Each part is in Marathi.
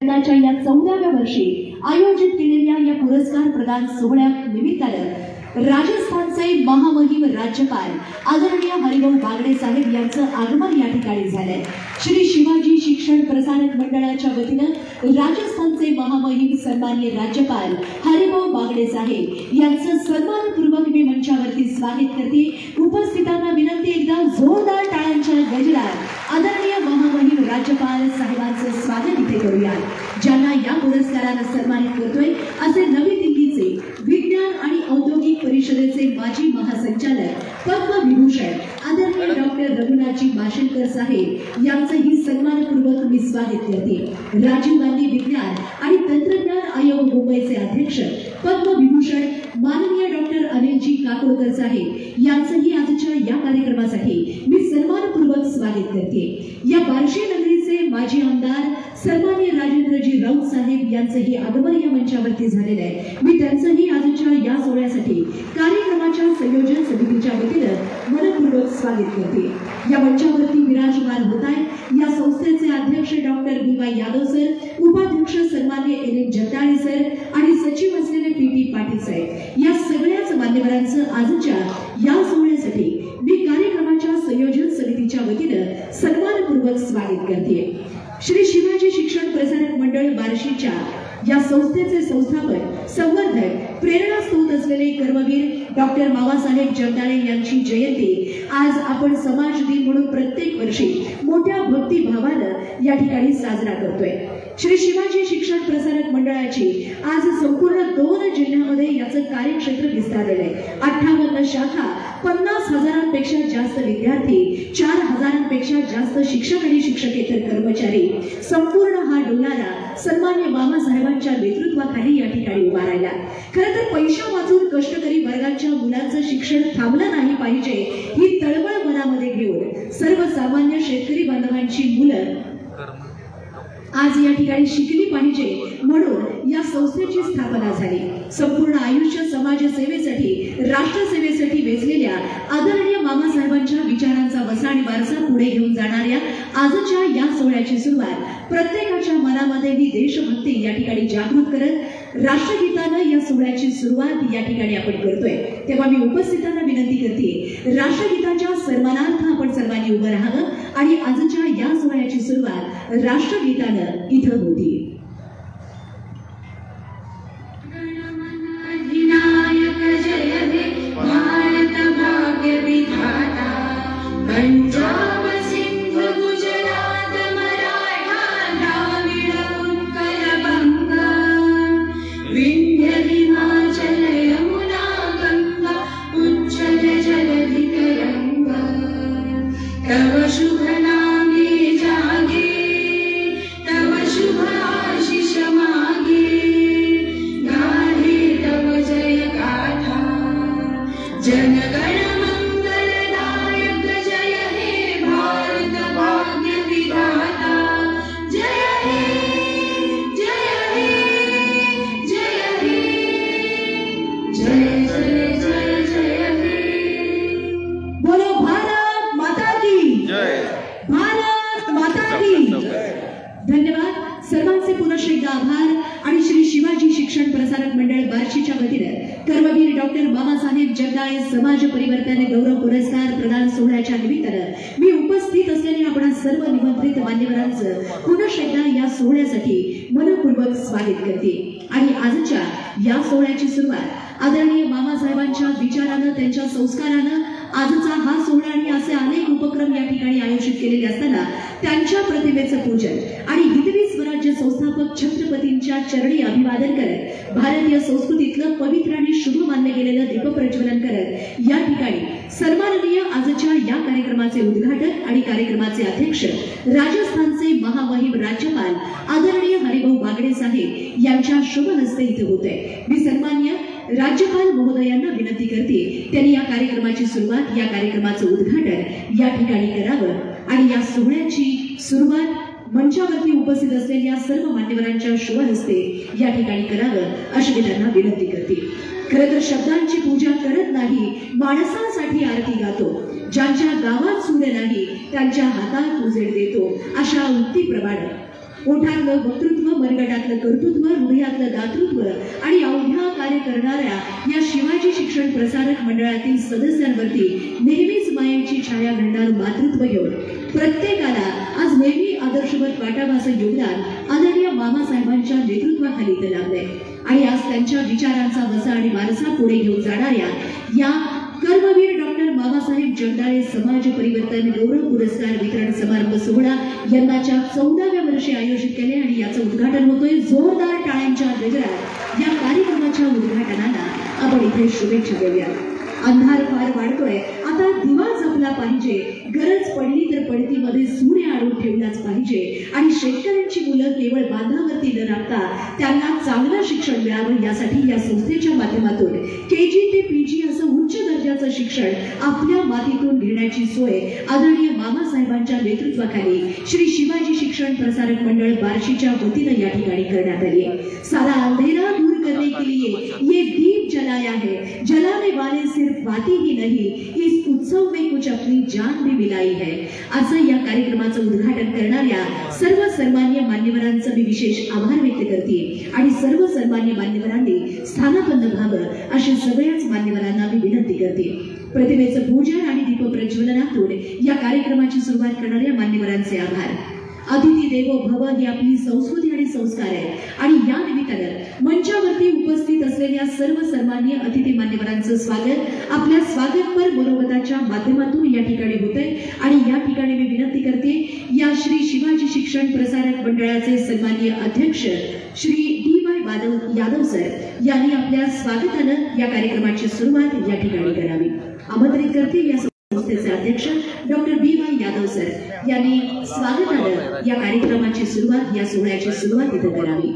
च्या या 14व्या वर्षी आयोजित केलेल्या या पुरस्कार प्रदान सोहळ्या निमित्तानं राजस्थानचे महामहिम राज्यपाल आदरणीय हरिभाऊ बागडे साहेब यांचं आगमन या ठिकाणी झालंय। श्री शिवाजी शिक्षण प्रसारक मंडळाच्या वतीनं राजस्थानचे महामहिम सन्माननीय राज्यपाल हरिभाऊ बागडे साहेब यांचं सन्मानपूर्वक मी मंचावरती स्वागत करते। उपस्थितांना विनंती, एकदा जोरदार टाळ्यांच्या गजरात आदरणीय महामहिम राज्यपाल साहेबांचं स्वागत इथे करूया। ज्यांना या पुरस्कारानं सन्मानित करतोय असे नवी दिल्लीचे विज्ञान आणि औद्योगिक परिषदेचे माजी महासंचालक पद्मविभूषण आदरणीय डॉक्टर रघुनाथजी माशेलकर साहेब यांचंही सन्मानपूर्वक मी स्वागत करते। राजीव गांधी विज्ञान आणि तंत्रज्ञान आयोग मुंबईचे अध्यक्ष पद्मविभूषण माननीय डॉक्टर अनिलजी काकोडकर साहेब यांचंही आजच्या या कार्यक्रमासाठी मी सन्मानपूर्वक स्वागत करते। या बार्शी नगरीचे माजी आमदार सन्माननीय राजेंद्रजी राऊत साहेब यांचंही आगमन या मंचावरती झालेलं आहे। मी त्यांचंही आजच्या या सोहळ्यासाठी कार्यक्रमाच्या संयोजन समितीच्या वतीनं मनपूर्वक स्वागत करते। या मंचावरती विराजमान होत आहेत या संस्थेचे अध्यक्ष डॉक्टर बी.वाय. यादव सर, उपाध्यक्ष सन्माननीय एन.एन. जगदाळे सर आणि सचिव असलेले पी.टी. पाटील साहेब। या सगळ्याच मान्यवरांचं आजच्या या सोहळ्यासाठी मी कार्यक्रमाच्या संयोजन समितीच्या वतीनं सन्मानपूर्वक स्वागत करते। श्री शिवाजी शिक्षण प्रसारक मंडळ बार्शीच्या या संस्थेचे संस्थापक, संवर्धक, प्रेरणा स्रोत असलेले कर्मवीर डॉक्टर बाबासाहेब जगदाळे यांची जयंती आज आपण समाज दिन म्हणून प्रत्येक वर्षी मोठ्या भक्तिभावानं या ठिकाणी साजरा करतोय। श्री शिवाजी शिक्षण प्रसारक मंडळाची आज संपूर्ण 2 जिल्ह्यामध्ये याचं कार्यक्षेत्र विस्तारलेलं आहे। 58 शाखा, 50,000पेक्षा जास्त विद्यार्थी, 4,000पेक्षा जास्त शिक्षक आणि शिक्षकेतर कर्मचारी, संपूर्ण हा डोलारा सन्माननीय बाबासाहेबांच्या नेतृत्वाखाली या ठिकाणी उभा राहिला। खरं तर पैसा वाचून कष्टकरी वर्गाच्या मुलांचं शिक्षण थांबलं नाही पाहिजे ही तळमळ मनामध्ये घेऊन सर्वसामान्य शेतकरी बांधवांची मुलं आज या ठिकाणी शिकली पाहिजे म्हणून या संस्थेची स्थापना झाली। संपूर्ण आयुष्य समाजसेवेसाठी, राष्ट्रसेवेसाठी वेचलेल्या आदरणीय बाबासाहेबांच्या विचारांचा वसा आणि वारसा पुढे घेऊन जाणाऱ्या आजच्या या सोहळ्याची सुरुवात प्रत्येकाच्या मनामध्ये ही देशभक्ती या ठिकाणी जागृत करत राष्ट्रगीतानं या सोहळ्याची सुरुवात या ठिकाणी आपण करतोय। तेव्हा मी उपस्थितांना विनंती करते, राष्ट्रगीताच्या सन्मानार्थ आपण सर्वांनी उभं राहावं आणि आजच्या या सोहळ्याची सुरुवात राष्ट्रगीतानं इथं होती। धन्यवाद। सर्वांचे पुनश्च एकदा आभार। आणि श्री शिवाजी शिक्षण प्रसारक मंडळ बार्शीच्या वतीने कर्मवीर डॉक्टर बाबासाहेब जगदाळे समाज परिवर्तन गौरव पुरस्कार प्रदान सोहळ्याच्या निमित्तानं मी उपस्थित असलेल्या आपण सर्व निमंत्रित मान्यवरांचं पुनश्च एकदा या सोहळ्यासाठी मनपूर्वक स्वागत करते। आणि आजच्या या सोहळ्याची सुरुवात आदरणीय बाबासाहेबांच्या विचारानं, त्यांच्या संस्कारानं आजचा हा सोहळा आणि असे अनेक उपक्रम या ठिकाणी आयोजित केलेले असताना त्यांच्या प्रतिमेचं पूजन आणि हिंदवी स्वराज्य संस्थापक छत्रपतींच्या चरणी अभिवादन करत भारतीय संस्कृतीतलं पवित्र आणि शुभ मानलं गेलेलं दीपप्रज्वलन करत या ठिकाणी सन्माननीय आजच्या या कार्यक्रमाचे उद्घाटक आणि कार्यक्रमाचे अध्यक्ष राजस्थानचे महामहिम राज्यपाल आदरणीय हरिभाऊ बागडे साहेब यांच्या शुभ हस्ते इथे होते। मी सन्माननीय राज्यपाल महोदयांना विनंती करते त्यांनी या कार्यक्रमाची सुरुवात, या कार्यक्रमाचं उद्घाटन या ठिकाणी करावं आणि या सोहळ्याची सुरुवात मंचावरती उपस्थित असलेल्या सर्व मान्यवरांच्या शुभ हस्ते या ठिकाणी करावं अशी मी त्यांना विनंती करते। खरं तर शब्दांची पूजा करत नाही, माणसांसाठी आरती गातो, ज्यांच्या गावात सूर्य नाही त्यांच्या हातात उजेड देतो, अशा उक्तीप्रमाणे ओठांतलं वक्तृत्व वयोगटातलं कर्तृत्व, हृदयातलं दातृत्व आणि अवघ्या कार्य करणाऱ्या या शिवाजी शिक्षण प्रसारक मंडळातील सदस्यांवरती नेहमीच मायेची छाया घडणारं मातृत्व घेऊन प्रत्येकाला आज नेहमी आदर्शवत वाटावं असं योगदान आदरणीय मामासाहेबांच्या नेतृत्वाखाली इथं लाभलंय आणि आज त्यांच्या विचारांचा वसा आणि वारसा पुढे घेऊन जाणाऱ्या या कर्मवीर डॉक्टर मामासाहेब जगदाळे समाज परिवर्तन गौरव पुरस्कार वितरण समारंभ सोहळा यंदाच्या 14व्या वर्षी आयोजित केले आणि याचं उद्घाटन होतोय जोरदार टाळ्यांच्या गजरात। या कार्यक्रमाच्या उद्घाटनाला आपण इथे शुभेच्छा देऊया। अंधार फार वाढतोय, आता दिवा जपला पाहिजे, गरज पडली तर पडतीमध्ये सूर्य आणून ठेवलाच पाहिजे आणि शेतकऱ्यांची मुलं केवळ बांधावरती न राहता त्यांना चांगलं शिक्षण मिळावं यासाठी या संस्थेच्या माध्यमातून KG ते PG असं उच्च दर्जाचं शिक्षण आपल्या मातीतून घेण्याची सोय आदरणीय मामासाहेबांच्या नेतृत्वाखाली श्री शिवाजी शिक्षण प्रसारक मंडळ बार्शीच्या वतीनं या ठिकाणी करण्यात आली आहे। सारा अंधेरा दूर करने के लिए ये दीप जलाया है, जलाने वाले सिर्फ बातें ही नहीं, इस उत्सव में कुछ अपनी जान भी मिलाई है। असं या कार्यक्रमाचं उद्घाटन करणाऱ्या सर्व सन्माननीय मान्यवरांचं मी विशेष आभार व्यक्त करते आणि सर्व सन्माननीय मान्यवरांनी स्थानापन्न व्हावं अशा सगळ्याच मान्यवरांना मी विनंती करते। प्रतिमेचं पूजन आणि दीप प्रज्वलनातून या कार्यक्रमाची सुरुवात करणाऱ्या मान्यवरांचे आभार। अतिथी देवो भव ही आपली संस्कृती आणि संस्कार आहे आणि या निमित्तानं मंचावरती उपस्थित असलेल्या सर्व सन्माननीय अतिथी मान्यवरांचं स्वागत आपल्या स्वागतपर मनोगताच्या माध्यमातून या ठिकाणी होतंय आणि या ठिकाणी मी विनंती करते या श्री शिवाजी शिक्षण प्रसारक मंडळाचे सन्माननीय अध्यक्ष श्री DY यादव सर यांनी आपल्या स्वागतानं या कार्यक्रमाची सुरुवात या ठिकाणी करावी। आमंत्रित करते या संस्थेचे अध्यक्ष डॉक्टर BY यादव सर यांनी स्वागतानं या कार्यक्रमाची सुरुवात या सोहळ्याची सुरुवात इथं करावी।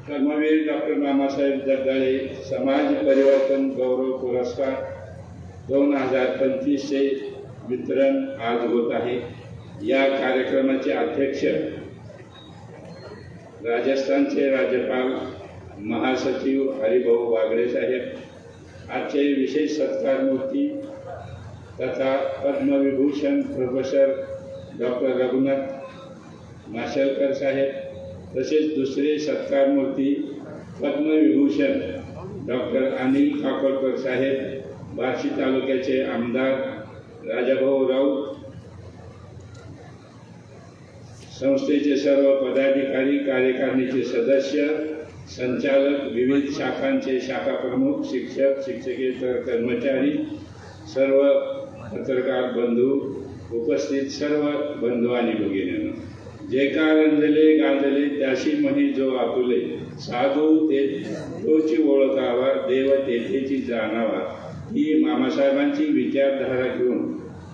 कर्मवीर डॉक्टर मामासाहेब जगदाळे समाज परिवर्तन गौरव पुरस्कार 2025 चे वितरण आज होत आहे। या कार्यक्रमाचे अध्यक्ष राजस्थानचे राज्यपाल महासचिव हरिभाऊ बागडे साहेब, आजचे विशेष सत्कार मूर्ती तथा पद्मविभूषण प्रोफेसर डॉक्टर रघुनाथ माशेलकर साहेब, तसेच दुसरे सत्कार मूर्ती पद्मविभूषण डॉक्टर अनिल काकोडकर साहेब, बार्शी तालुक्याचे आमदार राजाभाऊ राऊत, संस्थेचे सर्व पदाधिकारी, कार्यकारिणीचे सदस्य, संचालक, विविध शाखांचे शाखा प्रमुख, शिक्षक, शिक्षकेतर कर्मचारी, सर्व पत्रकार बंधू, उपस्थित सर्व बंधू आणि भगिनींनो, जे का रंजले गांजले त्याशी मही जो आपुले, साधू ते तोची ओळखावा, देव तेथेची जाणावा, ही मामासाहेबांची विचारधारा घेऊन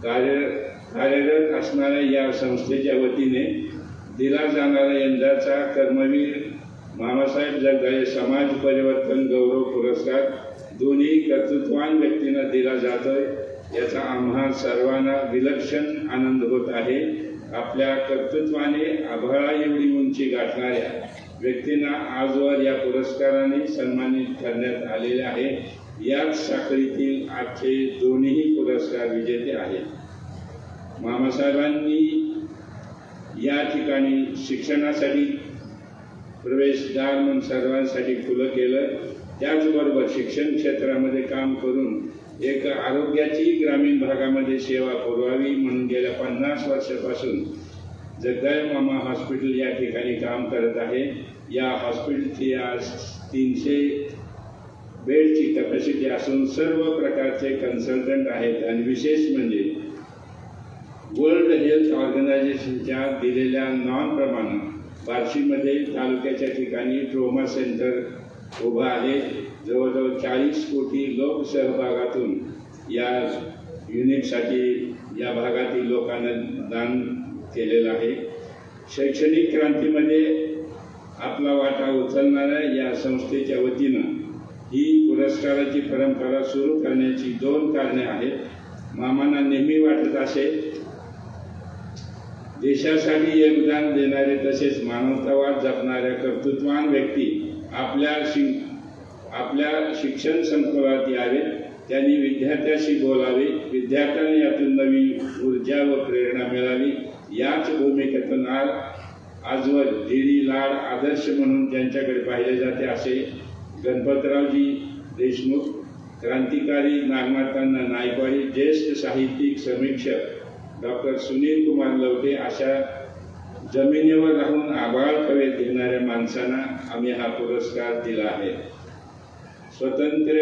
कार्यरत असणाऱ्या या संस्थेच्या वतीने दिला जाणारा यंदाचा कर्मवीर मामासाहेब जगदाळे समाज परिवर्तन गौरव पुरस्कार दोन्ही कर्तृत्वान व्यक्तींना दिला जातोय, याचा आम्हा सर्वांना विलक्षण आनंद होत आहे। आपल्या कर्तृत्वाने आभाळा एवढी उंची गाठणाऱ्या व्यक्तींना आजवर या पुरस्काराने सन्मानित करण्यात आलेले आहे। याच साखळीतील आजचे दोन्ही पुरस्कार विजेते आहेत। मामासाहेबांनी या ठिकाणी शिक्षणासाठी प्रवेशद्वार म्हणून सर्वांसाठी खुलं केलं, त्याचबरोबर शिक्षण क्षेत्रामध्ये काम करून एक आरोग्याची ग्रामीण भागामध्ये सेवा पुरवावी म्हणून गेल्या 50 वर्षापासून जगदाळे मामा हॉस्पिटल या ठिकाणी काम करत आहे। या हॉस्पिटलची आज 300 बेडची कॅपॅसिटी असून सर्व प्रकारचे कन्सल्टंट आहेत आणि विशेष म्हणजे वर्ल्ड हेल्थ ऑर्गनायझेशनच्या दिलेल्या नॉन प्रमाणे बार्शीमध्ये तालुक्याच्या ठिकाणी ट्रोमा सेंटर उभा आहे। जवळजवळ 40 कोटी लोकसहभागातून या युनिटसाठी या भागातील लोकांना दान केलेलं आहे। शैक्षणिक क्रांतीमध्ये आपला वाटा उचलणाऱ्या या संस्थेच्या वतीनं ही पुरस्काराची परंपरा सुरू करण्याची 2 कारणे आहेत। मामांना नेहमी वाटत असे देशासाठी योगदान देणारे तसेच मानवतावाद जपणाऱ्या कर्तृत्वान व्यक्ती आपल्या शिक्षण संकुलात यावे, त्यांनी विद्यार्थ्याशी बोलावे, विद्यार्थ्यांना यातून नवी ऊर्जा व प्रेरणा मिळावी, याच भूमिकेतून आजवर जिरी लाड आदर्श म्हणून ज्यांच्याकडे पाहिले जाते असे गणपतरावजी देशमुख, क्रांतिकारी नागनाथांना नायकवाडी, ज्येष्ठ साहित्यिक समीक्षक डॉक्टर सुनील कुमार लवटे अशा जमिनीवर राहून आभाळ कवेत घेणाऱ्या माणसांना आम्ही हा पुरस्कार दिला आहे. स्वतंत्र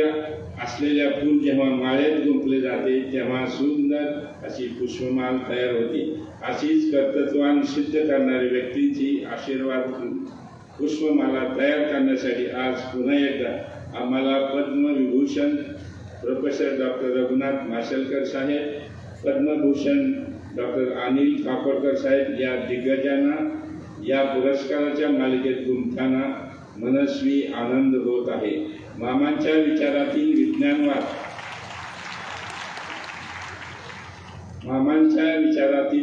असलेल्या फूल जेव्हा माळेत गुंफले जाते तेव्हा सुंदर अशी पुष्पमाल तयार होती. अशीच कर्तृत्वान सिद्ध करणाऱ्या व्यक्तींची आशीर्वाद पुष्पमाला तयार करण्यासाठी आज पुन्हा एकदा आम्हाला पद्मविभूषण प्रोफेसर डॉक्टर रघुनाथ माशेलकर साहेब, पद्मभूषण डॉक्टर अनिल काकोडकर साहेब या दिग्गजांना या पुरस्काराच्या मालिकेत गुंफताना मनस्वी आनंद होत आहे. मामांच्या विचारातील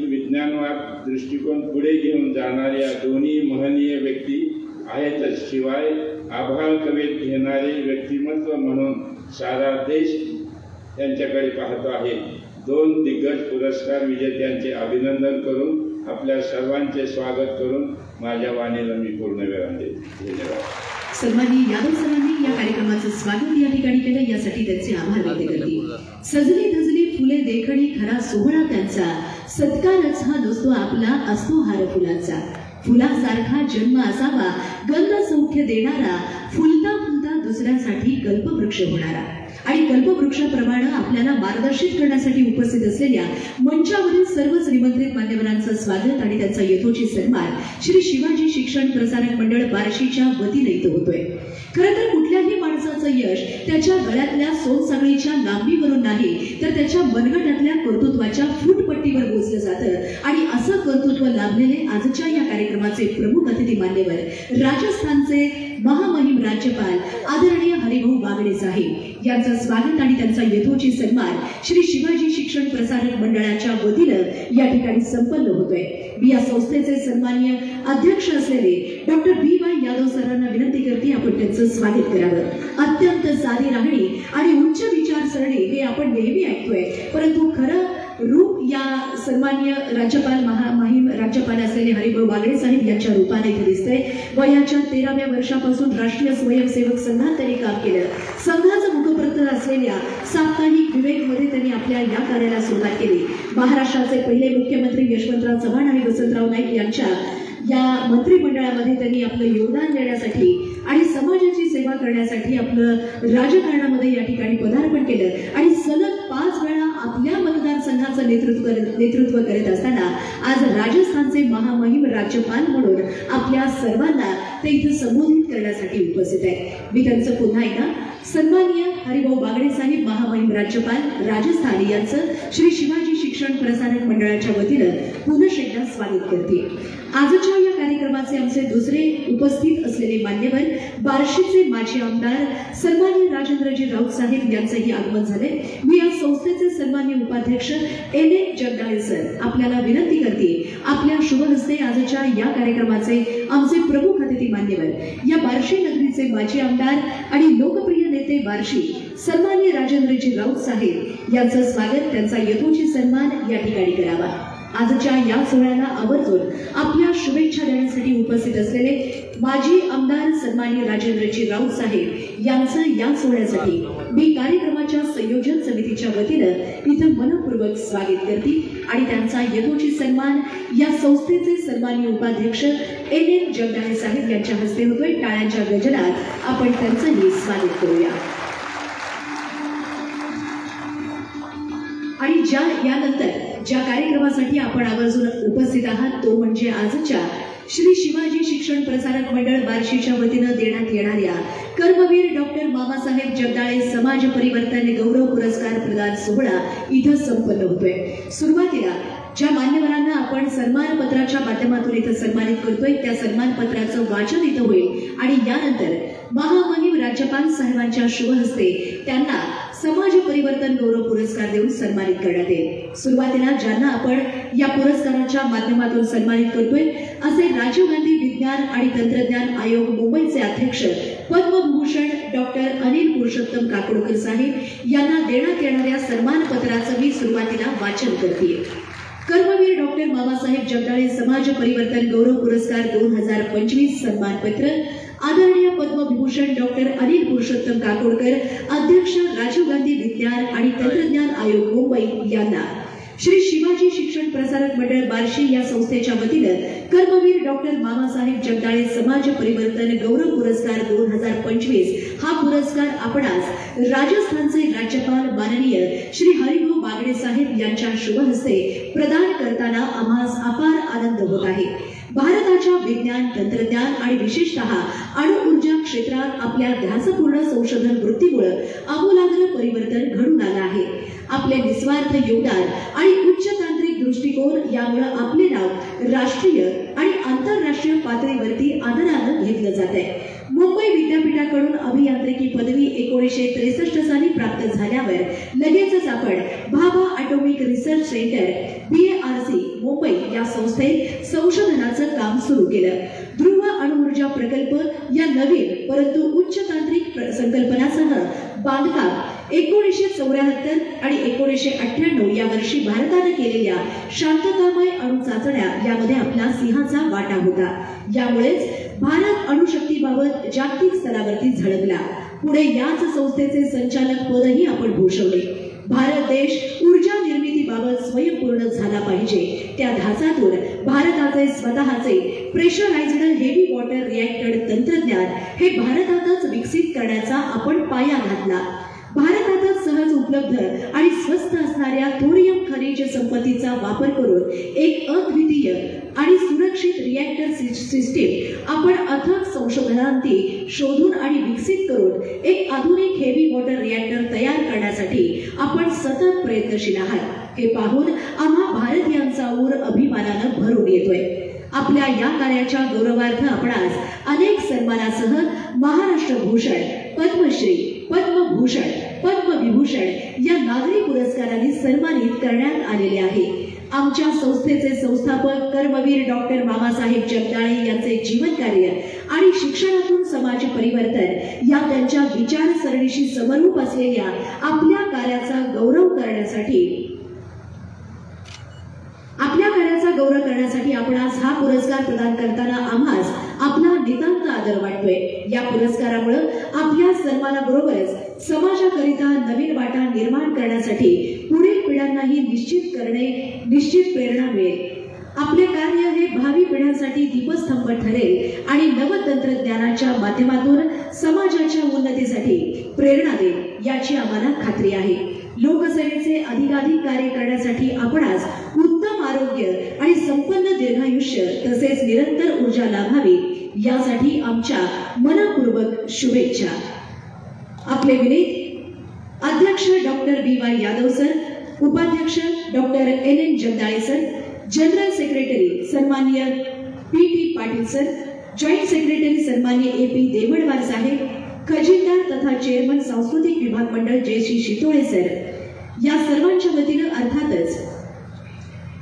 विज्ञानवाद दृष्टिकोन पुढे घेऊन जाणाऱ्या दोन्ही महनीय व्यक्ती आहेतच, शिवाय आभाळ कवेत घेणारे व्यक्तिमत्व म्हणून सारा देश त्यांच्याकडे पाहतो आहे. दोन दिग्गज पुरस्कार विजेत्यांचे अभिनंदन करून आपल्या सर्वांचे स्वागत करून माझ्या वाणीला मी पूर्ण विराम देतो. धन्यवाद. सन्माननीय यादव सरांनी या कार्यक्रमाचं स्वागत या ठिकाणी केलं, यासाठी त्यांचे आभार व्यक्त करते. सजली धजली फुले देखणी खरा सोहळा त्यांचा, सत्कारच हा नसतो आपला असतो हार फुलांचा. फुलासारखा जन्म असावा गंध सौख्य देणारा, फुलता फुलता दुसऱ्यासाठी कल्पवृक्ष होणारा. आणि कल्पवृक्षाप्रमाणे आपल्याला मार्गदर्शित करण्यासाठी उपस्थित असलेल्या मंचावरील सर्व निमंत्रित मान्यवरांचं स्वागत आणि त्यांचा यथोचित सन्मान श्री शिवाजी शिक्षण प्रसारक मंडळ बार्शीच्या वतीने इथं होतोय. खरं तर कुठल्याही माणसाचं यश त्याच्या गळ्यातल्या सोनसाखळीच्या लांबीवरून नाही, तर त्याच्या मनगटातल्या कर्तृत्वाच्या फूटपट्टीवर मोजलं जातं. आणि असं कर्तृत्व लाभलेले आजच्या या कार्यक्रमाचे प्रमुख अतिथी मान्यवर राजस्थानचे महामहिम राज्यपाल आदरणीय हरिभाऊ बागडे साहेब यांचं स्वागत आणि त्यांचा यथोचित सन्मान श्री शिवाजी शिक्षण प्रसारक मंडळाच्या वतीनं या ठिकाणी संपन्न होतोय. मी या संस्थेचे सन्माननीय अध्यक्ष असलेले डॉक्टर B.Y. यादव सरांना विनंती करते आपण त्यांचं स्वागत करावं. अत्यंत साधी राहणी आणि उच्च विचारसरणी हे आपण नेहमी ऐकतोय, परंतु खरं रूप या सन्माननीय राज्यपाल महामहिम राज्यपाल असलेले हरिभाऊ बागडे साहेब यांच्या रूपाने इथे दिसतंय. वयाच्या 13व्या वर्षापासून राष्ट्रीय स्वयंसेवक संघात त्यांनी काम केलं. संघाचं मुखपत्र असलेल्या साप्ताहिक विवेकमध्ये त्यांनी आपल्या या कार्याला सुरुवात केली. महाराष्ट्राचे पहिले मुख्यमंत्री यशवंतराव चव्हाण आणि वसंतराव नाईक यांच्या या मंत्रिमंडळामध्ये त्यांनी आपलं योगदान देण्यासाठी आणि समाजाची सेवा करण्यासाठी आपलं राजकारणामध्ये या ठिकाणी पदार्पण केलं. आणि सलग 5 वेळा आपल्या मतदारसंघाचं नेतृत्व करत असताना आज राजस्थानचे महामहिम राज्यपाल म्हणून आपल्या सर्वांना ते इथं संबोधित करण्यासाठी उपस्थित आहे. मी त्यांचं पुन्हा एकदा सन्माननीय हरिभाऊ बागडे साहेब महामहिम राज्यपाल राजस्थान यांचं श्री शिवाजी शिक्षण प्रसारक मंडळाच्या वतीनं पुनः एकदा स्वागत करते. आजच्या या कार्यक्रमाचे आमचे दुसरे उपस्थित असलेले मान्यवर बार्शीचे माजी आमदार सन्माननीय राजेंद्रजी राऊत साहेब यांचंही आगमन झाले. मी या संस्थेचे सन्माननीय उपाध्यक्ष N.A. जगदाळे सर आपल्याला विनंती करते आपल्या शुभ हस्ते आजच्या या कार्यक्रमाचे आमचे प्रमुख अतिथी मान्यवर या बार्शी नगरीचे माजी आमदार आणि लोकप्रिय नेते बार्शी सन्माननीय राजेंद्रजी राऊत साहेब यांचं स्वागत, त्यांचा यथोचित सन्मान या ठिकाणी करावा. आजच्या या सोहळ्याला आवर्जून आपल्या शुभेच्छा देण्यासाठी उपस्थित असलेले माजी आमदार सन्माननीय राजेंद्रजी राऊत साहेब यांचं या सोहळ्यासाठी मी कार्यक्रमाच्या संयोजन समितीच्या वतीनं इथं मनपूर्वक स्वागत करते आणि त्यांचा यथोचित सन्मान या संस्थेचे सन्माननीय उपाध्यक्ष N.A. जगदाळे साहेब यांच्या हस्ते होतोय. टाळ्यांच्या गजरात आपण त्यांचंही स्वागत करूया. आणि यानंतर ज्या कार्यक्रमासाठी आपण आवर्जून उपस्थित आहात तो म्हणजे आजच्या श्री शिवाजी शिक्षण प्रसारक मंडळ बार्शीच्या वतीनं देण्यात येणाऱ्या कर्मवीर डॉक्टर मामासाहेब जगदाळे समाज परिवर्तन गौरव पुरस्कार प्रदान सोहळा इथं संपन्न होतोय. सुरुवातीला ज्या मान्यवरांना आपण सन्मानपत्राच्या माध्यमातून इथं सन्मानित करतोय त्या सन्मानपत्राचं वाचन इथं होईल आणि यानंतर महामहिम राज्यपाल साहेबांच्या शुभ हस्ते त्यांना समाज परिवर्तन गौरव पुरस्कार देऊन सन्मानित करण्यात येईल. सुरुवातीला ज्यांना आपण या पुरस्काराच्या माध्यमातून सन्मानित करतोय असे राजीव गांधी विज्ञान आणि तंत्रज्ञान आयोग मुंबईचे अध्यक्ष पद्मभूषण डॉक्टर अनिल पुरुषोत्तम काकोडकर साहेब यांना देण्यात येणाऱ्या सन्मानपत्राचं मी सुरुवातीला वाचन करते. कर्मवीर डॉक्टर मामासाहेब जगदाळे समाज परिवर्तन गौरव पुरस्कार 2025 सन्मानपत्र आदरणीय पद्मविभूषण डॉक्टर अनिल पुरुषोत्तम काकोडकर अध्यक्ष राजीव गांधी विज्ञान आणि तंत्रज्ञान आयोग मुंबई यांना श्री शिवाजी शिक्षण प्रसारक मंडळ बार्शी या संस्थेच्या वतीनं कर्मवीर डॉक्टर मामासाहेब जगदाळे समाज परिवर्तन गौरव पुरस्कार 2025 हा पुरस्कार आपणास राजस्थानचे राज्यपाल माननीय श्री हरिभाऊ बागडे साहेब यांच्या शुभ हस्ते प्रदान करताना आम्हास अपार आनंद होत आहे। भारताच्या विज्ञान तंत्रज्ञान आणि विशेषतः अणु ऊर्जा क्षेत्रात आपल्या ध्यासपूर्ण संशोधन वृत्तीमुळे आमूलाग्र परिवर्तन घडून आलं आहे। आपले निस्वार्थ योगदान आणि उच्च तांत्रिक दृष्टिकोन यामुळे आपले नाव राष्ट्रीय आणि आंतरराष्ट्रीय पातळीवरती आदराने घेतलं जात आहे। मुंबई विद्यापीठाकडून अभियांत्रिकी पदवी 1963 साली प्राप्त झाल्यावर लगेचच आपण Bhabha atomic research centre BARC Mumbai या संस्थेत संशोधनाचं काम सुरू केलं। ध्रुव अणुऊर्जा प्रकल्प या नवीन परंतु उच्च तांत्रिक संकल्पनासह बांधकाम 1974 आणि 1998 या वर्षी भारताने केलेल्या शांततामय अणु चाचण्या यामध्ये आपला सिंहाचा वाटा होता। यामुळेच भारत अणुशक्तीबाबत जागतिक स्तरावरती झळकला। पुढे याच संस्थेचे संचालक पदही आपण भूषवले। भारत देश ऊर्जा निर्मितीबाबत स्वयंपूर्ण झाला पाहिजे त्या ध्यासातून भारताचे स्वतःचे प्रेशराइज्ड हेवी वॉटर रिएक्टर तंत्रज्ञान हे भारतातच विकसित करण्याचा आपण पाया घातला। भारतातच सहज उपलब्ध आणि स्वस्त असणाऱ्या थोरियम खनिज संपत्तीचा वापर करून एक अद्वितीय आणि सुरक्षित रिएक्टर सिस्टीम आपण अथक संशोधनांती शोधून आणि विकसित करून एक आधुनिक हेवी वॉटर रिएक्टर तयार करण्यासाठी आपण सतत प्रयत्नशील आहात। हे पाहून आम्हा भारतीयांचा ऊर अभिमानाने भरून येतोय। आपल्या या कार्याच्या गौरवार्थ आपणास अनेक सन्मानासह महाराष्ट्र भूषण, पद्मश्री, पद्मभूषण, पद्मविभूषण या नागरी पुरस्कारांनी सन्मानित करण्यात आलेले आहे। आमच्या संस्थेचे संस्थापक कर्मवीर डॉक्टर मामासाहेब जगदाळे यांचे जीवन कार्य आणि शिक्षणातून समाज परिवर्तन या त्यांच्या विचारसरणीशी समरूप असलेल्या आपल्या कार्याचा गौरव करण्यासाठी आपणास हा पुरस्कार प्रदान करताना आम्हास आपला नितांत आदर वाटतोय। या पुरस्कारामुळे आपल्या सन्मानाबरोबरच समाजाकरिता नवीन वाटा निर्माण करण्यासाठी पुढील पिढ्यांनाही निश्चित प्रेरणा मिळेल। आपले कार्य हे भावी पिढ्यांसाठी दीपस्तंभ ठरेल आणि नवतंत्रज्ञानाच्या माध्यमातून समाजाच्या उन्नतीसाठी प्रेरणा देईल याची आम्हाला खात्री आहे। लोकसेवेचे अधिकाधिक कार्य करण्यासाठी आपणास उत्तम आरोग्य आणि संपन्न दीर्घायुष्य तसेच निरंतर ऊर्जा लाभावी यासाठी आमच्या मनपूर्वक शुभेच्छा। आपले विनीत अध्यक्ष डॉक्टर BY यादव सर, उपाध्यक्ष doctor NN Jagdale sir, general secretary सन्माननीय PT Patil sir, joint secretary सन्माननीय AP देवडवार साहेब, खजिनदार तथा चेअरमन सांस्कृतिक विभाग मंडळ JC शितोळे सर, या सर्वांच्या वतीने अर्थातच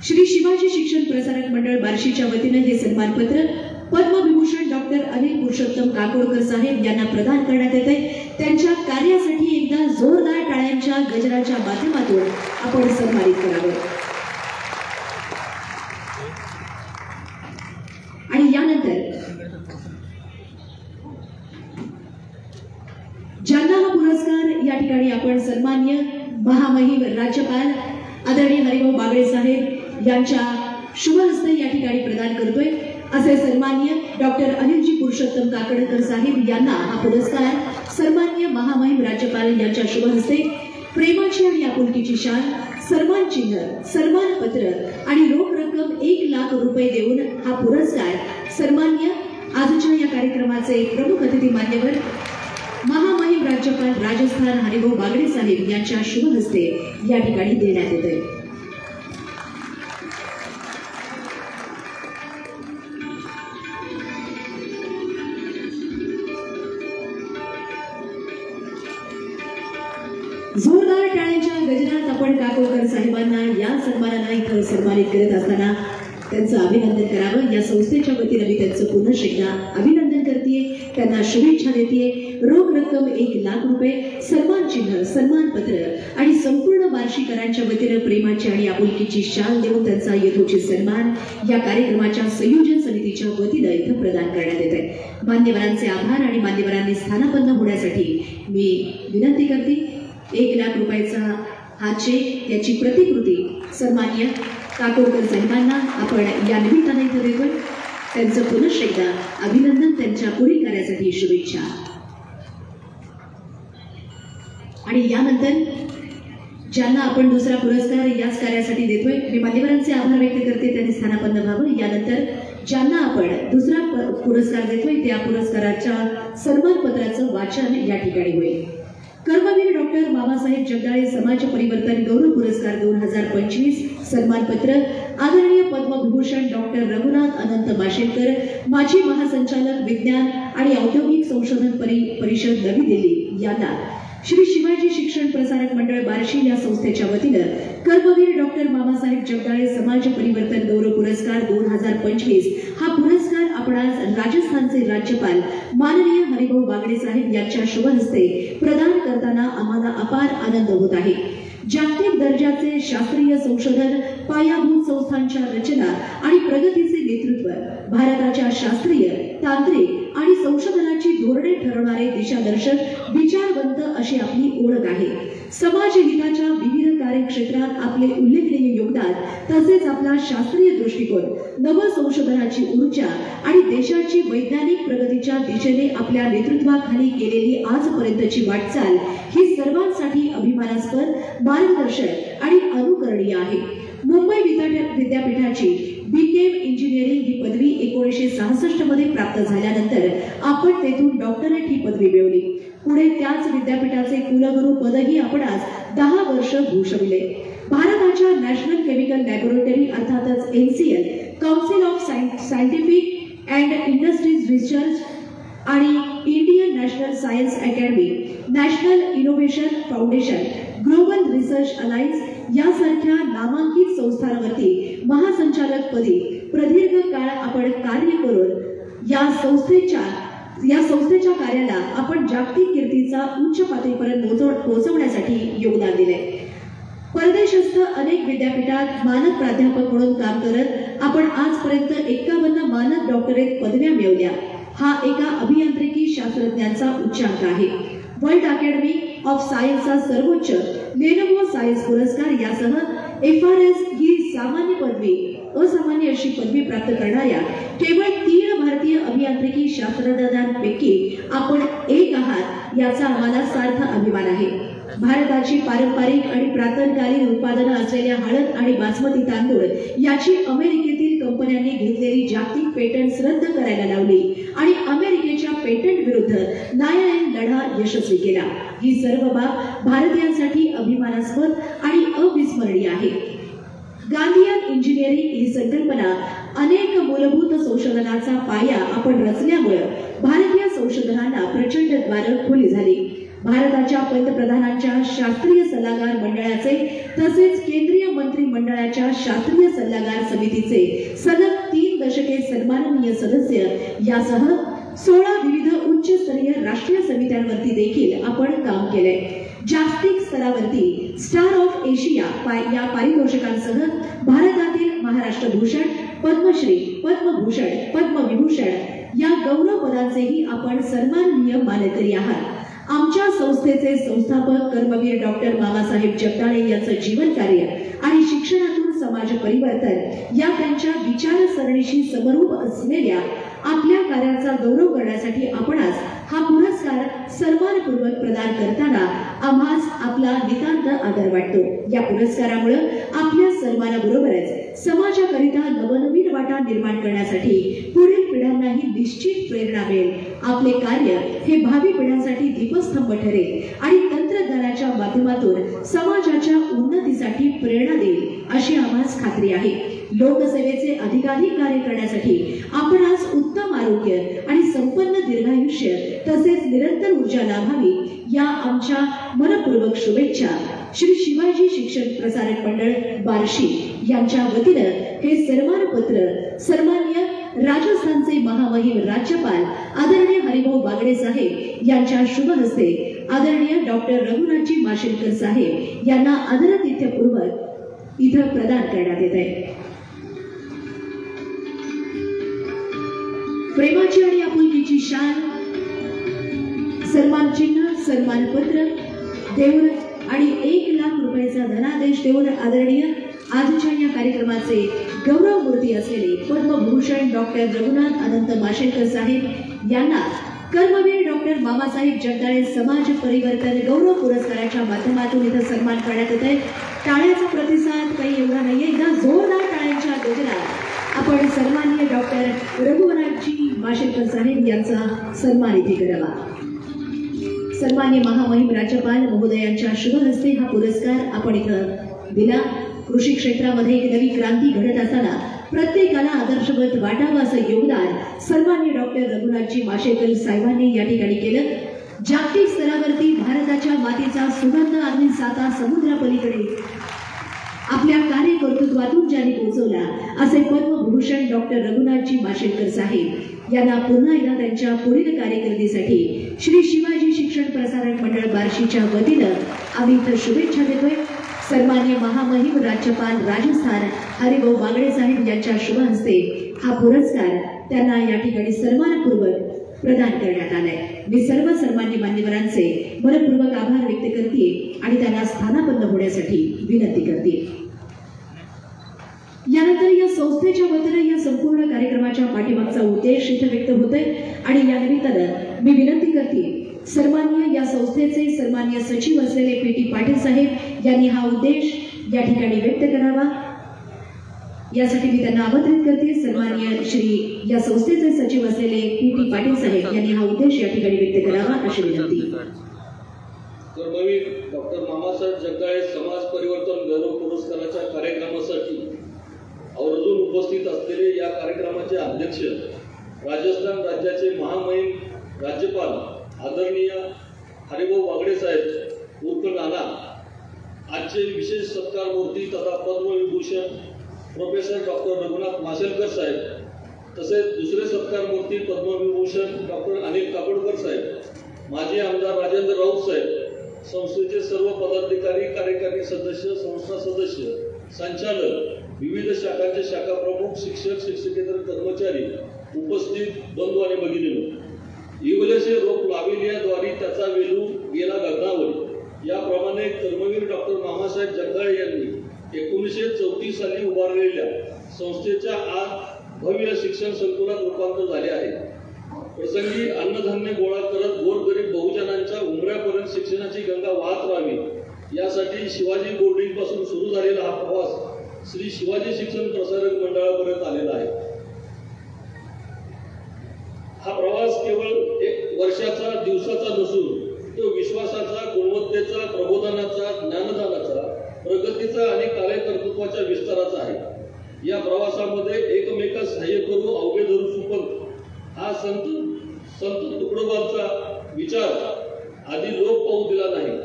श्री शिवाजी शिक्षण प्रसारक मंडळ बार्शीच्या वतीने हे सन्मानपत्र पद्मविभूषण डॉक्टर अनिल पुरुषोत्तम काकोडकर साहेब यांना प्रदान करण्यात येते। त्यांच्या कार्यासाठी एकदा जोरदार टाळ्यांच्या गजराच्या माध्यमातून आपण सन्मानित करावे। आणि यानंतर ज्यांना हा पुरस्कार या ठिकाणी आपण सन्माननीय महामहिम राज्यपाल आदरणीय हरिभाऊ बागडे साहेब यांच्या शुभ हस्ते या ठिकाणी प्रदान करतोय असे सन्माननीय डॉक्टर अनिलजी पुरुषोत्तम काकोडकर साहेब यांना हा पुरस्कार सन्माननीय महामहिम राज्यपाल यांच्या शुभ हस्ते प्रेमाची आणि आपुलकीची शाल, सन्मान चिन्ह, सन्मान पत्र आणि रोख रक्कम 1 लाख रुपये देऊन हा पुरस्कार सन्माननीय आजच्या या कार्यक्रमाचे प्रमुख अतिथी मान्यवर महामहिम राज्यपाल राजस्थान हरिभाऊ बागडे साहेब यांच्या शुभ हस्ते या ठिकाणी देण्यात येतोय। जोरदार टाळ्यांच्या गजरात आपण काकोडकर साहेबांना या सन्मानाने इथं सन्मानित करत असताना त्यांचं अभिनंदन करावं। या संस्थेच्या वतीने मी त्यांचं पुन्हा एकदा अभिनंदन करते। करते, त्यांना शुभेच्छा देते। रोख रक्कम 1 लाख रुपये, सन्मान चिन्ह, सन्मान पत्र आणि संपूर्ण बार्शीकरांच्या वतीने प्रेमाची आणि आपुलकीची शाल देऊन त्यांचा यथोचित सन्मान या कार्यक्रमाच्या संयोजन समितीच्या वतीने इथं प्रदान करण्यात येत आहे। मान्यवरांचे आभार आणि मान्यवरांनी स्थानापन्न होण्यासाठी मी विनंती करते। 1 लाख रुपयाचा हा चेक, त्याची प्रतिकृती सन्मान्य काकोडकर साहेबांना आपण या निमित्ताने इथं देतोय। त्यांचं पुनश्च एकदा अभिनंदन, त्यांच्या पुढील कार्यासाठी शुभेच्छा। आणि यानंतर ज्यांना आपण दुसरा पुरस्कार याच कार्यासाठी देतोय, मी मान्यवरांचे आभार व्यक्त करते, त्यांनी स्थानापन्न व्हावं। यानंतर ज्यांना आपण दुसरा पुरस्कार देतोय त्या पुरस्काराच्या सन्मान पत्राचं वाचन या ठिकाणी होईल। कर्मवीर डॉक्टर बाबासाहेब जगदाळे समाज परिवर्तन गौरव पुरस्कार 2025 सन्मानपत्र आदरणीय पद्मविभूषण डॉक्टर रघुनाथ अनंत माशेलकर, माजी महासंचालक विज्ञान आणि औद्योगिक संशोधन परिषद नवी दिल्ली यांना श्री शिवाजी शिक्षण प्रसारक मंडळ बार्शी या संस्थेच्या वतीने कर्मवीर डॉक्टर बाबासाहेब जगदाळे समाज परिवर्तन गौरव पुरस्कार 2025 हा पुरस्कार आपण आज राजस्थानचे राज्यपाल माननीय हरिभाऊ बागडे साहेब यांच्या शुभ हस्ते प्रदान करताना आम्हाला अपार आनंद होत आहे। जागतिक दर्जाचे शास्त्रीय संशोधन, पायाभूत संस्थांच्या रचना आणि प्रगतीचे नेतृत्व, भारताच्या शास्त्रीय, तांत्रिक आणि संशोधनाची धोरणे ठरवणारे दिशादर्शक विचारवंत अशी आपली ओळख आहे। समाज हिताच्या विविध कार्यक्षेत्रात आपले उल्लेखनीय योगदान तसेच आपला शास्त्रीय दृष्टिकोन, नवसंशोधनाची ऊर्जा आणि देशाची वैज्ञानिक प्रगतीच्या दिशेने आपल्या नेतृत्वाखाली केलेली आजपर्यंतची वाटचाल ही सर्वांसाठी अभिमानास्पद, मार्गदर्शक आणि अनुकरणीय आहे। मुंबई विद्यापीठाची बीकेम इंजिनिअरिंग ही पदवी 1966 मध्ये प्राप्त झाल्यानंतर आपण तेथून डॉक्टरेट ही पदवी मिळवली। पुढे त्याच विद्यापीठाचे कुलगुरू पदही आपण आज 10 वर्ष भूषविले। भारताच्या नॅशनल केमिकल लॅबोरेटरी अर्थातच NCL, council of scientific and industries research आणि Indian national science academy, national innovation foundation, global research alliance यासारख्या नामांकित संस्थांवरती महासंचालक पदी प्रदीर्घ काळ आपण कार्य करून या संस्थेच्या कार्याला आपण जागतिक कीर्तीचा उच्च पातळीपर्यंत पोहोचवण्यासाठी योगदान दिले। परदेशस्थ अनेक विद्यापीठात मानद प्राध्यापक म्हणून काम करत आपण आजपर्यंत 51 मानद डॉक्टरेट पदव्या मिळवल्या। हा एका अभियांत्रिकी शास्त्रज्ञांचा उच्चांक आहे। वर्ल्ड अकॅडमी ऑफ सायन्सचा सर्वोच्च लेनोव्हो सायन्स पुरस्कार यासह FRS ही सामान्य पदवी, असामान्य अशी पदवी प्राप्त करणाऱ्या केवळ 3 भारतीय अभियांत्रिकी शास्त्रज्ञांपैकी आपण एक आहात याचा आम्हाला सार्थ अभिमान आहे। भारताची पारंपरिक आणि प्रातःकालीन उत्पादनं असलेल्या हळद आणि बासमती तांदूळ याची अमेरिकेतील कंपन्यांनी घेतलेली जागतिक पेटंट्स रद्द करायला लावली आणि अमेरिकेच्या पेटंट विरुद्ध न्यायालयीन लढा यशस्वी केला। ही सर्व बाब भारतीयांसाठी अभिमानास्पद आणि अविस्मरणीय आहे। गांधीयन इंजिनिअरिंग ही संकल्पना अनेक मूलभूत संशोधनाचा पाया आपण रचल्यामुळे भारतीय संशोधनाला प्रचंड द्वार खुली झाली। भारताच्या पंतप्रधानांच्या शास्त्रीय सल्लागार मंडळाचे तसेच केंद्रीय मंत्री मंडळाच्या शास्त्रीय सल्लागार समितीचे सलग 3 दशके सन्माननीय सदस्य यासह 16 विविध उच्च स्तरीय राष्ट्रीय समित्यांवरती देखील आपण काम केले। जागतिक स्तरावरती स्टार ऑफ एशिया या पारितोषिकांसह भारतातील महाराष्ट्र भूषण, पद्मश्री, पद्मभूषण, पद्मविभूषण या गौरव पदांचेही आपण सन्माननीय मानकरी आहात। आमच्या संस्थेचे संस्थापक कर्मवीर डॉक्टर बाबासाहेब जगदाळे यांचं जीवन कार्य आणि शिक्षणातून समाज परिवर्तन या त्यांच्या विचारसरणीशी समरूप असलेल्या आपल्या कार्याचा गौरव करण्यासाठी आपण आज हा पुरस्कार सन्मानपूर्वक प्रदान करताना आम्हास आपला नितांत आदर वाटतो। या पुरस्कारामुळे आपल्या सन्मानाबरोबरच समाजाकरिता नवनवीन वाटा निर्माण करण्यासाठी पुढील पिढ्यांनाही निश्चित प्रेरणा मिळेल। आपले कार्य हे भावी पिढ्यांसाठी दीपस्तंभ ठरेल आणि तंत्रज्ञानाच्या माध्यमातून समाजाच्या उन्नतीसाठी प्रेरणा देईल अशी आम्हास खात्री आहे। लोकसेवेचे अधिकाधिक कार्य करण्यासाठी आपण आज उत्तम आरोग्य आणि संपन्न दीर्घायुष्य तसेच निरंतर ऊर्जा लाभावी या आमच्या मनपूर्वक शुभेच्छा श्री शिवाजी शिक्षण प्रसारक मंडळ बार्शी यांच्या वतीने हे सन्मानपत्र सन्माननीय राजस्थानचे महामहिम राज्यपाल आदरणीय हरिभाऊ बागडे साहेब यांच्या शुभ हस्ते आदरणीय डॉक्टर रघुनाथजी माशेलकर साहेब यांना आदरातिथ्यपूर्वक इथं प्रदान करण्यात येत आहे। प्रेमाची आणि आपुलकीची शाल, सन्मान चिन्ह, सन्मान पत्र देऊन आणि 1 लाख रुपयाचा धनादेश देऊन आदरणीय आजच्या या कार्यक्रमाचे गौरव मूर्ती असलेले पद्मभूषण डॉक्टर रघुनाथ अनंत माशेलकर साहेब यांना कर्मवीर डॉक्टर मामासाहेब जगदाळे समाज परिवर्तन गौरव पुरस्काराच्या माध्यमातून इथं सन्मान करण्यात येत आहे। टाळ्याचा प्रतिसाद काही एवढा नाहीये, एकदा जोरदार टाळ्यांच्या गजरात आपण सन्माननीय डॉक्टर रघुनाथजी माशेलकर साहेब यांचा सन्मान इथे करावा। सन्माननीय महामहिम राज्यपाल महोदयांच्या शुभ हस्ते हा पुरस्कार आपण इथं दिला। कृषी क्षेत्रामध्ये एक नवी क्रांती घडत असताना प्रत्येकाला आदर्शवत वाटावं असं योगदान सन्माननीय डॉक्टर रघुनाथजी माशेलकर साहेबांनी या ठिकाणी केलं। जागतिक स्तरावरती भारताच्या मातीचा सुगंध अगदी 7 समुद्रापलीकडे आपल्या कार्यकर्तृत्वातून ज्यांनी पोहोचवला असे पद्मभूषण डॉक्टर रघुनाथजी माशेलकर साहेब यांना पुन्हा एकदा त्यांच्या पुढील कारकिर्दीसाठी श्री शिवाजी शिक्षण प्रसारण मंडळ बार्शीच्या वतीनं आम्ही इथं शुभेच्छा देतोय। सन्माननीय महामहिम राज्यपाल राजस्थान हरिभाऊ बागडे साहेब यांच्या शुभ हस्ते हा पुरस्कार त्यांना या ठिकाणी सन्मानपूर्वक प्रदान करण्यात आलाय। मी सर्व सन्मान्य मान्यवरांचे मनपूर्वक आभार व्यक्त करते आणि त्यांना स्थानापन्न होण्यासाठी विनंती करते। यानंतर या संस्थेच्या वतीने या संपूर्ण कार्यक्रमाच्या पाठीमागचा उद्देश इथे व्यक्त होतोय आणि या निमित्तानं मी विनंती करते सन्माननीय या संस्थेचे सन्माननीय सचिव असलेले पी.टी. पाटील साहेब यांनी हा उद्देश या ठिकाणी व्यक्त करावा, यासाठी मी त्यांना आमंत्रित करते। सन्माननीय श्री या संस्थेचे सचिव असलेले पी.टी. पाटील साहेब यांनी हा उद्देश या ठिकाणी व्यक्त करावा अशी विनंती। कर्मवीर डॉक्टर मामासाहेब जगदाळे समाज परिवर्तन गौरव पुरस्काराच्या कार्यक्रमासाठी आवर्जून उपस्थित असलेले या कार्यक्रमाचे अध्यक्ष राजस्थान राज्याचे महामहिम राज्यपाल आदरणीय हरिभाऊ बागडे साहेब उर्फ नाना, आजचे विशेष सत्कार मूर्ती तथा पद्मविभूषण प्रोफेसर डॉक्टर रघुनाथ माशेलकर साहेब, तसेच दुसरे सत्कार मूर्ती पद्मविभूषण डॉक्टर अनिल काकोडकर साहेब, माजी आमदार राजेंद्र राऊत साहेब, संस्थेचे सर्व पदाधिकारी, कार्यकारी सदस्य, संस्था सदस्य, संचालक, विविध शाखांचे शाखा प्रमुख, शिक्षक, शिक्षकेतर कर्मचारी, उपस्थित बंधू आणि भगिनींनो, इवलेसे रोप लाविल्याद्वारे त्याचा वेलू गेला गगनावर याप्रमाणे कर्मवीर डॉक्टर मामासाहेब जगदाळे यांनी 1934 साली उभारलेल्या संस्थेच्या आज भव्य शिक्षण संकुलात रूपांतर झाले आहे। प्रसंगी अन्नधान्य गोळा करत गोरगरीब बहुजनांच्या उमऱ्यापर्यंत शिक्षणाची गंगा वाहत राहावी यासाठी शिवाजी बोर्डिंग पासून सुरू झालेला हा प्रवास श्री शिवाजी शिक्षण प्रसारक मंडळापर्यंत आलेला आहे। हा प्रवास केवळ 1 वर्षाचा दिवसाचा नसून तो विश्वासाचा, गुणवत्तेचा, प्रबोधनाचा, ज्ञानदानाचा, प्रगतीचा आणि कार्यकर्तृत्वाच्या विस्ताराचा आहे। या प्रवासामध्ये एकमेकास सहाय्य करू अवघे धरू सुपंथ हा संत तुकडोबांचा विचार आधी लोप पाहू दिला नाही।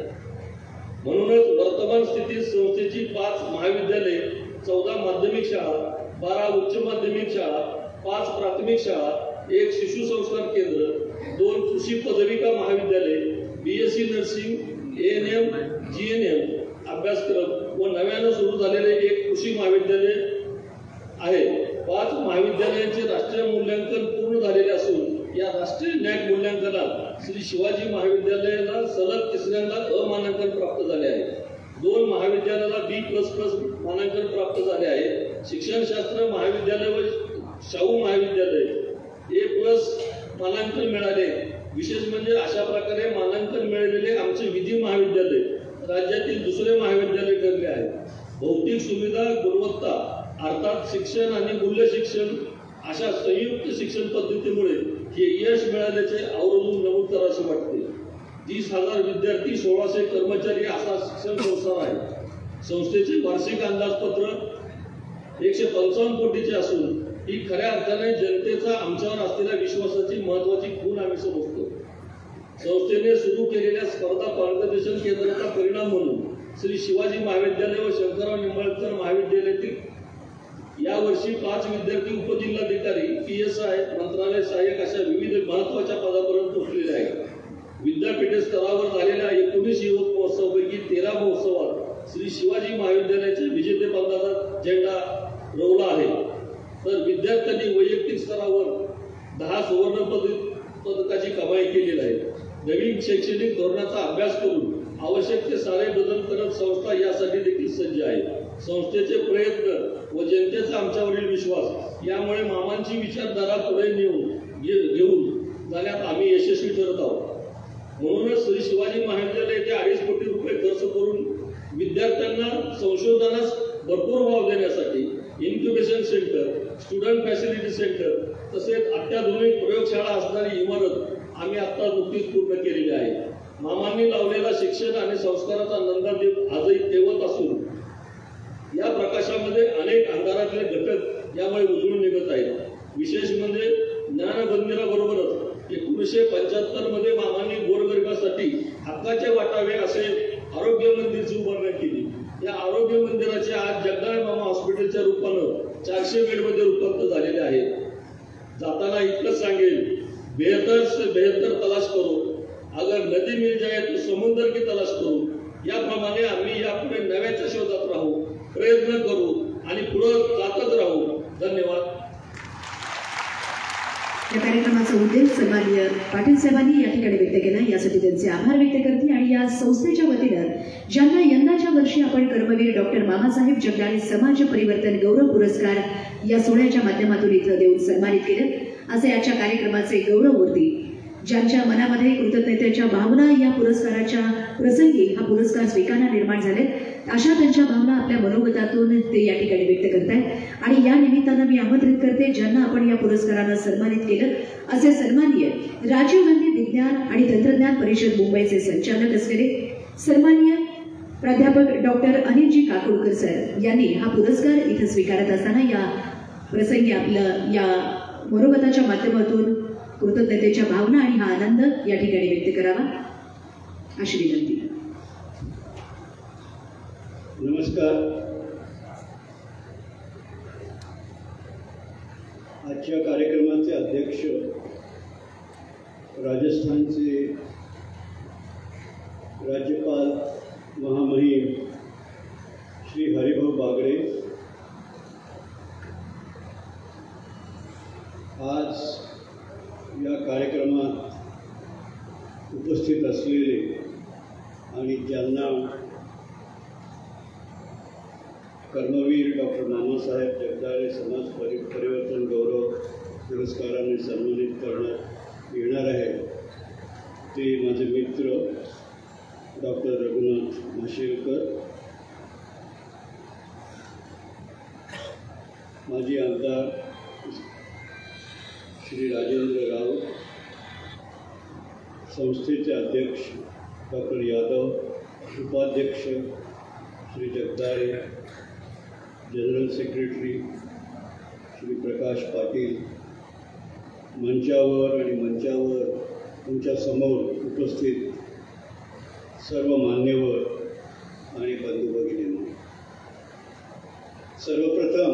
म्हणूनच वर्तमान स्थितीत संस्थेची 5 महाविद्यालये, 14 माध्यमिक शाळा, 12 उच्च माध्यमिक शाळा, 5 प्राथमिक शाळा, 1 शिशु संस्कार केंद्र, 2 कृषी पदविका महाविद्यालय, BSc नर्सिंग, ANM, GNM अभ्यासक्रम व नव्यानं सुरू झालेले 1 कृषी महाविद्यालय आहे। 5 महाविद्यालयांचे राष्ट्रीय मूल्यांकन पूर्ण झालेले असून या राष्ट्रीय नॅक मूल्यांकनात श्री शिवाजी महाविद्यालयाला सलग 3ऱ्यांदा अमानांकन प्राप्त झाले आहे। 2 महाविद्यालयाला B++ मानांकन प्राप्त झाले आहे। शिक्षणशास्त्र महाविद्यालय व शाहू महाविद्यालय A+ मानांकन मिळाले। विशेष म्हणजे अशा प्रकारे मानांकन मिळालेले आमचे विधी महाविद्यालय राज्यातील दुसरे महाविद्यालय ठरले आहे। भौतिक सुविधा, गुणवत्ता अर्थात शिक्षण आणि मूल्य शिक्षण अशा संयुक्त शिक्षण पद्धतीमुळे हे यश मिळाल्याचे आवर्जून नमूद करावे वाटते। 30,000 विद्यार्थी, 1600 कर्मचारी असा शिक्षण संस्था आहे। संस्थेचे वार्षिक अंदाजपत्र 155 कोटीचे असून ही खऱ्या अर्थाने जनतेचा आमच्यावर असलेल्या विश्वासाची महत्वाची खूण आम्ही समजतो। संस्थेने सुरू केलेल्या स्पर्धा मार्गदर्शन केंद्राचा परिणाम म्हणून श्री शिवाजी महाविद्यालय व शंकरराव निंबाळकर महाविद्यालयातील यावर्षी 5 विद्यार्थी उपजिल्हाधिकारी, PSI, मंत्रालय सहाय्यक अशा विविध महत्वाच्या पदापर्यंत पोहोचलेले आहेत. विद्यापीठ स्तरावर झालेल्या 19 युवक महोत्सवापैकी 13 महोत्सवात श्री शिवाजी महाविद्यालयाच्या विजेतेपदाचा झेंडा रोवला आहे. तर विद्यार्थ्यांनी वैयक्तिक स्तरावर 10 सुवर्ण पदकाची कमाई केलेली आहे. नवीन शैक्षणिक धोरणाचा अभ्यास करून आवश्यक ते सारे बदल करत संस्था यासाठी देखील सज्ज आहे. संस्थेचे प्रयत्न व जनतेचा आमच्यावरील विश्वास यामुळे मामांची विचारधारा पुढे घेऊन जाण्यात आम्ही यशस्वी ठरत आहोत. म्हणूनच श्री शिवाजी महाविद्यालय येथे 2.5 कोटी रुपये खर्च करून विद्यार्थ्यांना संशोधनास भरपूर वाव देण्यासाठी incubation centre, student facility centre तसेच अत्याधुनिक प्रयोगशाळा असणारी इमारत आम्ही आता नुकतीच पूर्ण केलेली आहे. मामांनी लावलेला शिक्षण आणि संस्काराचा नंदादीप आजही तेवत असून या प्रकाशामध्ये अनेक अंधारातले घटक यामुळे उजळून निघत आहेत. विशेष म्हणजे ज्ञानबंदिराबरोबरच 1975 मध्ये मामांनी गोरगरिबांसाठी हक्काचे वाटावे असे आरोग्य मंदिरची उभारणी केली. या आरोग्य मंदिराचे आज जगदाळे मामा हॉस्पिटलच्या रूपानं 400 बेडमध्ये रूपांतर झालेले आहे. जाताना इतकंच सांगेल, बेहतर से बेहतर तलाश करो, अगर नदी मिल जाए तो समुद्र की तलाश करो. याप्रमाणे आम्ही यापुढे नव्याच्या शोधात राहू, प्रयत्न करू आणि पुढे जातच राहू. धन्यवाद. या कार्यक्रमाचा उद्देश सन्माननीय पाटील साहेबांनी या ठिकाणी व्यक्त केला, यासाठी त्यांचे आभार व्यक्त करते. आणि या संस्थेच्या वतीनं ज्यांना यंदाच्या वर्षी आपण कर्मवीर डॉक्टर मामासाहेब जगदाळे समाज परिवर्तन गौरव पुरस्कार या सोहळ्याच्या माध्यमातून इथं देऊन सन्मानित केलं, असे आजच्या कार्यक्रमाचे गौरवमूर्ती ज्यांच्या मनामध्ये कृतज्ञतेच्या भावना या पुरस्काराच्या प्रसंगी हा पुरस्कार स्वीकारणा निर्माण झाले, अशा त्यांच्या भावना आपल्या मनोगतातून ते या ठिकाणी व्यक्त करतायत. आणि या निमित्तानं मी आमंत्रित करते ज्यांना आपण या पुरस्कारानं सन्मानित केलं असे सन्माननीय राजीव गांधी विज्ञान आणि तंत्रज्ञान परिषद मुंबईचे संचालक असलेले सन्माननीय प्राध्यापक डॉक्टर अनिलजी काकोडकर सर यांनी हा पुरस्कार इथं स्वीकारत असताना या प्रसंगी आपलं या मनोगताच्या माध्यमातून कृतज्ञतेच्या भावना आणि हा आनंद या ठिकाणी व्यक्त करावा अशी विनंती. नमस्कार. आजच्या कार्यक्रमाचे अध्यक्ष राजस्थानचे राज्यपाल महामहिम श्री हरिभाऊ बागडे, आज या कार्यक्रमात उपस्थित असलेले आणि ज्यांना कर्मवीर डॉक्टर मामासाहेब जगदाळे समाज परिवर्तन गौरव पुरस्काराने सन्मानित करण्यात येणार आहे ते माझे मित्र डॉक्टर रघुनाथ माशेलकर, माजी आमदार श्री राजेंद्र राऊत, संस्थेचे अध्यक्ष डॉक्टर यादव, उपाध्यक्ष श्री जगदाळे, जनरल सेक्रेटरी श्री प्रकाश पाटील, मंचावर आणि मंचावर तुमच्या समोर उपस्थित सर्व मान्यवर आणि बंधू भगिनींनो, सर्वप्रथम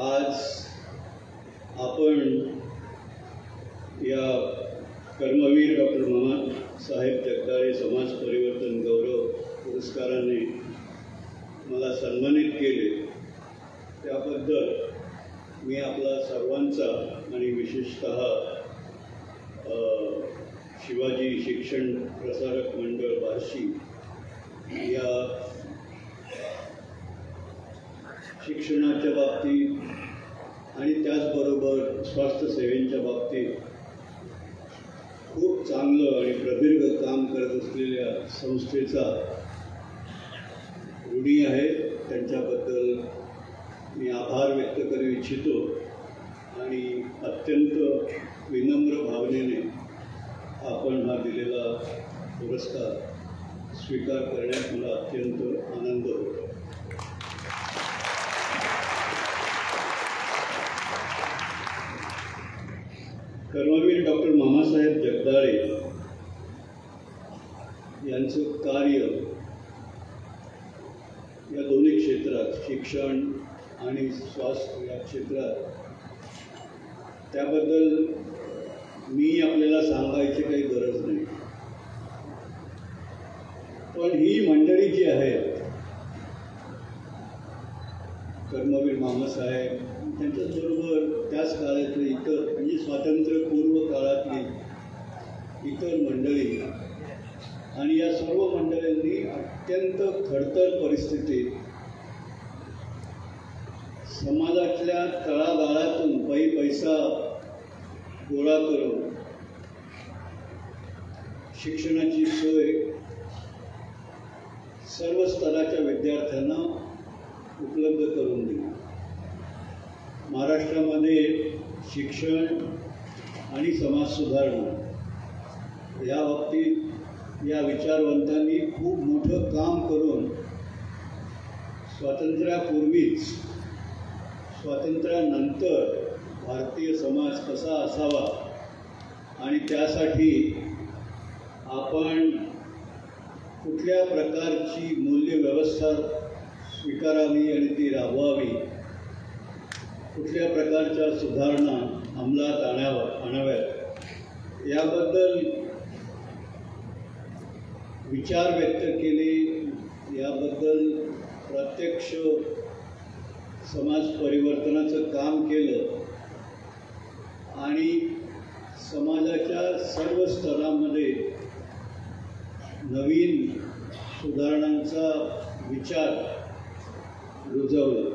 आज आपण या कर्मवीर डॉक्टर मामासाहेब जगदाळे समाज परिवर्तन गौरव पुरस्काराने मला सन्मानित केले त्याबद्दल मी आपला सर्वांचा आणि विशेषतः शिवाजी शिक्षण प्रसारक मंडळ बार्शी या शिक्षणाच्या बाबतीत आणि त्याचबरोबर स्वास्थ्य सेवेच्या बाबतीत खूप चांगलं आणि प्रदीर्घ काम करत असलेल्या संस्थेचा ऋणी आहे. त्यांच्याबद्दल मी आभार व्यक्त करू इच्छितो आणि अत्यंत विनम्र भावनेने आपण हा दिलेला पुरस्कार स्वीकार करण्यात मला अत्यंत आनंद होतो. कर्मवीर डॉक्टर मामासाहेब जगदाळे यांचं कार्य या दोन्ही क्षेत्रात शिक्षण आणि स्वास्थ्य या क्षेत्रात, त्याबद्दल मी आपल्याला सांगायची काही गरज नाही. पण ही मंडळी जी आहेत, कर्मवीर मामासाहेब, त्यांच्याचबरोबर त्याच काळातली इतर म्हणजे स्वातंत्र्यपूर्व काळातली इतर मंडळी आणि या सर्व मंडळींनी अत्यंत खडतर परिस्थितीत समाजातल्या तळागाळातून पैसा गोळा करून शिक्षणाची सोय सर्व स्तराच्या विद्यार्थ्यांना उपलब्ध करून दिली. महाराष्ट्रामध्ये शिक्षण आणि समाज सुधारणा या बाबतीत या विचारवंतांनी खूप मोठं काम करून स्वातंत्र्यापूर्वीच स्वातंत्र्यानंतर भारतीय समाज कसा असावा आणि त्यासाठी आपण कुठल्या प्रकारची मूल्यव्यवस्था स्वीकारावी आणि ती राबवावी, कुठल्या प्रकारच्या सुधारणा अंमलात आणाव्यात याबद्दल विचार व्यक्त केले, याबद्दल प्रत्यक्ष समाज परिवर्तनाचं काम केलं आणि समाजाच्या सर्व स्तरांमध्ये नवीन सुधारणांचा विचार रुजवला.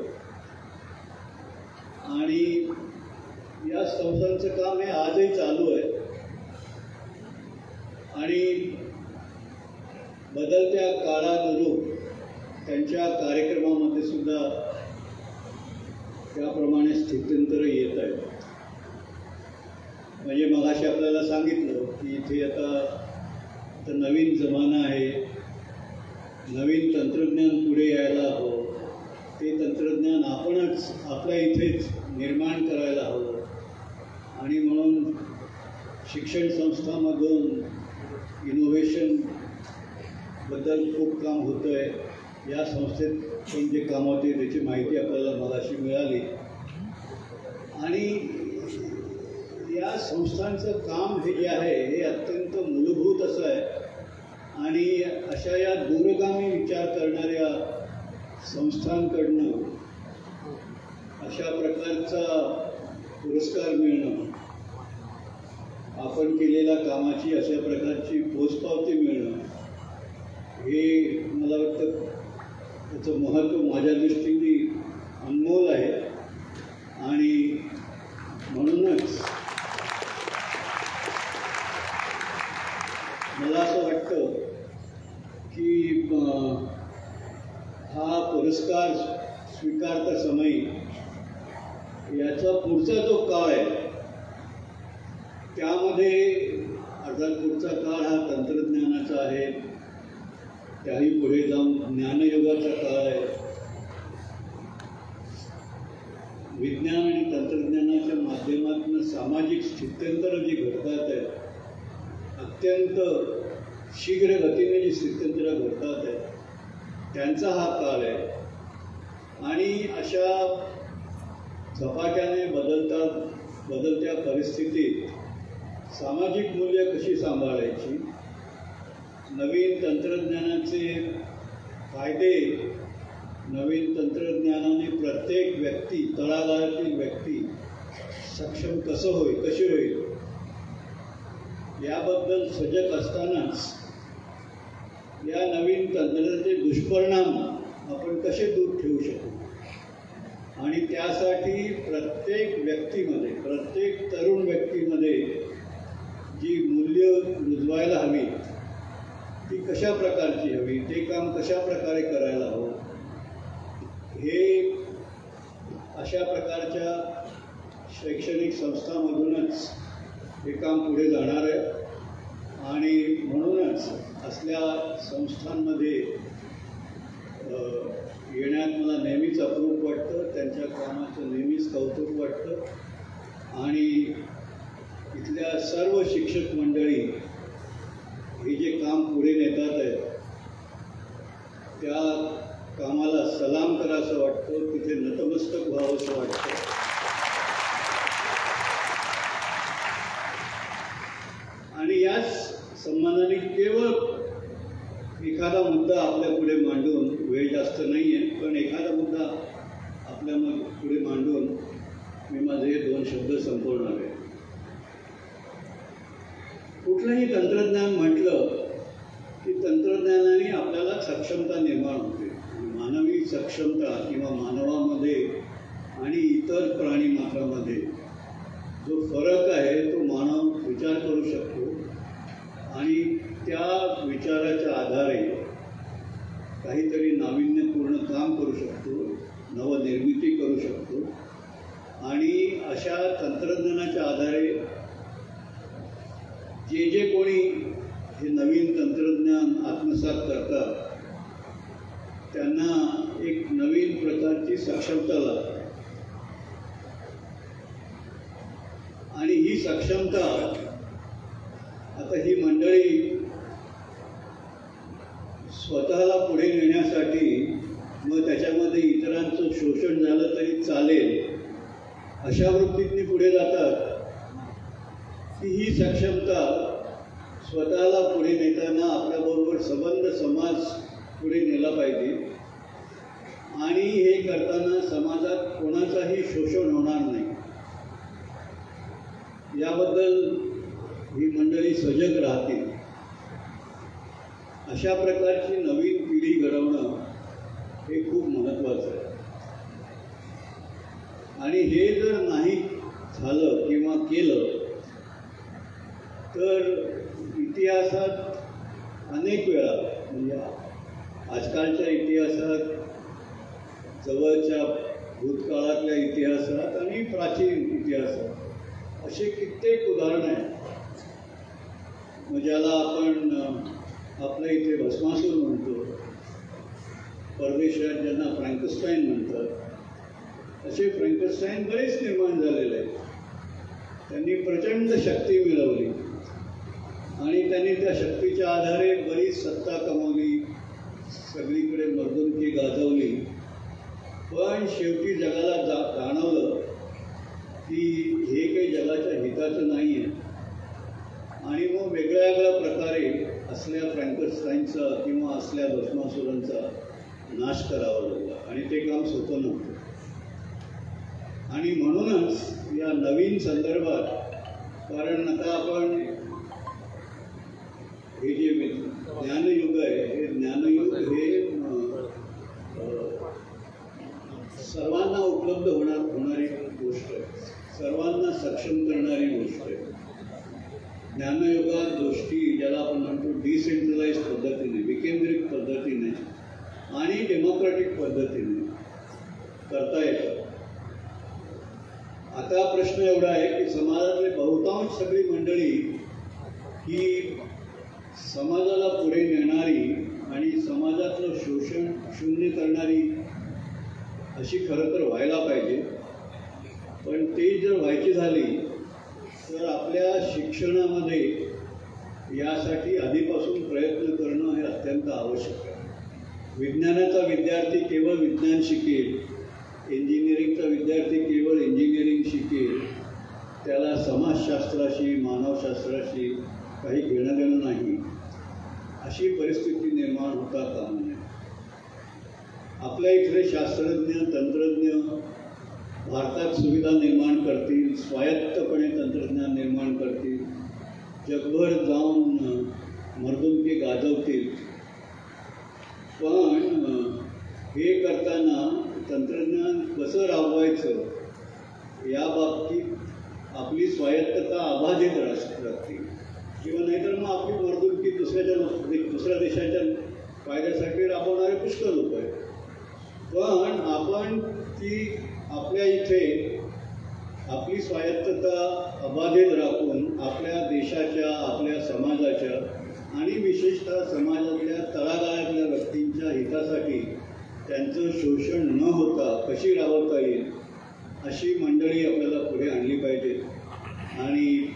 आणि या संस्थांचं काम हे आजही चालू आहे आणि बदलत्या काळानुरूप त्यांच्या कार्यक्रमामध्ये सुद्धा त्याप्रमाणे स्थित्यंतर येत आहे. म्हणजे मगाशी आपल्याला सांगितलं की इथे आता नवीन जमाना आहे, नवीन तंत्रज्ञान पुढे यायला हवं, ते तंत्रज्ञान आपणच आपल्या इथेच निर्माण करायला हवं आणि म्हणून शिक्षण संस्थांमधून इनोव्हेशन बद्दल खूप काम होतं आहे. या संस्थेत पण जे काम होते त्याची माहिती आपल्याला मगाशी मिळाली. आणि या संस्थांचं काम हे जे आहे हे अत्यंत मूलभूत असं आहे आणि अशा या दूरगामी विचार करणाऱ्या संस्थांकडनं अशा प्रकारचा पुरस्कार मिळणं, आपण केलेल्या कामाची अशा प्रकारची पोचपावती मिळणं, हे मला वाटतं त्याचं महत्त्व माझ्या दृष्टीने अनमोल आहे. आणि म्हणूनच मला असं वाटतं की हा पुरस्कार स्वीकारता समयी याचा पुढचा जो काळ आहे त्यामध्ये अर्थात पुढचा काळ हा तंत्रज्ञानाचा आहे, त्याही पुढे जाऊन ज्ञानयुगाचा काळ आहे. विज्ञान आणि तंत्रज्ञानाच्या माध्यमातून सामाजिक स्थित्यंतरं जी घडतात आहेत, अत्यंत शीघ्र गतीने जी स्थित्यंतरं घडतात आहेत त्यांचा हा काळ आहे. आणि अशा झपाट्याने बदलत्या परिस्थितीत सामाजिक मूल्य कशी सांभाळायची, नवीन तंत्रज्ञानाचे फायदे, नवीन तंत्रज्ञानाने प्रत्येक व्यक्ती, तळागाळातील व्यक्ती सक्षम कशी होईल याबद्दल सजग असतानाच या नवीन तंत्रज्ञानाचे दुष्परिणाम आपण कसे दूर ठेवू शकू आणि त्यासाठी प्रत्येक व्यक्तीमध्ये, प्रत्येक तरुण व्यक्तीमध्ये जी मूल्य रुजवायला हवी ती कशा प्रकारची हवी, ते काम कशा प्रकारे करायला हवं, हे अशा प्रकारच्या शैक्षणिक संस्थांमधूनच हे काम पुढे जाणार आहे. आणि म्हणूनच असल्या संस्थांमध्ये येण्यात मला नेहमीच अप्रूप वाटतं, त्यांच्या कामाचं नेहमीच कौतुक वाटतं. आणि इथल्या सर्व शिक्षक मंडळी हे जे काम पुढे नेतात आहेत त्या कामाला सलाम करावंसं वाटतं, तिथे नतमस्तक सन्मानाने केवळ एखादा मुद्दा आपल्या पुढे मांडून, वेळ जास्त नाही आहे पण एखादा मुद्दा आपल्या पुढे मांडून मी माझे 2 शब्द संपवणार आहे. कुठलंही तंत्रज्ञान म्हटलं की तंत्रज्ञानाने आपल्याला सक्षमता निर्माण होते. मानवी सक्षमता किंवा मानवामध्ये आणि इतर प्राणी मात्रामध्ये जो फरक आहे तो मानव विचार करू शकतो आणि त्या विचाराच्या आधारे काहीतरी नाविन्यपूर्ण काम करू शकतो, नवनिर्मिती करू शकतो आणि अशा तंत्रज्ञानाच्या आधारे जे कोणी हे नवीन तंत्रज्ञान आत्मसात करतात त्यांना एक नवीन प्रकारची सक्षमता लागते आणि ही सक्षमता आता ही मंडळी स्वतःला पुढे नेण्यासाठी मग त्याच्यामध्ये इतरांचं शोषण झालं तरी चालेल अशा वृत्तीतनी पुढे जातात की ही सक्षमता स्वतःला पुढे नेताना आपल्याबरोबर संबंध समाज पुढे नेला पाहिजे आणि हे करताना समाजात कोणाचाही शोषण होणार नाही याबद्दल ही मंडळी सजग राहतील. अशा प्रकारची नवीन पिढी घडवणं हे खूप महत्त्वाचं आहे आणि हे जर नाही झालं किंवा केलं तर इतिहासात अनेक वेळा म्हणजे आजकालच्या इतिहासात, जवळच्या भूतकाळातल्या इतिहासात आणि प्राचीन इतिहासात असे कित्येक उदाहरणं आहेत. ज्याला आपण आपल्या इथे भस्मासूर म्हणतो, परदेशात ज्यांना फ्रँकस्टाईन म्हणतात, असे फ्रँकस्टाईन बरेच निर्माण झालेले आहेत. त्यांनी प्रचंड शक्ती मिळवली आणि त्यांनी त्या शक्तीच्या आधारे बरीच सत्ता कमावली, सगळीकडे मर्दुमकी गाजवली. पण शेवटी जगाला जाणवलं की हे काही जगाच्या हिताचं नाही आहे आणि मग वेगळ्या वेगळ्या प्रकारे असल्या फ्रँकस्टाईनचा किंवा असल्या भस्मासुरांचा नाश करावा लागला आणि ते काम सोपं नव्हतं. आणि म्हणूनच या नवीन संदर्भात, कारण आता आपण हे जे ज्ञानयुग आहे हे ज्ञानयुग हे सर्वांना उपलब्ध होणारी गोष्ट आहे, सर्वांना सक्षम करणारी गोष्ट आहे. ज्ञानयुगात गोष्टी ज्याला आपण म्हणतो डिसेंट्रलाइज पद्धतीने, विकेंद्रित पद्धतीने आणि डेमोक्रॅटिक पद्धतीने करता येतं. आता प्रश्न एवढा आहे की समाजातले बहुतांश सगळी मंडळी ही समाजाला पुढे नेणारी आणि समाजातलं शोषण शून्य करणारी अशी खरं तर व्हायला पाहिजे. पण ते जर व्हायची झाली तर आपल्या शिक्षणामध्ये यासाठी आधीपासून प्रयत्न करणं हे अत्यंत आवश्यक आहे. विज्ञानाचा विद्यार्थी केवळ विज्ञान शिकेल, इंजिनिअरिंगचा विद्यार्थी केवळ इंजिनिअरिंग शिकेल, त्याला समाजशास्त्राशी मानवशास्त्राशी काही घेणं देणं नाही, अशी परिस्थिती निर्माण होता कामा नये. आपल्या इथले शास्त्रज्ञ, तंत्रज्ञ भारतात सुविधा निर्माण करतील, स्वायत्तपणे तंत्रज्ञान निर्माण करतील, जगभर जाऊन मर्दुमकी गाजवतील. पण हे करताना तंत्रज्ञान कसं राबवायचं या बाबतीत आपली स्वायत्तता अबाधित राहते किंवा नाहीतर मग आपली मर्दुमकी दुसऱ्या देशाच्या फायद्यासाठी राबवणारे पुष्कळ लोक आहेत. पण आपण ती आपल्या इथे आपली स्वायत्तता अबाधित राखून आपल्या देशाच्या, आपल्या समाजाच्या आणि विशेषतः समाजातल्या तळागाळातल्या व्यक्तींच्या हितासाठी त्यांचं शोषण न होता कशी राबवता येईल अशी मंडळी आपल्याला पुढे आणली पाहिजे. आणि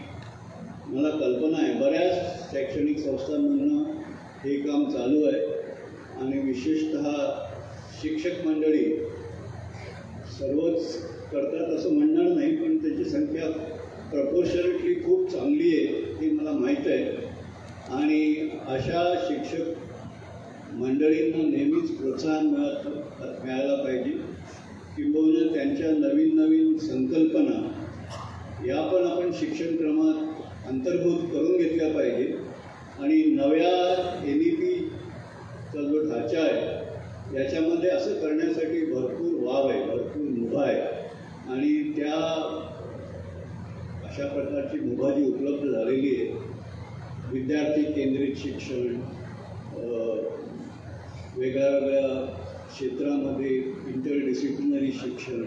मला कल्पना आहे बऱ्याच शैक्षणिक संस्थांमधून हे काम चालू आहे आणि विशेषतः शिक्षक मंडळी सर्वच करतात असं म्हणणार नाही, पण त्याची संख्या प्रपोर्शनेटली खूप चांगली आहे हे मला माहीत आहे. प्रोत्साहन मिळायला पाहिजे, किंबहुना त्यांच्या नवीन नवीन संकल्पना या पण आपण शिक्षणक्रमात अंतर्भूत करून घेतल्या पाहिजे. आणि नव्या NEPचा जो ढाचा आहे याच्यामध्ये असं करण्यासाठी भरपूर वाव आहे, भरपूर मुभा आहे. आणि त्या अशा प्रकारची मुभा जी उपलब्ध झालेली आहे, विद्यार्थी केंद्रित शिक्षण, वेगळ्या वेगळ्या क्षेत्रामध्ये इंटरडिसिप्लिनरी शिक्षण,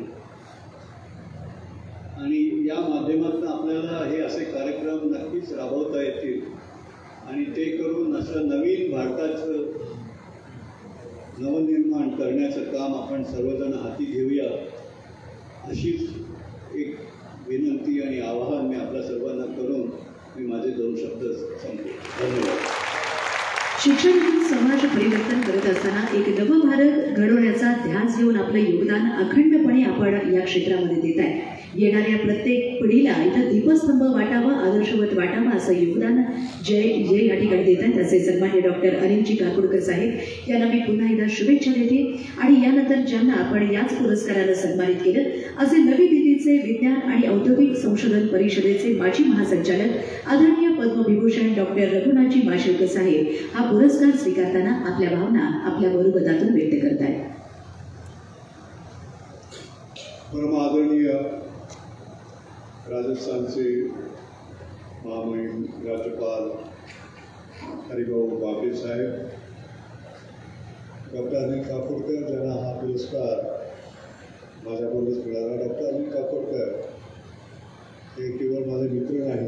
आणि या माध्यमातून आपल्याला हे असे कार्यक्रम नक्कीच राबवता येतील. आणि ते करून असं नवीन भारताचं नवनिर्माण करण्याचं काम आपण सर्वजण हाती घेऊया, अशीच एक विनंती आणि आवाहन मी आपल्या सर्वांना करून मी माझे 2 शब्द संपतो. धन्यवाद. शिक्षण ही समाज परिवर्तन करत असताना एक नवभारत घडवण्याचा ध्यास घेऊन आपलं योगदान अखंडपणे आपण या क्षेत्रामध्ये देत आहे. येणाऱ्या प्रत्येक पिढीला इथं दीपस्तंभ वाटावा, आदर्शवत वाटावा असं योगदान जे या ठिकाणी देत आहेत असे सन्मान्य डॉक्टर अनिलजी काकोडकर साहेब यांना मी पुन्हा एकदा शुभेच्छा देते. आणि यानंतर ज्यांना आपण याच पुरस्कारानं सन्मानित केलं असे नवी दिल्लीचे विज्ञान आणि औद्योगिक संशोधन परिषदेचे माजी महासंचालक आदरणीय पद्मविभूषण डॉक्टर रघुनाथजी माशेलकर साहेब हा पुरस्कार स्वीकारताना आपल्या भावना आपल्या मनोगतातून व्यक्त करत आहेत. परम आदरणीय राजस्थानचे महामहिम राज्यपाल हरिभाऊ बागडे साहेब, डॉक्टर अनिल काकोडकर ज्यांना हा पुरस्कार माझ्याबरोबरच मिळाला. डॉक्टर अनिल काकोडकर हे केवळ माझे मित्र नाही,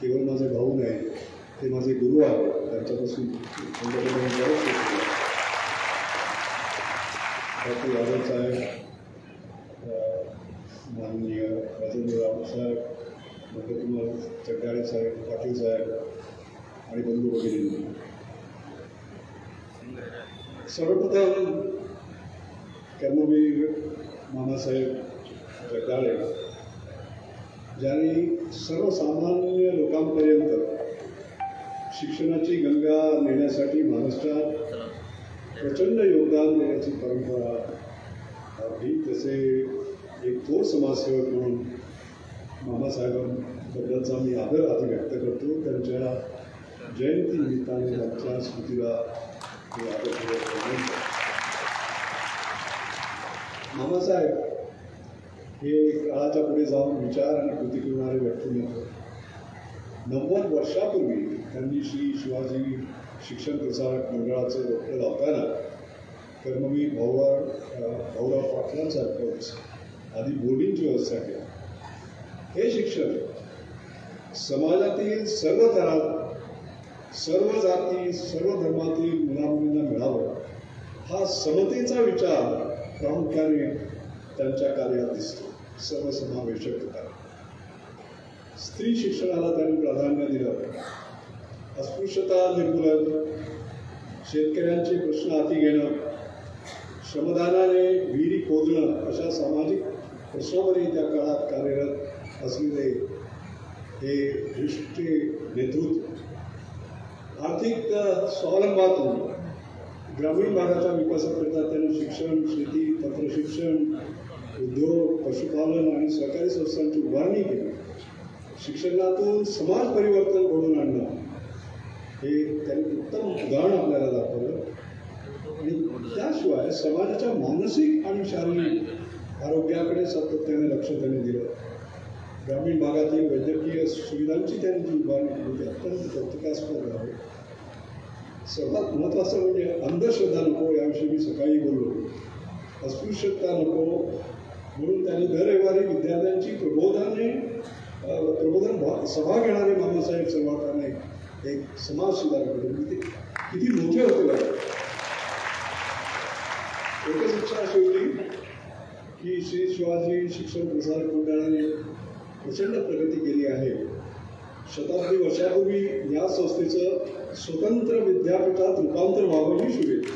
केवळ माझे भाऊ नाही, ते माझे गुरु आहेत. त्यांच्यापासून डॉक्टर यादव साहेब, माननीय राजेंद्रराव साहेब, नंदकुमार चड्डाळे साहेब, पाटील साहेब आणि बंधू भगिनी, सर्वप्रथम कर्मवीर मामासाहेब चड्डाळे ज्यांनी सर्वसामान्य लोकांपर्यंत शिक्षणाची गंगा नेण्यासाठी महाराष्ट्रात प्रचंड योगदान देण्याची परंपरा आपली. तसे एक थोर समाजसेवक म्हणून मामासाहेबांबद्दलचा मी आदर आधी व्यक्त करतो. त्यांच्या जयंती निमित्ताने त्यांच्या स्मृतीला मी आदरपूर्वक नमन. मामासाहेब हे काळाच्या पुढे जाऊन विचार आणि कृती करणारे व्यक्तिमत्व. 90 वर्षापूर्वी त्यांनी श्री शिवाजी शिक्षण प्रसारक मंडळाचे डॉक्टर लावताना कर्मवीर भाऊराव पाटलांसारखंच आधी बोर्डिंगची व्यवस्था केली. हे शिक्षण समाजातील सर्व थरात, सर्व जाती, सर्व धर्मातील मुलामुलींना मिळावं हा समतेचा विचार प्रामुख्याने त्यांच्या कार्यात दिसतो. सर्वसमावेशकता, स्त्री शिक्षणाला त्यांनी प्राधान्य दिलं, अस्पृश्यता निर्मूलन, शेतकऱ्यांचे प्रश्न हाती घेणं, श्रमदानाने विहिरी खोदणं अशा सामाजिक प्रश्नावरही त्या काळात कार्यरत असलेले हे दृष्टी नेतृत्व. आर्थिक स्वावलंबातून ग्रामीण भागाच्या विकासाकरिता त्यांनी शिक्षण, शेती, तंत्रशिक्षण, उद्योग, पशुपालन आणि सहकारी संस्थांची उभारणी केली. शिक्षणातून समाज परिवर्तन घडवून आणणं हे त्यांनी उत्तम उदाहरण आपल्याला दाखवलं. आणि त्याशिवाय समाजाच्या मानसिक आणि शारीरिक आरोग्याकडे सातत्याने लक्ष त्यांनी दिलं. ग्रामीण भागातील वैद्यकीय सुविधांची त्यांनी जी उभारणी केली ती अत्यंत कौतुकास्पद आहे. सर्वात महत्त्वाचं म्हणजे अंधश्रद्धा नको याविषयी मी सकाळी बोललो. अस्पृश्यता नको म्हणून त्यांनी दर रविवारी विद्यार्थ्यांची प्रबोधन सभा घेणारे मामासाहेब सर्वाताने एक समाज सुधारक होते. किती मोठे होते बघा. एकच इच्छा अशी होती की श्री शिवाजी शिक्षण प्रसारक मंडळाने प्रचंड प्रगती केली आहे. शताब्दी वर्षापूर्वी या संस्थेचं स्वतंत्र विद्यापीठात रूपांतर व्हावं ही शुभेच्छा.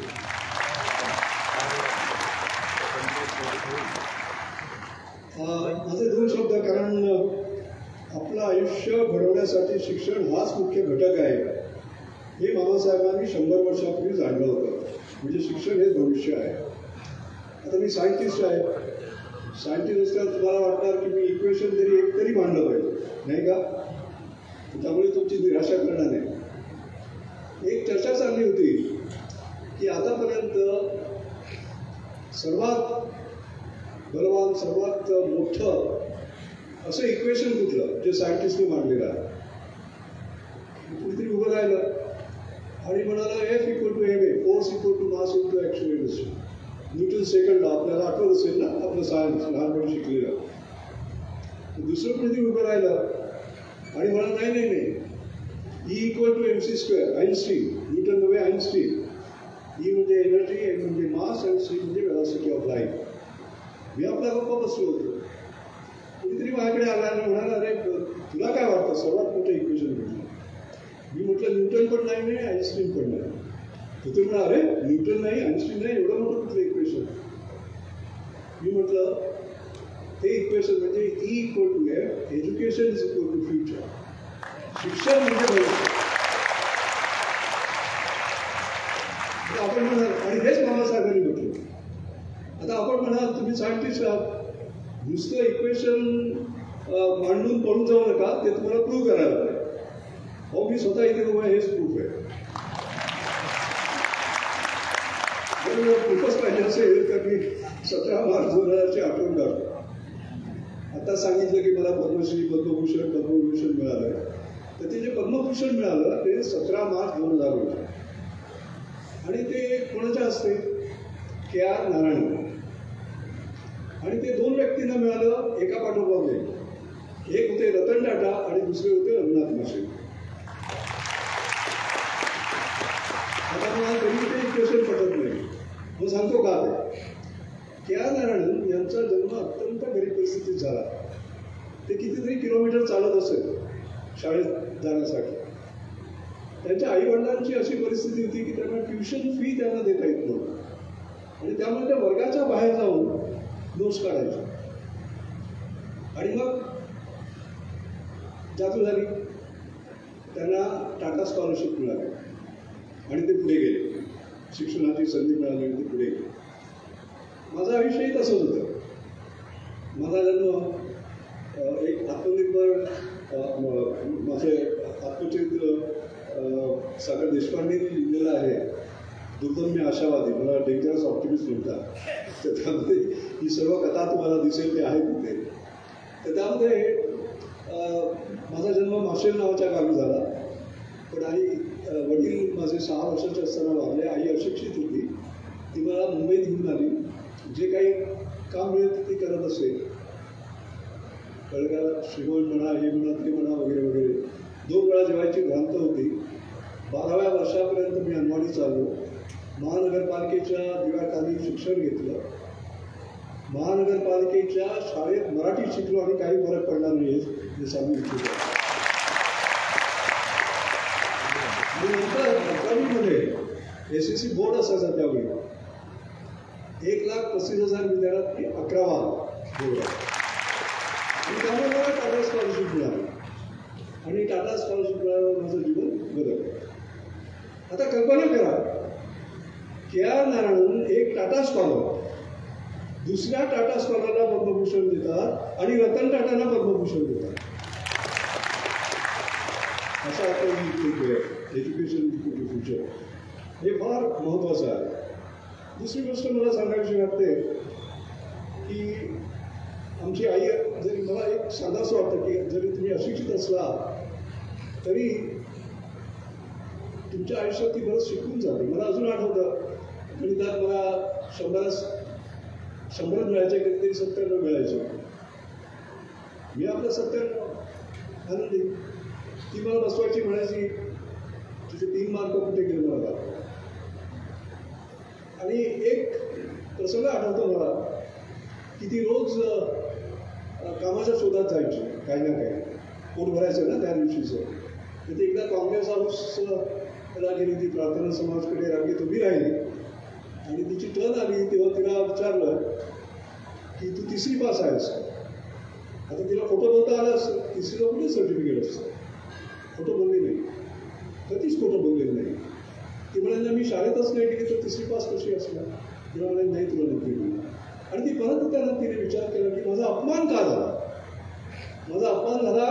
माझे 2 शब्द, कारण आपलं आयुष्य घडवण्यासाठी शिक्षण हाच मुख्य घटक आहे हे मामासाहेबांनी 100 वर्षापूर्वी जाणलं होतं. म्हणजे शिक्षण हेच भविष्य आहे. आता मी सायंटिस्ट आहे. सायंटिस्ट असताना तुम्हाला वाटणार की मी इक्वेशन तरी मांडलं पाहिजे, नाही का? त्यामुळे तुमची निराशा करणार नाही. एक चर्चा चालली होती की आतापर्यंत सर्वात बलवान, सर्वात मोठं असं इक्वेशन कुठलं जे सायंटिस्टने मांडलेलं आहे? कुठेतरी उभं राहिलं आणि म्हणाला F = ma, फोर्स = मास × ॲक्सिलरेशन. न्यूटन सेकंड लॉ आपल्याला आठवत असेल ना, आपलं सायन्स लहानपणी शिकलेलं. दुसरं कुठेतरी उभं राहिलं आणि म्हणाला नाही, E = mc². आईन्स्टीन, न्यूटन नव्हे, आईन्स्टीन. E म्हणजे एनर्जी, M म्हणजे मास आणि C म्हणजे वेलॉसिटी ऑफ लाईट. मी आपला गप्पा बसलो होतो. कुणीतरी माझ्याकडे आला आणि म्हणाला, अरे तुला काय वाटतं सर्वात मोठं इक्वेशन कुठलं? मी म्हटलं न्यूटन पण नाही, आईन्स्टीन पण नाही. तर ते म्हणा, अरे न्यूटन नाही, आईन्स्टीन नाही, एवढं मोठं कुठलं इक्वेशन? मी म्हटलं ते इक्वेशन म्हणजे E = F, एज्युकेशन = फ्युचर. शिक्षण म्हणजे भविष्य. आपण म्हणाल, आणि हेच बाबासाहेबांनी म्हटलं. आता आपण म्हणाल तुम्ही सायंटिस्ट आहात, नुसतं इक्वेशन मांडून पळून जाऊ नका, ते तुम्हाला प्रूव्ह करायला पाहिजे. हो, मी स्वतः इथे उभा आहे, हेच प्रूफ आहे. जर प्रूफच पाहिजे असेल तर मी 17 मार्च 2000ची आठवण काढतो. आता सांगितलं की मला पद्मश्री, पद्मभूषण, पद्मविभूषण मिळालं. तर ते जे पद्मभूषण मिळालं ते 17 मार्च 2000 रोजी. आणि ते कोणाच्या हस्ते? KR नारायण. आणि ते 2 व्यक्तींना मिळालं एका पाठोपाठ एक. एक होते रतन टाटा आणि दुसरे होते रघुनाथ माशे. आता मला तरी ते इक्वेशन पटत नाही. मग सांगतो का ते? KR नारायण यांचा जन्म अत्यंत गरीब परिस्थितीत झाला. ते कितीतरी किलोमीटर चालत असेल शाळेत जाण्यासाठी. त्यांच्या आईवडिलांची अशी परिस्थिती होती की त्यांना ट्युशन फी त्यांना देता येत नव्हती. आणि त्यामुळे त्या वर्गाच्या बाहेर जाऊन नोट्स काढायचे. आणि मग जादू झाली. त्यांना टाटा स्कॉलरशिप मिळाली आणि ते पुढे गेले. शिक्षणाची संधी मिळाली आणि ते पुढे गेले. माझं आयुष्यही तसंच होतं. माझा जन्म एक आत्मनिर्भर, माझे आत्मचरित्र सागर देशपांडेंनी लिहिलेलं आहे, दुर्दम्य आशावादी. मला डेंजरस ऑप्टिमिस्ट म्हणतात. तर त्यामध्ये ही सर्व कथा तुम्हाला दिसेल ते आहे तिथे. तर त्यामध्ये माझा जन्म माशेल नावाच्या गावी झाला. पण आई, वडील माझे 6 वर्षाचे असताना वारले. आई अशिक्षित होती. ती मला मुंबईत घेऊन आली. जे काही काम मिळेल ते करत असेल. कळगाला श्रीगोंद म्हणा, हे म्हणा, ते म्हणा, वगैरे वगैरे. 2 वेळा जेवायची भ्रांत होती. 12व्या वर्षापर्यंत मी अंगणवाडी चाललो. महानगरपालिकेच्या दिव्याखाली शिक्षण घेतलं. महानगरपालिकेच्या शाळेत मराठी शिकलो आणि काही फरक पडला नाही हे सांगू इच्छितो. नंतर 11वीमध्ये SSC बोर्ड असायचा त्यावेळी. 1,35,000 विद्यार्थी 11वा बोर्ड. आणि त्यामुळे मला टाटा स्कॉलरशिप मिळाली. आणि टाटा स्कॉलरशिप मिळाल्यावर माझं जीवन बदललं. आता कल्पना करा, KR नारायण एक टाटा स्कॉलर दुसऱ्या टाटा स्कॉलरला पद्मभूषण देतात आणि रतन टाटांना पद्मभूषण देतात. असा आपण एज्युकेशन फ्युचर हे फार महत्त्वाचं आहे. दुसरी गोष्ट मला सांगायची वाटते की आमची आई, जरी मला एक सांगायचं वाटतं की जरी तुम्ही अशिक्षित असला तरी तुमच्या आयुष्यात ती बरंच शिकून जाते. मला अजून आठवतं गणितात मला 100 मिळायचे, कधीतरी 97 मिळायचे. मी आपलं 97 आनंदी. ती मला बसवायची, म्हणायची तुझे 3 मार्क कुठे गेले मला. आणि एक प्रसंग आठवतो मला की ती रोज कामाच्या शोधात जायची, काही ना काही. पोट भरायचं ना त्या दिवशीचं. तर ते एकदा काँग्रेस हाऊसला गेली. ती प्रार्थना समाजकडे रांगेत उभी राहिली आणि तिची टर्न आली. तेव्हा तिला विचारलं की तू 3री पास आहेस. आता तिला खोटं बोलता आलं असतं. 3रीला कुठे सर्टिफिकेट असतं. खोटं बोलली नाही, कधीच खोटं बोललेलं नाही. ती म्हणाली मी शाळेतच नाही गेली तर 3री पास तिला म्हणाले नाही तुला नोकरी मिळणार. आणि ती परत त्याला तिने विचार केला की माझा अपमान का झाला. माझा अपमान झाला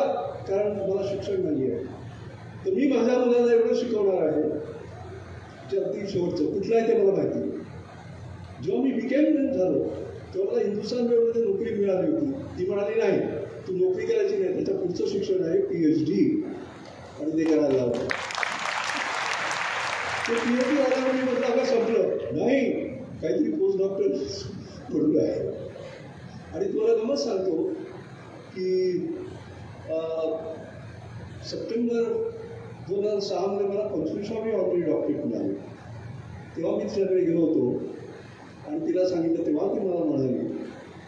कारण मला शिक्षण नाही आहे. तर मी माझ्या मुलाला एवढं शिकवणार आहे जे अगदी शेवटचं कुठलं आहे ते मला माहिती नाही. जेव्हा मी विकेंड झालो तेव्हा मला हिंदुस्थान वेळमध्ये नोकरी मिळाली होती. ती म्हणाली नाही तू नोकरी करायची नाही, त्याच्या पुढचं शिक्षण आहे PhD आणि ते करायला लावलं. ते PhD आल्यावर मी म्हटलं अगं संपलं नाही, काहीतरी पोस्ट डॉक्टर म्हणून आहे. आणि तुम्हाला गमत सांगतो की सप्टेंबर 2006 मध्ये मला 25वी ऑनरी डॉक्टरेट मिळाली. तेव्हा मी तिच्याकडे गेलो होतो आणि तिला सांगितलं. तेव्हा ती मला म्हणाली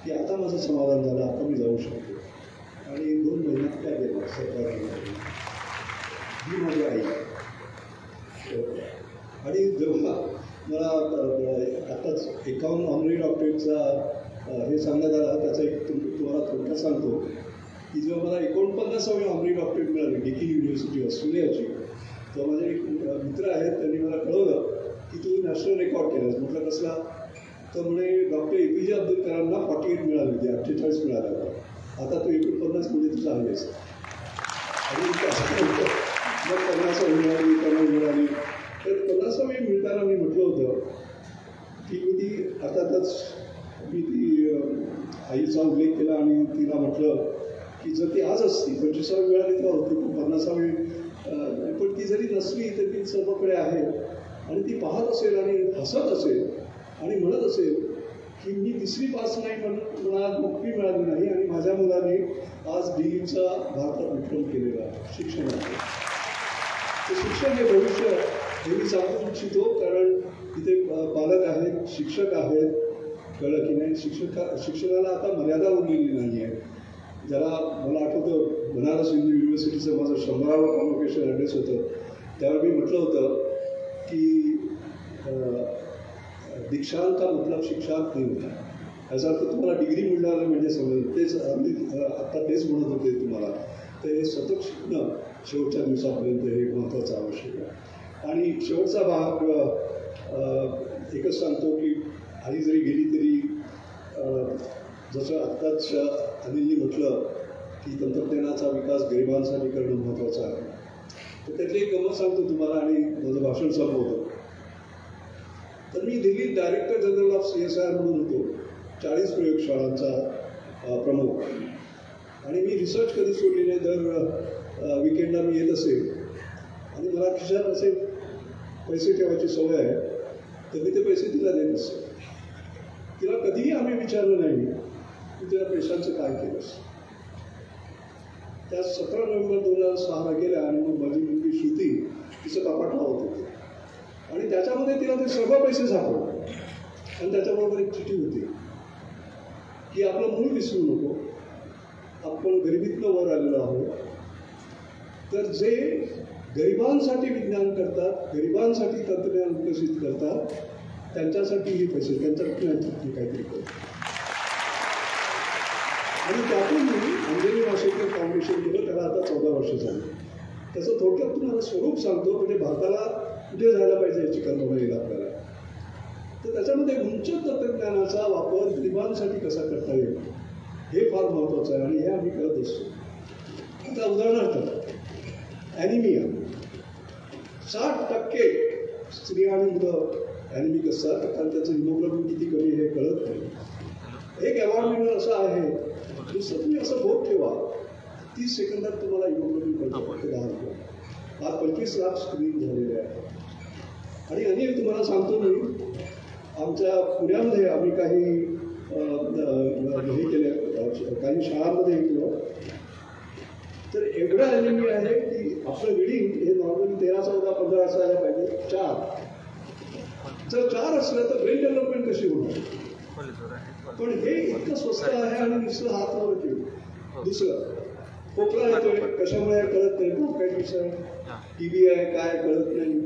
की आता माझं समाधान झालं, आता मी जाऊ शकतो. आणि 2 महिन्यात काय गेलं सरकारने ही माझी आई. आणि जेव्हा मला आताच 51 ऑनरी डॉक्टरेटचा हे सांगण्यात आला, त्याचा एक तुम्हाला थोडक्यात सांगतो की जेव्हा मला 49वी ऑनरी डॉक्टरेट मिळाली डिकी युनिव्हर्सिटी ऑस्ट्रेलियाची, तेव्हा माझे एक मित्र आहेत त्यांनी मला कळवलं की तू नॅशनल रेकॉर्ड केलास. म्हटलं कसला. तर म्हणे डॉक्टर APJ अब्दुल कलामला 48 मिळाले होते, 48 मिळाल्या. आता तू 49 मध्ये तुझा आहेस. आणि मग 50वी मिळाली, 50 मिळाली. तर 50वी मिळताना मी म्हटलं होतं की मी ती अर्थातच मी ती आईचा उल्लेख केला आणि तिला म्हटलं की जर ती आज असती 25वी मिळाली तर होती, 50वी पण ती जरी नसली तर ती सर्वकडे आहे. आणि ती पाहत असेल आणि हसत असेल आणि म्हणत असेल की मी 3री पास नाही म्हणून मला नोकरी मिळाली नाही आणि माझ्या मुलाने आज DEचा भारतात विक्रम केलेला शिक्षण आहे. ते शिक्षण हे भविष्य हे मी सांगू इच्छितो, कारण तिथे पालक आहेत, शिक्षक आहेत. कळलं की नाही. शिक्षणाला आता मर्यादा उरलेली नाही आहे. ज्याला मला आठवतं बनारस हिंदू युनिव्हर्सिटीचं माझं 100वा कॉन्व्होकेशन ॲड्रेस होतं, त्यावेळी मी म्हटलं होतं की दीक्षांत का मतलब शिक्षांत नाही होता. याचा अर्थ तुम्हाला डिग्री मिळणार म्हणजे समजलं. तेच आत्ता तेच म्हणत होते तुम्हाला. ते सतत शिकणं शेवटच्या दिवसापर्यंत हे महत्त्वाचं आवश्यक आहे. आणि शेवटचा भाग एकच सांगतो की आई जरी गेली तरी जसं आत्ताच अनिलनी म्हटलं की तंत्रज्ञानाचा विकास गरिबांसाठी करणं महत्त्वाचं आहे. तर त्यातली एक गमत सांगतो तुम्हाला आणि माझं भाषण संपवतो. तर मी दिल्लीत डायरेक्टर जनरल ऑफ CSIR म्हणून होतो, 40 प्रयोगशाळांचा प्रमुख. आणि मी रिसर्च कधी सोडली नाही. दर विकेंडला मी येत असेल आणि मला खिशात असे पैसे ठेवायची सवय आहे, तर मी ते पैसे तिला देत असे. तिला कधीही आम्ही विचारलं नाही की तिला पैशांचं काय केलंस. त्या 17 नोव्हेंबर 2006 गेल्या आणि मग माझी मुलगी श्रुती तिचं कपाट लावत होती आणि त्याच्यामध्ये तिला ते सर्व पैसे सापडले. आणि त्याच्याबरोबर एक चिठी होती की आपलं मूळ विसरू नको, आपण गरिबीतनं वर आलेलो आहोत. तर जे गरिबांसाठी विज्ञान करतात, गरिबांसाठी तंत्रज्ञान विकसित करतात, त्यांच्यासाठी हे पैसे त्यांच्यासाठी काहीतरी करतात. आणि त्यातून मी अंजली वाशेकर फाउंडेशन केलं. त्याला आता 14 वर्ष झाली. त्याचं थोडक्यात तुम्हाला स्वरूप सांगतो, म्हणजे भारताला कुठे जायला पाहिजे याची कल्पना येईल आपल्याला. तर त्याच्यामध्ये उच्च तंत्रज्ञानाचा वापर गरिबांसाठी कसा करता येईल हे फार महत्त्वाचं आहे आणि हे आम्ही करत असतो. आता उदाहरणार्थ ॲनिमिया, 60% स्त्रिया आणि मुलं ॲनिमिक असतात कारण त्याचं हिमोग्लोबिन किती कमी हे कळत नाही. एक अवॉर्ड असं आहे, दुसरं तुम्ही असं बोट ठेवा, 30 सेकंदात तुम्हाला हिमोग्लोबिन कळतं. 10 आज 25 लाख स्क्रीन झालेले आहेत. आणि अनेक तुम्हाला सांगतो मी, आमच्या पुण्यामध्ये आम्ही काही हे केले, काही शाळांमध्ये हे केलं. तर एवढं ॲनिमिया आहे की आपलं रिडिंग हे नॉर्मली 13, 14, 15 असायला पाहिजे. 4 जर 4 असलं तर ब्रेन डेव्हलपमेंट कशी होणार. पण हे इतकं स्वस्त आहे आणि नुसतं हातवर ठेवू. दुसरं खोकला येतोय, कशामुळे कळत नाही. ब्रोंकायटिस आहे, TB आहे, काय कळत नाही.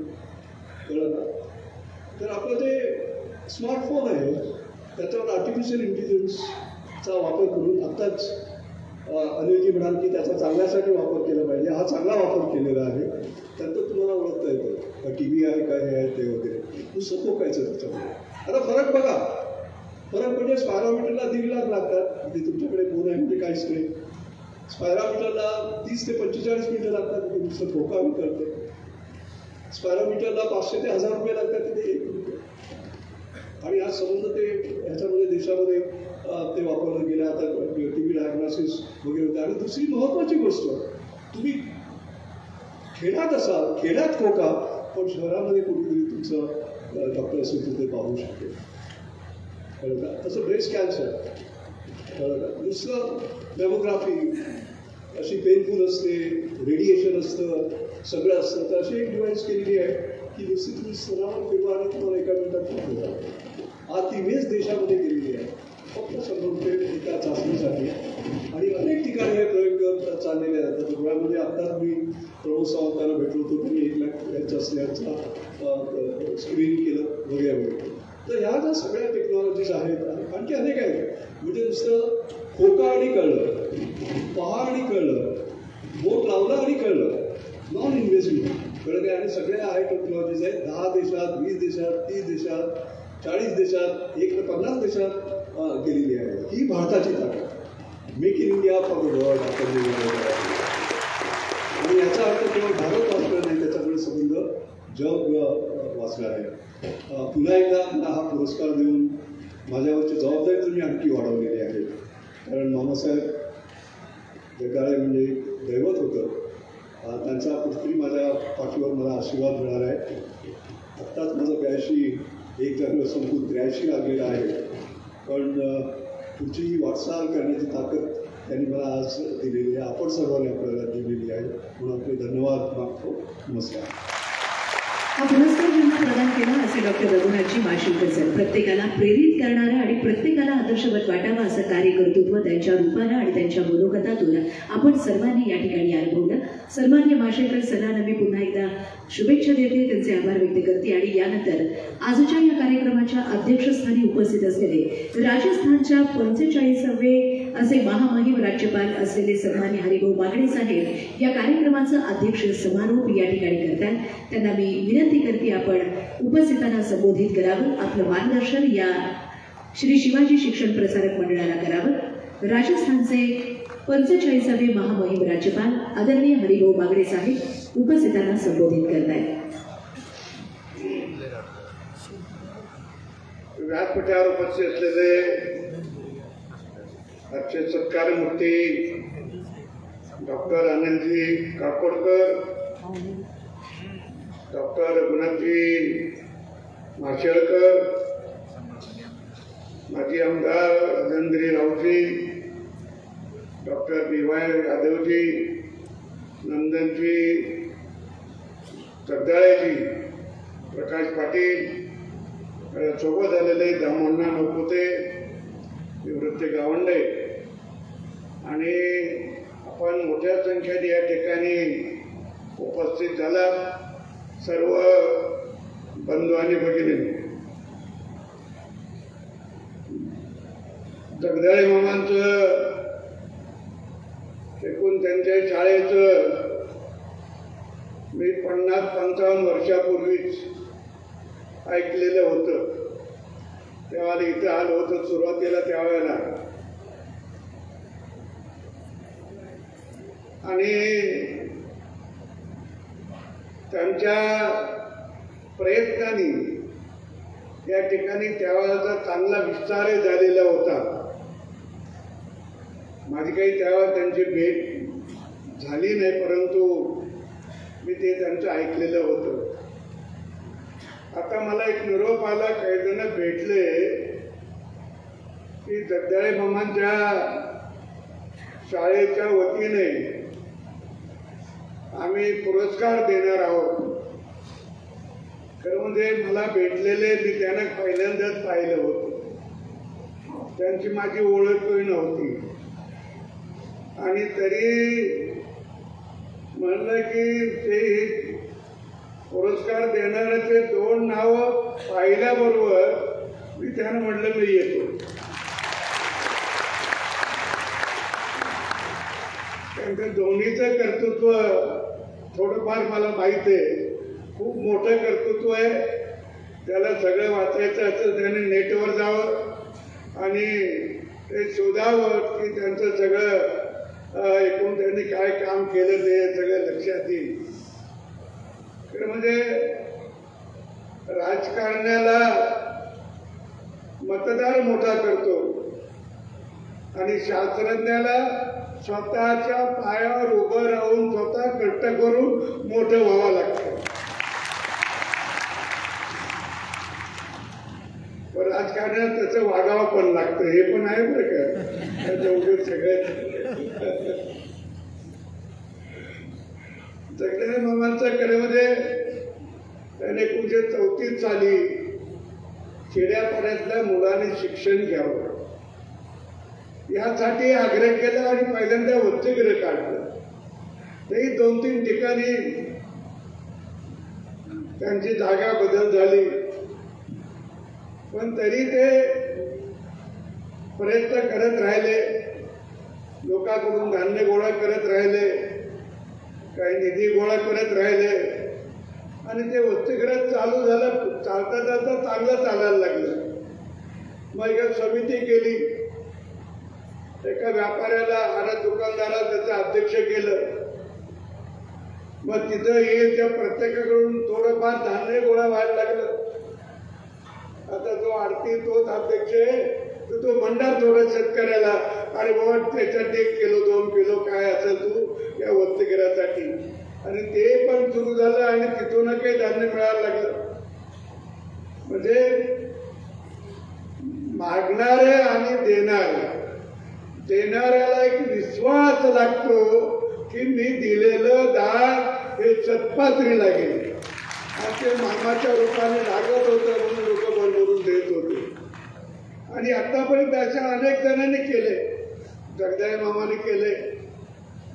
कळत. तर आपलं जे स्मार्टफोन आहे त्याच्यावर आर्टिफिशियल इंटेलिजन्सचा वापर करून आत्ताच अनिलजी म्हणाल की त्याचा चांगल्यासाठी वापर केला पाहिजे. हा चांगला वापर केलेला आहे. त्यानंतर तुम्हाला ओळखता येतं TB आहे काय हे आहे ते वगैरे नुसतं खोकायचं त्याच्यामध्ये. आता फरक बघा, फरक म्हणजे स्पायरोमीटरला 1.5 लाख लागतात, म्हणजे तुमच्याकडे फोन आहे म्हणजे काहीच नाही. स्पायरोमीटरला 30 ते 45 मिनिटं लागतात, तिथे नुसतं खोकावी करते. स्पायरोमीटरला 500 ते 1000 रुपये लागतात, तिथे 1 रुपये. आणि आज समजा ते ह्याच्यामध्ये देशामध्ये ते वापरलं गेलं. आता TB डायग्नॉसिस वगैरे होते. आणि दुसरी महत्त्वाची गोष्ट, तुम्ही खेड्यात असाल, खेड्यात खोका, पण शहरामध्ये कुठेतरी तुमचं डॉक्टर असेल तर ते पाहू शकते. कळलं का? तसं ब्रेस्ट कॅन्सर, कळलं का? नुसतं डेमोग्राफी अशी पेनफुल असते, रेडिएशन असतं, सगळं असतं. तर अशी एक डिव्हाइस केलेली आहे की नुसती तुम्ही स्तनावर फिरवा आणि तुम्हाला एका मिनिटात होतं. आज ती इमेज देशामध्ये गेलेली आहे फक्त 100 रुपये एका चाचणीसाठी. आणि अनेक ठिकाणी हे प्रयोग चाललेले आहेत. आता धुळ्यामध्ये आत्ताच मी प्रभू सावंतांना भेटलो होतो, त्यांनी 1 लाख चाचण्यांचा स्क्रीन केलं वगैरे वगैरे. तर ह्या ज्या सगळ्या टेक्नॉलॉजीज आहेत, आणखी अनेक आहेत. म्हणजे नुसतं खोका आणि कळलं, पहा आणि कळलं, बोट लावलं आणि कळलं, नॉन इन्व्हेसिव्ह कळलं काय. आणि सगळ्या आहे टेक्नॉलॉजीज आहेत. 10 देशात, 20 देशात, 30 देशात, 40 देशात, 50 देशात केलेली आहे. ही भारताची ताकद. Make in India for the world आपण आणि याचा अर्थ केवळ भारत वाचणार नाही, त्याच्यामुळे संबंध जग वाचणार आहे. पुन्हा एकदा मला हा पुरस्कार देऊन माझ्यावरची जबाबदारी तुम्ही आणखी वाढवलेली आहे. कारण मामासाहेब जगाळे म्हणजे दैवत होतं. त्यांचा कुठेतरी माझ्या पाठीवर मला आशीर्वाद मिळाला आहे. आत्ताच माझं 82 जन्म संपून 83 लागलेलं आहे. पण पुढची ही वाटचाल करण्याची ताकद त्यांनी मला आज दिलेली आहे, आपण सर्वांनी आपल्याला दिलेली आहे. म्हणून आपले धन्यवाद मागतो. नमस्कार. हा पुरस्कार ज्यांना प्रदान केला असे डॉक्टर रघुनाथजी माशेलकर सर. प्रत्येकाला प्रेरित करणारं आणि प्रत्येकाला आदर्शवत वाटावं असं कार्यकर्तृत्व त्यांच्या रूपानं आणि त्यांच्या मनोगतातून आपण सर्वांनी या ठिकाणी अनुभवलं. सन्माननीय माशेलकर सरांना मी पुन्हा एकदा शुभेच्छा देते, त्यांचे आभार व्यक्त करते. आणि यानंतर आजच्या या कार्यक्रमाच्या अध्यक्षस्थानी उपस्थित असलेले राजस्थानच्या 45वे असे महामहिम राज्यपाल असलेले सन्माननीय हरिभाऊ बागडे साहेब या कार्यक्रमाचं अध्यक्ष समारोप या ठिकाणी करतात. त्यांना मी विनंती करते आपण उपस्थितांना संबोधित करावं. आपलं मार्गदर्शन या श्री शिवाजी शिक्षण प्रसारक मंडळाला करावं. राजस्थानचे 45वे महामहिम राज्यपाल आदरणीय हरिभाऊ बागडे साहेब उपस्थितांना संबोधित करतायत. व्यासपीठावर उपस्थित असलेले आजचे सत्कारमूर्ती डॉक्टर अनिलजी काकोडकर, डॉक्टर रघुनाथजी माशेलकर, माजी आमदार राजेंद्र रावजी, डॉक्टर BY यादवजी, नंदनजी जगदाळेजी, प्रकाश पाटील, सोबत आलेले दामोन्ना नौकुते, निवृत्ती गावंडे आणि आपण मोठ्या संख्येने या ठिकाणी उपस्थित झाला सर्व बंधू आणि भगिनी. जगदाळे मामांचं एकूण त्यांच्या शाळेचं मी 50-55 वर्षापूर्वीच ऐकलेलं होतं. तेव्हा इथं आलं होतं सुरुवातीला त्यावेळेला. आणि त्यांच्या प्रयत्नांनी या ठिकाणी त्यावेळेचा चांगला विस्तार झालेला होता. माझी काही त्यावेळेला त्यांची भेट झाली नाही, परंतु मी ते त्यांचं ऐकलेलं होतं. आता मला एक निरोप आला, काही जण भेटले की जगदाळे मामांच्या शाळेच्या वतीने आम्ही पुरस्कार देणार आहोत. खरं म्हणजे मला भेटलेले मी त्यांना पहिल्यांदाच पाहिलं होतं. त्यांची माझी ओळखही नव्हती. आणि तरी म्हणलं की ते पुरस्कार देणाऱ्याचे 2 नावं पाहिल्याबरोबर मी त्यांना म्हटलं मी येतो. त्यांचं दोन्हीचं कर्तृत्व थोडंफार मला माहिती आहे. खूप मोठं कर्तृत्व आहे. त्याला सगळं वाचायचं असेल त्याने नेटवर जावं आणि ते शोधावं की त्यांचं सगळं एकूण त्यांनी काय काम केलं ते सगळं लक्षात येईल. म्हणजे राजकारण्याला मतदार मोठा करतो आणि शास्त्रज्ञाला स्वतःच्या पायावर उभं राहून स्वतः कष्ट करून मोठं व्हावं लागतं. पण राजकारणात त्याचं वागावं पण लागतं, हे पण आहे बरं का. त्याच्या सगळ्यात जगदाळे मामांच्या कलेमध्ये त्याने 1934 साली खेड्यापाड्यातल्या मुलांनी शिक्षण घ्यावं यासाठी आग्रह केला आणि पहिल्यांदा वसतिगृह काढलं. तेही 2-3 ठिकाणी त्यांची जागा बदल झाली, पण तरी ते प्रयत्न करत राहिले. लोकांकडून धान्य गोळा करत राहिले, काही निधी गोळा करत राहिले आणि ते वसतिगृह चालू झालं. चालता चालता चांगलं चालायला लागलं. मग एक समिती केली. एका व्यापाऱ्याला आणि दुकानदाराला त्याचं अध्यक्ष केलं. मग तिथं येईल त्या प्रत्येकाकडून थोडंफार धान्य गोळा व्हायला लागलं. आता जो आरती तोच अध्यक्ष आहे, तर तो भंडार थोडं शेतकऱ्याला आणि बाबा त्याच्यात 1 किलो 2 किलो काय असेल तू या वसतिगृहासाठी, आणि ते पण सुरू झालं आणि तिथून काही धान्य मिळायला लागलं. म्हणजे मागणारे आणि देणाऱ्याला एक विश्वास लागतो की मी दिलेलं दान हे सत्पात्री लागेल. आणि ते मामाच्या रूपाने लागत होतं म्हणून लोक भरभरून देत होते. आणि आतापर्यंत अशा अनेक जणांनी केले. जगदाळे मामाने केले,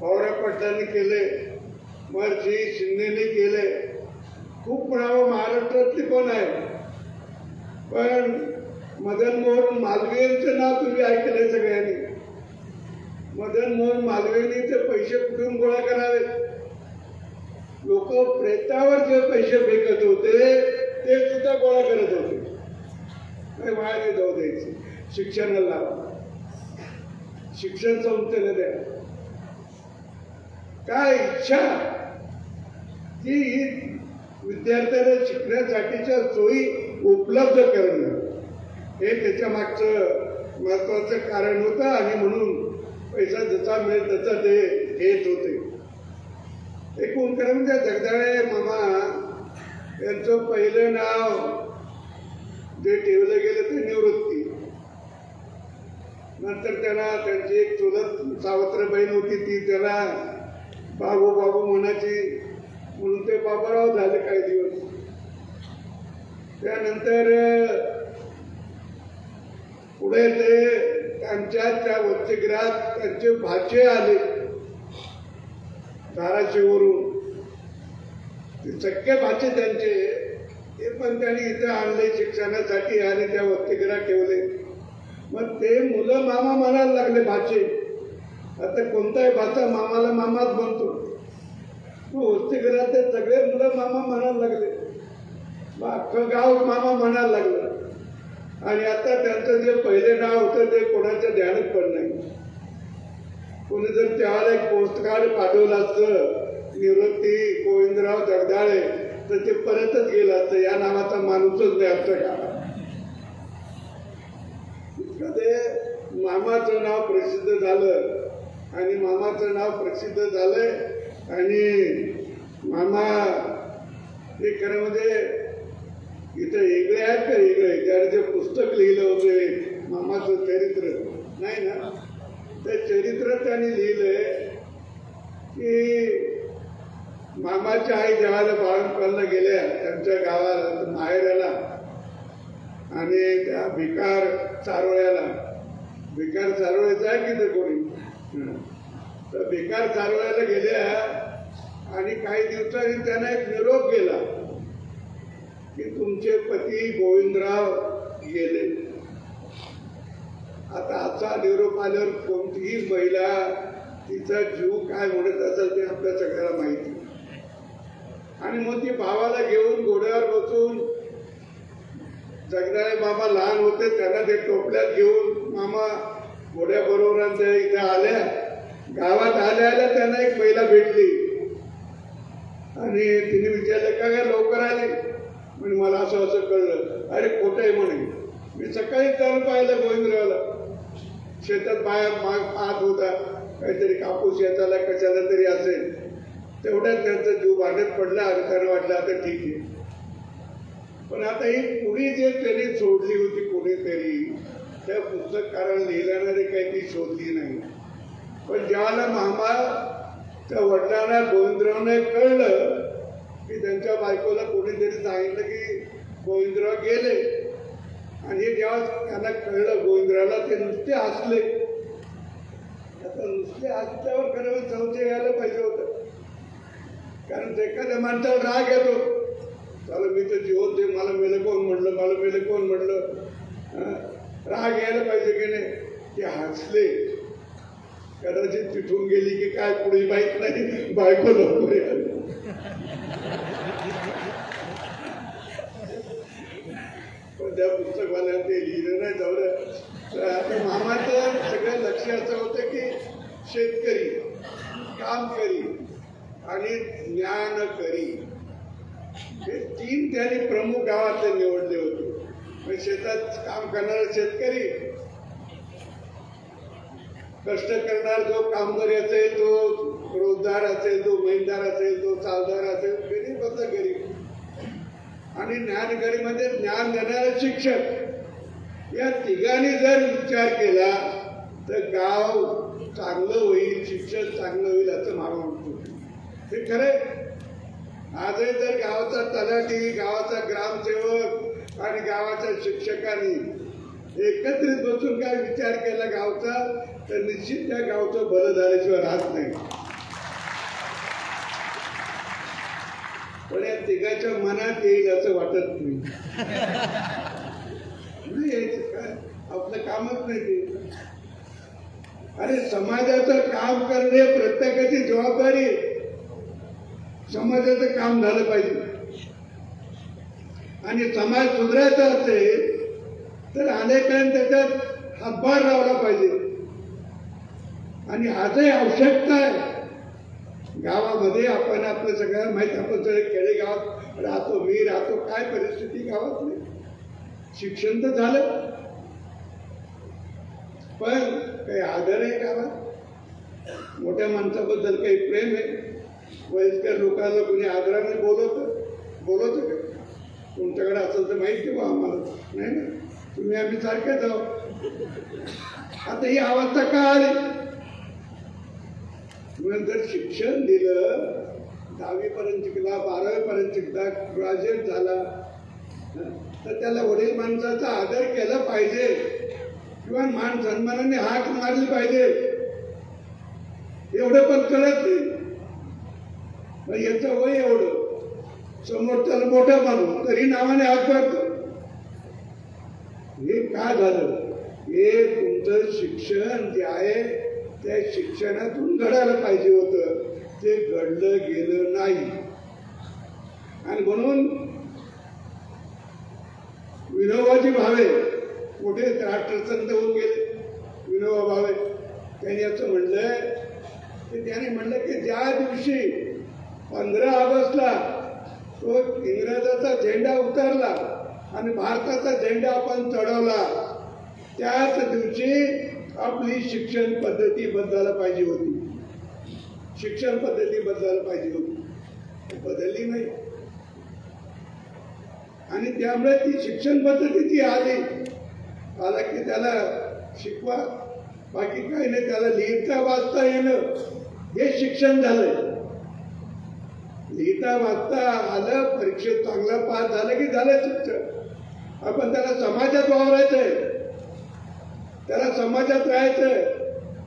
पवार पाटलांनी केले, महर्षी शिंदेने केले, खूप नावं महाराष्ट्रातली पण आहे. पण मदन मोहन मालवीयांचं नाव तुम्ही ऐकलंय सगळ्यांनी. मदन मोहन मालवीयांनी ते पैसे कुठून गोळा करावे? लोक प्रेतावर जे पैसे फेकत होते ते सुद्धा गोळा करत होते. नाही बाहेर जाऊ द्यायचे, शिक्षणाला लावा, शिक्षण संस्थेला द्या. काय इच्छा की विद्यार्थ्यांना शिकण्यासाठीच्या सोयी उपलब्ध करणं हे त्याच्या मागचं महत्वाचं कारण होतं. आणि म्हणून पैसा जसा मिळेल तसा ते घेत होते. एकूण खरं म्हणजे जगदाळे मामा यांचं पहिलं नाव जे ठेवलं गेलं ते निवृत्ती. नंतर त्याला त्यांची एक चुलत सावत्रबहीण होती, ती त्याला बाबू बाबू म्हणायची, म्हणून ते बाबाराव झाले काही दिवस. त्यानंतर पुढे ते त्यांच्या त्या वसतिगृहात त्यांचे भाचे आले धाराशिववरून. ते सख्खे भाचे त्यांचे, ते पण त्यांनी इथं आणले शिक्षणासाठी आणि त्या वसतिगृहात ठेवले. मग ते मुलं मामा म्हणायला लागले भाचे. आता कोणताही भाचा मामाला मामाच बनतो. वसतिगृहात ते सगळे मुलं मामा म्हणायला लागले. मग अख्खं गाव मामा म्हणायला लागलं. आणि आता त्यांचं जे पहिले नाव होतं ते कोणाच्या ध्यानात पण नाही. कोणी जर त्याला एक पोस्टकार्ड पाठवलं असतं निवृत्ती गोविंदराव जगदाळे, तर ते परतच गेलं असतं. या नावाचा माणूसच नाही असतं का. ते मामाचं नाव प्रसिद्ध झालं आणि मामाचं नाव प्रसिद्ध झालंय. आणि मामा हे खरं म्हणजे इथं वेगळे आहेत का वेगळे? त्याने जे पुस्तक लिहिलं होते मामाचं चरित्र, नाही ना, ते चरित्र त्यांनी लिहिलंय की मामाच्या आई जेव्हा बाळपणाला गेल्या त्यांच्या गावाला माहेराला आणि त्या भिकार चारोळ्याचा आहे की ते कोणी, तर भिकार चारोळ्याला गेल्या आणि काही दिवसांनी त्यांना एक निरोप गेला की तुमचे पती गोविंदराव गेले. आता असा निरोप आल्यावर कोणतीही महिला तिचा जीव काय म्हणत असेल ते आपल्या सगळ्याला माहिती. आणि मग ती भावाला घेऊन घोड्यावर बसून जगदाळे मामा लहान होते त्यांना ते टोपल्यात घेऊन मामा घोड्या बरोबर इथे आल्या. गावात आल्या त्यांना एक महिला भेटली आणि तिने विचारलं का काय लवकर आली. म्हणजे मला असं असं कळलं. अरे खोटं आहे म्हणे, मी सकाळीच जाऊन पाहिलं गोविंदरावला शेतात बाहेर पाहत होता, काहीतरी कापूस येताला कशाला तरी असेल. तेवढ्यात त्यांचा जीव भांडत पडला आणि त्यांना वाटलं आता ठीक आहे. पण आता ही पुढी जे त्यांनी सोडली होती कोणीतरी, त्या पुस्तककाराला लिहिणारे काही ती शोधली नाही. पण ज्यावेळेला मामा त्या वडिलांना गोविंदरावने कळलं की त्यांच्या बायकोला कोणीतरी सांगितलं की गोविंदराव गेले, आणि जेव्हा त्यांना कळलं गोविंदरावला, ते नुसते हसले. आता नुसते हसल्यावर खरं संशय यायला पाहिजे होतं, कारण एखाद्या माणसाला राग येतो. चालू मी तर जीवन ते मला मेलं कोण म्हणलं, मला मेलं कोण म्हणलं, राग यायला पाहिजे की नाही. ते हसले. कदाचित तिथून गेली की काय पुढे माहित नाही, बायको लवकर यायला. पण त्या पुस्तकवाल्याने ते लिहिलं नाही जाऊ. तर आता मामाचं सगळं लक्ष असं होतं की शेतकरी, कामकरी आणि ज्ञानकरी हे तीन त्यांनी प्रमुख गावातले निवडले होते. म्हणजे शेतात काम करणारा शेतकरी, कष्ट करणार जो कामगार असेल, तो रोजदार असेल, तो महिनदार असेल, तो चालदार असेल, गरीब असला गरीब, आणि ज्ञानकरीमध्ये ज्ञान देणारा शिक्षक. या तिघांनी जर विचार केला तर गाव चांगलं होईल, शिक्षण चांगलं होईल असं मला म्हणतो. हे खरंय. आजही जर गावाचा तलाठी, गावाचा ग्रामसेवक आणि गावाच्या शिक्षकांनी एकत्रित बसून काय विचार केला गावचा, तर निश्चित त्या गावचं भलं झाल्याशिवाय राहत नाही. पण या तिघाच्या मनात येईल असं वाटत नाही. काय आपलं कामच नाही ते. अरे समाजाचं काम करणे प्रत्येकाची जबाबदारी. समाजाचं काम झालं पाहिजे, आणि समाज सुधारायचा असेल तर अनेकांनी त्याच्यात हातभार लावला पाहिजे. आणि आजही आवश्यकता आहे. गावामध्ये आपण आपलं सगळ्यांना माहिती, आपण सगळे खेडेगावात राहतो, मी राहतो, काय परिस्थिती गावात नाही. शिक्षण तर झालं, पण काही आदर आहे गावात. मोठ्या माणसाबद्दल काही प्रेम आहे. वयस्कर लोकांना कोणी आदराने बोलवतं का? तुमच्याकडे असेल तर माहिती बा आम्हाला. नाही ना, तुम्ही आम्ही सारखेच आहोत. आता ही अवस्था का आली? जर शिक्षण दिलं, 10वी पर्यंत शिकला, 12वी पर्यंत शिकला, ग्रॅज्युएट झाला, तर त्याला वडील माणसाचा आदर केला पाहिजे, किंवा मान सन्मानाने हाक मारली पाहिजे. एवढं पण कळत नाही. याचं वय एवढं, समोरच्याला मोठा माणूस तरी नावाने हाक मारतो. हे का झालं? हे तुमचं शिक्षण जे आहे त्या शिक्षणातून घडायला पाहिजे होतं, ते घडलं गेलं नाही. आणि म्हणून विनोबाजी भावे मोठे राष्ट्रसंत होऊन गेले. विनोबा भावे त्यांनी असं म्हणलंय की, त्याने म्हणलं की ज्या दिवशी 15 ऑगस्टला तो इंग्रजाचा झेंडा उतरला आणि भारताचा झेंडा आपण चढवला, त्याच दिवशी आपली शिक्षण पद्धती बदलायला पाहिजे होती. शिक्षण पद्धती बदलायला पाहिजे होती, बदलली नाही. आणि त्यामुळे ती शिक्षण पद्धती ती आला की त्याला शिकवा, बाकी काही नाही. त्याला लिहिता वाचता येणं हे शिक्षण झालंय. लिहिता वाचता आलं, परीक्षेत चांगला पास झालं की झालं शिक्षण. आपण त्याला समाजात वावरायचंय, त्याला समाजात राहायचंय,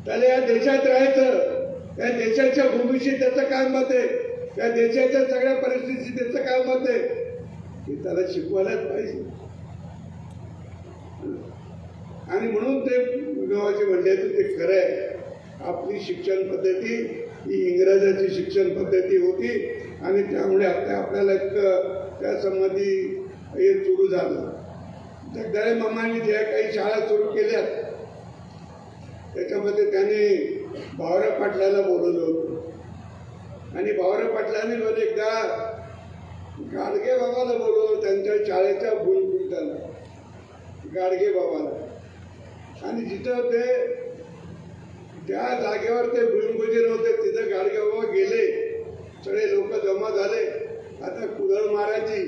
त्याला या देशात राहायचं, त्या देशाच्या भूमीशी त्याचं काय मत आहे, त्या देशाच्या सगळ्या परिस्थितीशी त्याचं काय मत आहे, हे त्याला शिकवायलाच पाहिजे. आणि म्हणून ते विनोबाजी म्हणले ते खरं आहे. आपली शिक्षण पद्धती ही इंग्रजाची शिक्षण पद्धती होती, आणि त्यामुळे आता आपल्याला त्या संबंधी हे सुरू झालं. जगदाळे मामांनी ज्या काही शाळा सुरू केल्या त्याच्यामध्ये त्यांनी भावरा पाटलाला बोलवलं होतं आणि भावरा पाटलाने मला एकदा गाडगे बाबाला बोलवलं त्यांच्या शाळेच्या भूलभूताला, गाडगे बाबाला. आणि जिथं ते त्या जागेवर ते भुईमुगे नव्हते तिथं गाडगे बाबा गेले, सगळे लोक जमा झाले. आता कुदळ मारायची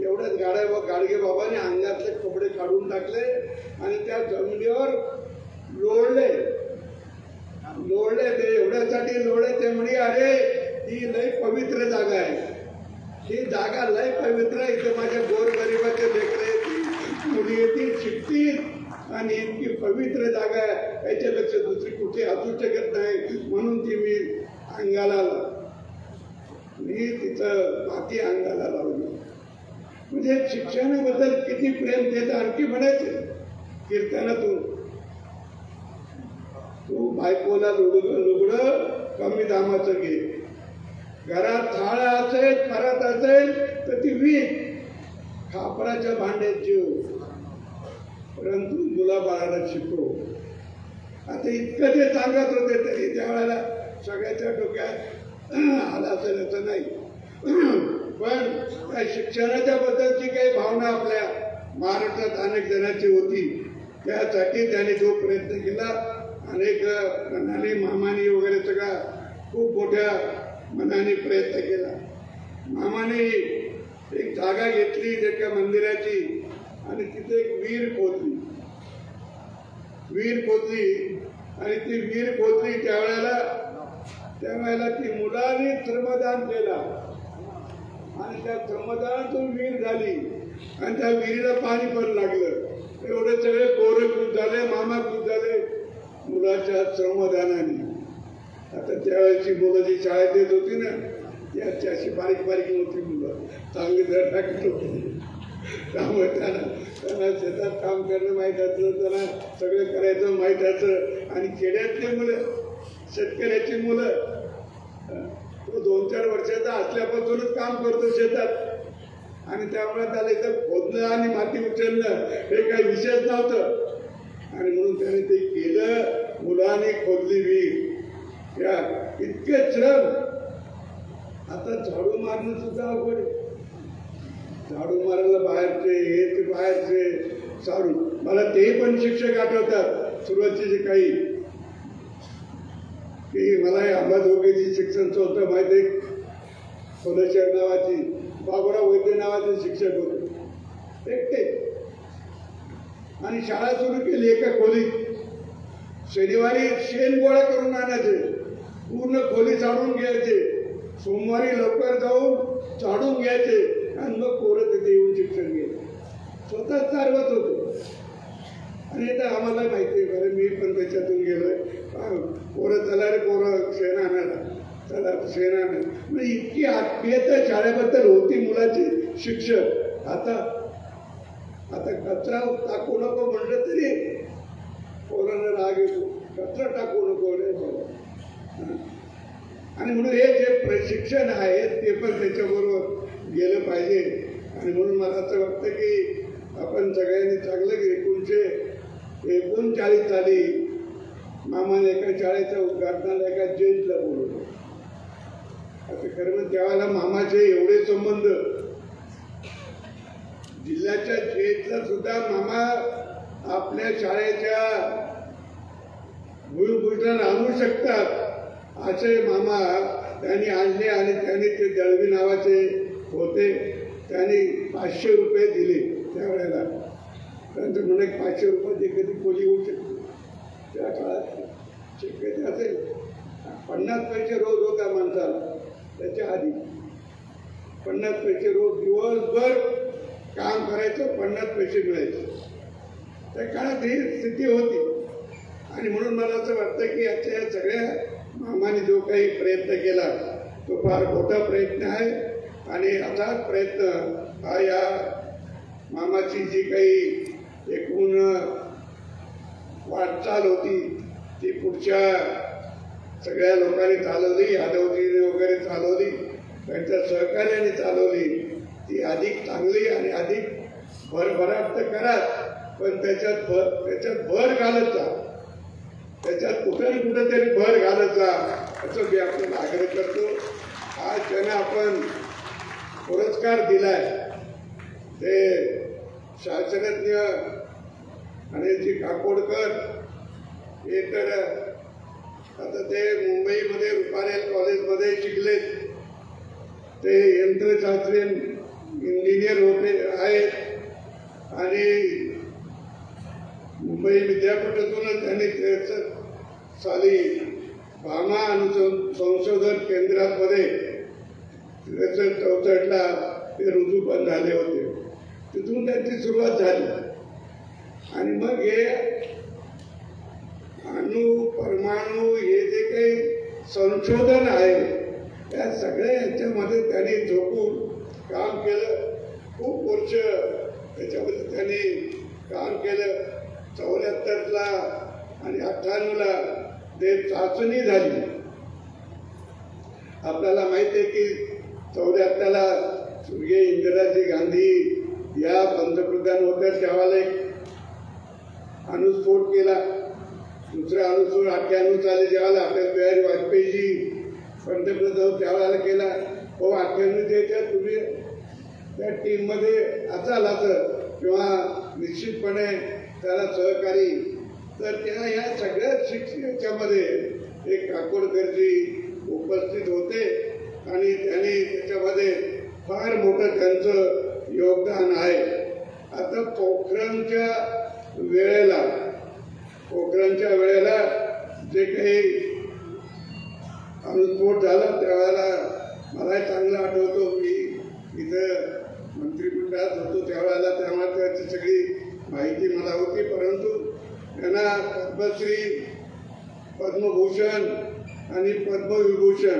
एवढ्याच गाडगे बाबाने अंगातले कपडे काढून टाकले आणि त्या जमिनीवर लोळले. ते एवढ्यासाठी लोळले ते म्हणे अरे ही लय पवित्र जागा आहे, ही जागा लय पवित्र, इथे माझ्या गोरगरिबाचे लेकरे मुली येतील शिकतील आणि इतकी पवित्र जागा आहे याच्यापेक्षा दुसरी कुठे असू शकत नाही, म्हणून ती मी अंगाला मी तिथं माती अंगाला लावली. म्हणजे शिक्षणाबद्दल किती प्रेम ते तर आणखी म्हणायचे कीर्तनातून, तू बायकोला लुगडं कमी दामाचं घे, घरात थाळ असेल परत असेल तर ती वीक, खापराच्या भांड्यात जेव, परंतु मुलाबाळाला शिकव. आता इतकं ते सांगत होते तरी त्यावेळेला सगळ्याच्या डोक्यात आला असेल असं नाही. पण त्या शिक्षणाच्या बद्दलची काही भावना आपल्या महाराष्ट्रात अनेक जणांची होती. त्यासाठी त्याने जो प्रयत्न केला, अनेक मनाने मामाने वगैरे सगळा खूप मोठ्या मनाने प्रयत्न केला. मामाने एक जागा घेतली त्या मंदिराची आणि तिथे एक विहीर खोदली आणि ती विहीर खोदली त्यावेळेला ती मुलांनी श्रमदान केला आणि त्या श्रमदानातून विहीर झाली आणि त्या विहिरीला पाणी पण लागलं. एवढे सगळे पोरं खुश झाले, मामा खुश झाले मुलाच्या श्रमदानाने. आता त्यावेळेची मुलं जी शाळेत येत होती ना त्याची अशी बारीक नव्हती मुलं, चांगली जर टाकत होती. त्यामुळे त्यांना शेतात काम करणं माहीत असलं, त्यांना सगळं करायचं माहीत असं. आणि खेड्यातली मुलं, शेतकऱ्याची मुलं, तो 2-4 वर्षाचा असल्यापासूनच काम करतो शेतात आणि त्यामुळे त्याला इथं खोदणं आणि माती उचलणं हे काही विषयच नव्हतं. आणि म्हणून त्याने ते केलं, मुलाने खोदली विहीर. त्या इतके श्रम. आता झाडू मारणं सुद्धा अवघड आहे. झाडू मारायला बाहेरचे हे ते बाहेरचे साडू. मला ते पण शिक्षक आठवतात सुरुवातीचे काही, की मला अंबाजोगाईची शिक्षण संस्था माहिती आहे, सोलेश्वर नावाची, बाबुराव वैद्य नावाचे शिक्षक होते एकटे. आणि शाळा सुरू केली एका खोलीत. शनिवारी शेण गोळा करून आणायचे, पूर्ण खोली झाडून घ्यायचे, सोमवारी लवकर जाऊन झाडून घ्यायचे आणि मग पोरं तिथे येऊन शिक्षण घ्यायचे. स्वतः चालवत होतो. आणि आता आम्हाला माहिती आहे, कारण मी पण त्याच्यातून गेलोय. पोरं चला रे पोरं शेण आणायला, चला शेण आणायला. म्हणजे इतकी आत्मीयता शाळेबद्दल होती मुलाची. शिक्षक आता कचरा टाकू नको म्हटलं तरी पोरांना राग येतो, कचरा टाकू नको रे बाबा. आणि म्हणून हे जे प्रशिक्षण आहे ते पण त्याच्याबरोबर गेलं पाहिजे. आणि म्हणून मला असं वाटतं की आपण सगळ्यांनी चांगलं 1939 साली मामाने एका शाळेच्या उद्घाटनाला एका जयंतला बोलवलं. आता खरं म्हणजे त्यावेळेला मामाचे एवढे संबंध, जिल्ह्याच्या जयंतला सुद्धा मामा आपल्या शाळेच्या भूमिपुत्राला आणू शकतात असे मामा त्यांनी आणले. आणि त्यांनी ते दळवी नावाचे होते, त्यांनी 500 रुपये दिले त्यावेळेला. त्यांचं म्हणे 500 रुपये कधी खोली होऊ शकते त्या काळात शक्यता असेल. 50 पैसे रोज होता माणसाला. त्याच्या आधी 50 पैसे रोज, दिवसभर काम करायचं, 50 पैसे मिळायचे. त्या काळात ही स्थिती होती. आणि म्हणून मला असं वाटतं की आजच्या या सगळ्या मामाने जो काही प्रयत्न केला तो फार मोठा प्रयत्न आहे. आणि असाच प्रयत्न हा या मामाची जी काही एकूण वाटचाल होती ती पुढच्या सगळ्या लोकांनी चालवली, यादवजीने वगैरे चालवली. त्यांच्या सहकार्याने चालवली ती अधिक चांगली आणि अधिक भरभराट तर करा, पण त्याच्यात भर घालत जा, त्याच्यात कुठे कुठेतरी भर घालत जा, असं मी आपल्याला आग्रह करतो. आज ज्यांना आपण पुरस्कार दिलाय ते शास्त्रज्ञ अनिलजी काकोडकर हे तर आता ते मुंबईमध्ये रुपारेल कॉलेजमध्ये शिकलेत, ते यंत्रशास्त्री इंजिनियर होते आहेत आणि मुंबई विद्यापीठातूनच त्यांनी 63 साली भामा संशोधन केंद्रामध्ये 63-64ला ते रुजू पण झाले होते. तिथून त्यांची सुरुवात झाली आणि मग हे अणु परमाणु हे जे काही संशोधन आहे त्या सगळ्या याच्यामध्ये त्यांनी झोकून काम केलं. खूप वर्ष त्याच्यामध्ये त्यांनी काम केलं. 74ला आणि 98ला ते चाचणी झाली. आपल्याला माहिती आहे की 74ला स्वर्गीय इंदिराजी गांधी या पंतप्रधान होत्या, त्यावेळेला एक अणुस्फोट केला. दुसरा अणुस्फोट 98 साली ज्यावेळेला अटल बिहारी वाजपेयीजी पंतप्रधान त्यावेळेला केला. 98च्या तुम्ही त्या टीममध्ये असाल असं किंवा निश्चितपणे त्याला सहकारी, तर त्या ह्या सगळ्या शिक्षणाच्यामध्ये एक काकोडकरजी उपस्थित होते आणि त्यांनी त्याच्यामध्ये फार मोठं त्यांचं योगदान आहे. आता पोखरणच्या वेळेला जे काही अणुस्फोट झाला त्यावेळेला मला चांगलं आठवतो, मी इथं मंत्रिमंडळात होतो त्यावेळेला, त्यामुळे त्याची सगळी माहिती मला होती. परंतु त्यांना पद्मश्री, पद्मभूषण आणि पद्मविभूषण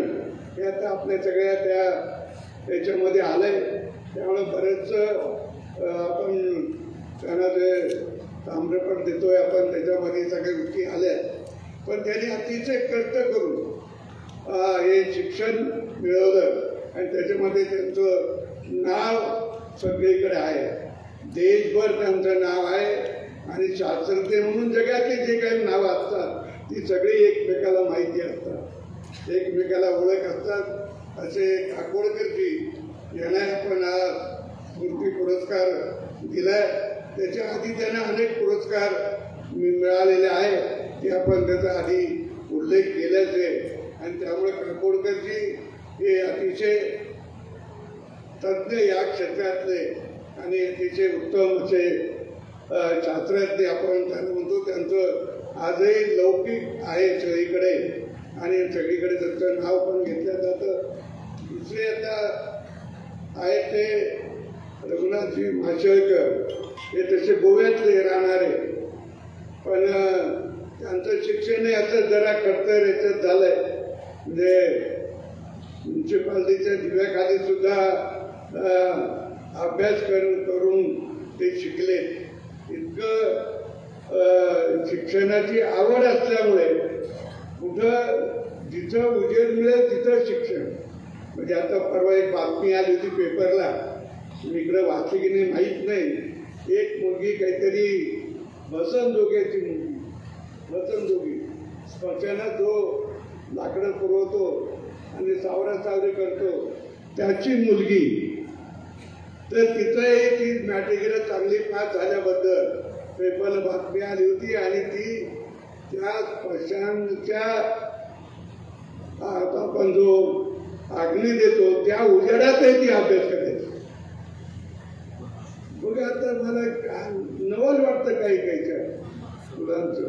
हे आता आपल्या सगळ्या त्याच्यामध्ये आलंय. त्यामुळे बरेच आपण त्यांना जे ताम्रपट देतोय आपण त्याच्यामध्ये सगळ्या गोष्टी आल्या. पण त्यांनी अतिशय कष्ट करून हे शिक्षण मिळवलं आणि त्याच्यामध्ये त्यांचं नाव सगळीकडे आहे. देशभर त्यांचं नाव आहे आणि शास्त्रज्ञ म्हणून जगातली जे काही नावं असतात ती सगळी एकमेकाला माहिती असतात, एकमेकाला ओळख असतात. असे काकोडकरजी यांना आपण स्मृती पुरस्कार दिलाय. त्याच्या आधी त्यांना अनेक पुरस्कार मिळालेले आहेत ते आपण त्याचा आधी उल्लेख केलाच आहे. आणि त्यामुळे काकोडकरजी हे अतिशय तज्ज्ञ या क्षेत्रातले आणि अतिशय उत्तम असे शास्त्रज्ञ आपण त्यांना म्हणतो. त्यांचं आजही लौकिक आहे सगळीकडे आणि सगळीकडे त्यांचं नाव पण घेतलं जातं. दुसरे आता आहे ते रघुनाथजी माशेलकर, हे तसे गोव्यातले राहणारे, पण त्यांचं शिक्षण असं जरा खडतर याच्यात झालंय. म्हणजे म्युन्सिपाल्टीच्या दिव्याखाली सुद्धा अभ्यास करून ते शिकले. इतकं शिक्षणाची आवड असल्यामुळे कुठं जिथं उजेड मिळेल तिथं शिक्षण. म्हणजे आता परवा एक बातमी आली होती पेपरला, मी इकडं वाचली की नाही माहीत नाही, एक मुलगी काहीतरी बसनजोग्याची मुलगी, बसनजोगी स्मशानात जो लाकडं पुरवतो आणि सावरासावरी करतो त्याची मुलगी, तर तिथंही ती मॅट्रिकला चांगली पास झाल्याबद्दल पेपरला बातमी आली होती आणि ती त्या स्मशानच्या आपण जो अग्नी देतो त्या उजेडातही ती अभ्यास करायची. बघ आता मला नवल वाटतं काही काहीच्या मुलांचं.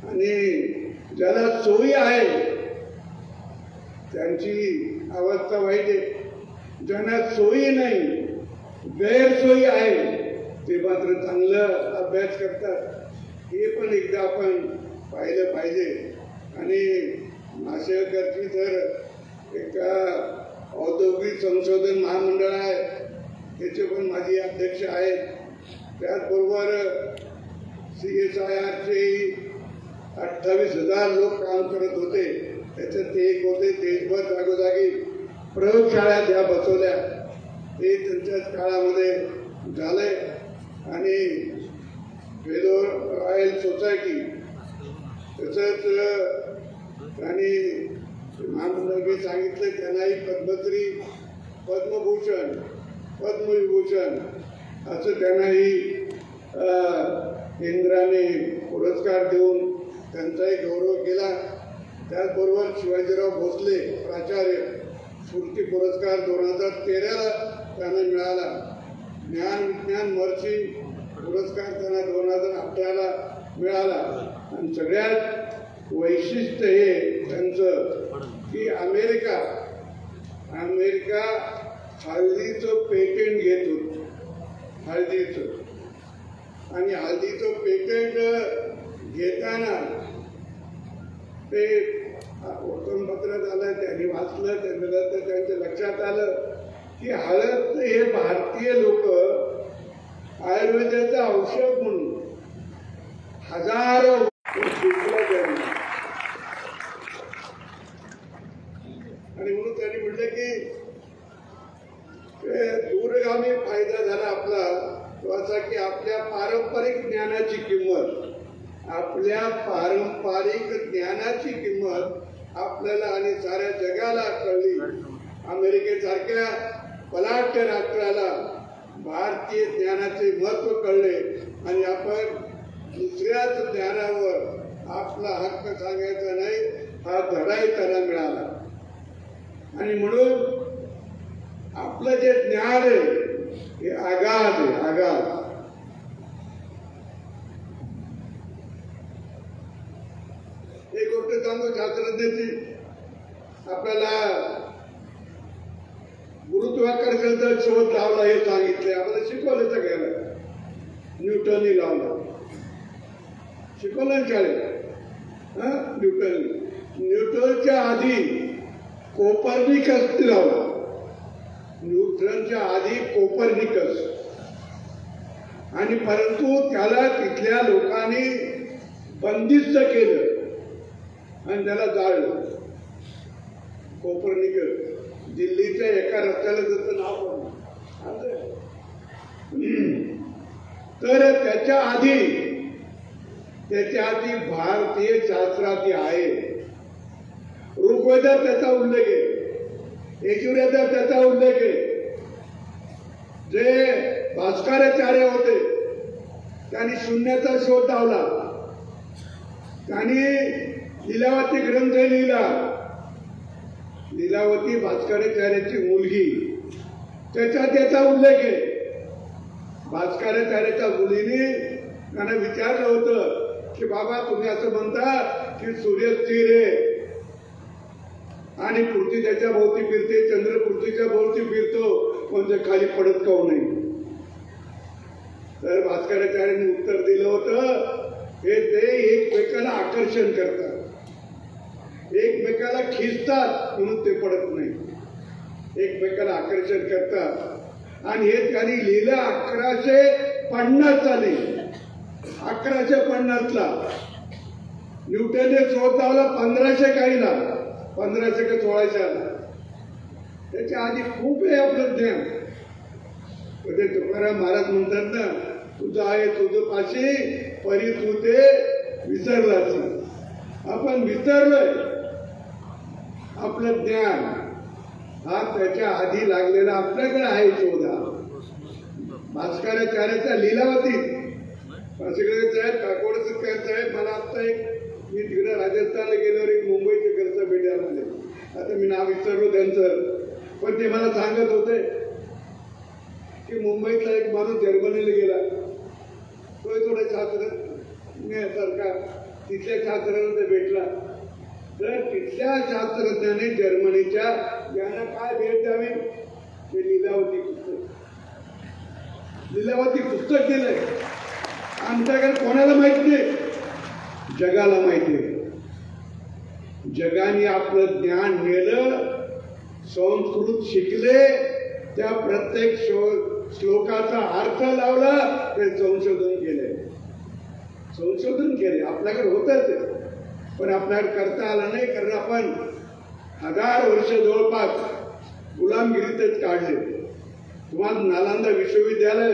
आणि ज्याला सोयी आहे त्यांची अवस्था वाईट आहे, ज्यांना सोयी नाही, गैरसोयी आहे ते मात्र चांगलं अभ्यास करतात. हे पण एकदा आपण पाहिलं पाहिजे. आणि माशेलकरची तर एका औद्योगिक संशोधन महामंडळ आहे, त्याचे पण माजी अध्यक्ष आहेत. त्याचबरोबर CSIRचे 28,000 लोक काम करत होते, त्याच्यात ते एक होते देशभर जागोजागी प्रयोगशाळा ज्या बसवल्या ते त्यांच्याच काळामध्ये झालंय. आणि फेलो रॉयल सोसायटी तसंच आणि महामंडळाने सांगितलं त्यांनाही पद्मश्री, पद्मभूषण, पद्मविभूषण असं त्यांनाही केंद्राने पुरस्कार देऊन त्यांचाही गौरव केला. त्याचबरोबर शिवाजीराव भोसले प्राचार्य स्फूर्ती पुरस्कार 2013 त्यांना मिळाला. ज्ञान विज्ञान महर्षी पुरस्कार त्यांना 2018 मिळाला. आणि सगळ्यात वैशिष्ट्य हे त्यांचं की अमेरिका हळदीचं पेटंट घेत होतं, हळदीचं. आणि हळदीचं पेटंट घेताना ते वर्तमानपत्रात आलं, त्यांनी वाचलं, त्यानंतर त्यांच्या लक्षात आलं की हळद हे भारतीय लोक आयुर्वेदाचं औषध म्हणून हजारो आणि म्हणून त्यांनी म्हटलं की दूरगामी फायदा झाला आपला तो असा की आपल्या पारंपरिक ज्ञानाची किंमत, आपल्या पारंपरिक ज्ञानाची किंमत आपल्याला आणि साऱ्या जगाला कळली. अमेरिकेसारख्या बलाढ्य राष्ट्राला भारतीय ज्ञानाचे महत्त्व कळले आणि आपण दुसऱ्याच ज्ञानावर आपला हक्क सांगायचा नाही हा धडाही त्याला मिळाला. आणि म्हणून आपलं जे ज्ञान आहे हे आगाध आहे, आगाध. एक गोष्ट सांगतो शास्त्रज्ञाची, आपल्याला गुरुत्वाकर्षणाचा शोध लावला हे सांगितले, आपल्याला शिकवलं सगळ्याला. न्यूटनने लावला, शिकवलं शाळेत. न्यूटनच्या आधी कोपर्निकसने लावला. न्यूटनच्या आधी कोपर्निकस. आणि परंतु त्याला तिथल्या लोकांनी बंदिस्त केलं आणि त्याला जाळलं. कोपर्निकस दिल्लीच्या एका रस्त्याला त्याचं नाव पडलं. तर त्याच्या आधी भारतीय शास्त्रात आहे. ऋग्वेदात त्याचा उल्लेख आहे, यजुर्वेदात त्याचा उल्लेख आहे. जे भास्कराचार्य होते त्यांनी शून्याचा शोध लावला, त्यांनी लीलावती ग्रंथ लिहिला. लीलावती भास्कराचार्याची मुलगी, त्याचा उल्लेख आहे. भास्कराचार्याच्या मुलीने त्यांना विचारलं होतं की बाबा तुम्ही असं म्हणता की सूर्य स्थिर आहे आणि पृथ्वी त्याच्या भोवती फिरते, चंद्र पृथ्वीच्या भोवती फिरतो, म्हणजे खाली पडत का नाही. तर भास्कराचार्यांनी उत्तर दिलं होतं हे ते एकमेकाला आकर्षण करतात, एकमेकाला खिचतात म्हणून ते पडत नाही, एकमेकाला आकर्षण करतात. आणि हे त्यांनी लिहिलं 1150 साली. 1150ला न्यूटनने शोध लावला 1500 काहीला, 1500 का 1600ला. त्याच्या आधी खूप आहे आपलं ज्ञान. म्हणजे तुकाराम महाराज म्हणतात ना, तुझं आहे तुझं पाशी परी तू ते विसरलाच. आपण विसरलोय आपलं ज्ञान. हा त्याच्या आधी लागलेला आपल्याकडे आहे शोधा. भास्कराचार्याचा लीलावती भास्कराचार्य काकोडकर साहेब मला आता मी तिकडे राजस्थानला गेल्यावर एक मुंबईचे घरचं भेटायला आले. आता मी नाव विसरलो त्यांचं, पण ते मला सांगत होते की मुंबईतला एक माणूस जर्मनीला गेला, तो थोडं शास्त्रज्ञासारखा तिथल्या शास्त्राला ते भेटला. तर तिथल्या शास्त्रज्ञाने जर्मनीच्या यांना काय भेट द्यावी ते लीलावती पुस्तक दिलंय. आमच्याकडे कोणाला माहित नाही, जगाला माहिती आहे. जगाने आपलं ज्ञान नेलं, संस्कृत शिकले, त्या प्रत्येक श्लोकाचा अर्थ लावला, ते संशोधन केले. आपल्याकडे होतच पण आपल्याकडे करता आलं नाही, कारण आपण 1000 वर्ष जवळपास गुलामगिरीतच काढले. तुम्हाला नालंदा विश्वविद्यालय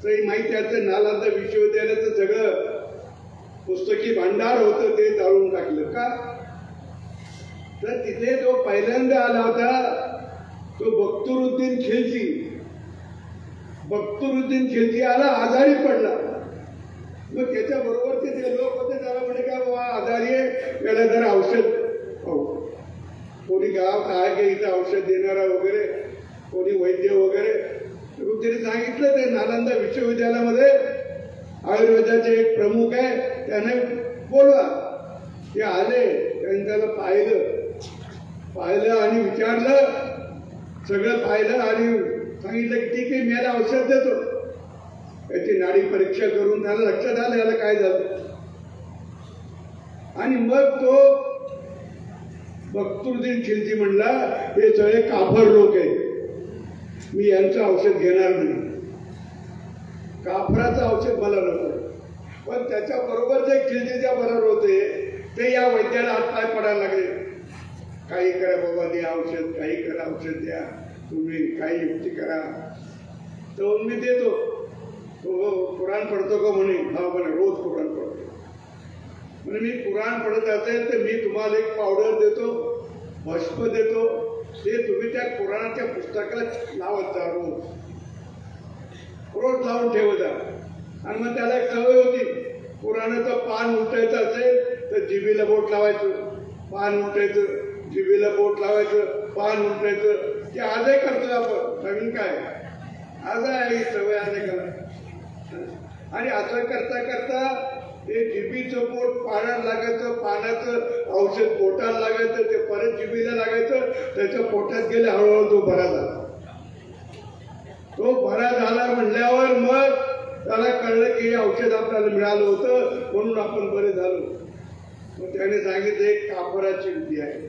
तरी माहिती आहे, नालंदा विश्वविद्यालयाचं सगळं पुस्तकी भांडार होतं ते जाळून टाकलं का? तर तिथे जो पहिल्यांदा आला होता तो बख्तरुद्दीन खिलजी आला, आजारी पडला. मग त्याच्या बरोबरचे जे लोक होते त्याला म्हणे का बाबा आजारी आहे, त्याला जरा औषध हो. कोणी गाव काय की इथं औषध देणारा वगैरे, कोणी वैद्य वगैरे. त्यांनी सांगितलं ते नालंदा विश्वविद्यालयामध्ये आयुर्वेदाचे एक प्रमुख आहे, त्याने बोलवा. ते आले, त्यांनी त्याला पाहिलं आणि विचारलं, सगळं पाहिलं आणि सांगितलं की ठीक आहे मी याला औषध देतो. याची नाडी परीक्षा करून त्याला लक्षात आलं याला काय झालं. आणि मग तो बख्तरुद्दीन खिलजी म्हणला हे सगळे काफर लोक आहे, मी यांचं औषध घेणार नाही. काफराचं औषध मला नको. पण त्याच्या बरोबर जे खिलजीच्या बरोबर होते ते या वैद्याला हातपाय पडायला लागले. काही करा बाबा द्या औषध, काही करा औषध द्या, तुम्ही काही युक्ती करा. तर मी देतो. तो कुराण पढतो का म्हणे, हा म्हणे रोज कुराण पढतो. म्हणजे मी कुराण पढत असेल तर मी तुम्हाला एक पावडर देतो, भस्म देतो, ते तुम्ही त्या कुराणाच्या पुस्तकात लावत जा, रोज लावून ठेवत जा. आणि मग त्याला एक सवय होती, कुराणाचं पान उलटायचं असेल तर जिभेला बोट लावायचं, पान उलटायचं, जिभेला बोट लावायचं, पान उलटायचं. ते आजही करतोय आपण, नवीन काय आज आहे ही सवय अनेकाला. आणि असं करता करता ते जिभीचं बोट पाण्यात लागायचं, पानाचं औषध पोटाला लागायचं, ते परत जिभीला लागायचं, त्याच्या पोटात गेले, हळूहळू तो बरा झाला. तो बरा झाला म्हणल्यावर मग त्याला कळलं की हे औषध आपल्याला मिळालं होतं म्हणून आपण बरे झालो. मग त्याने सांगितलं एक कापराची विद्या आहे,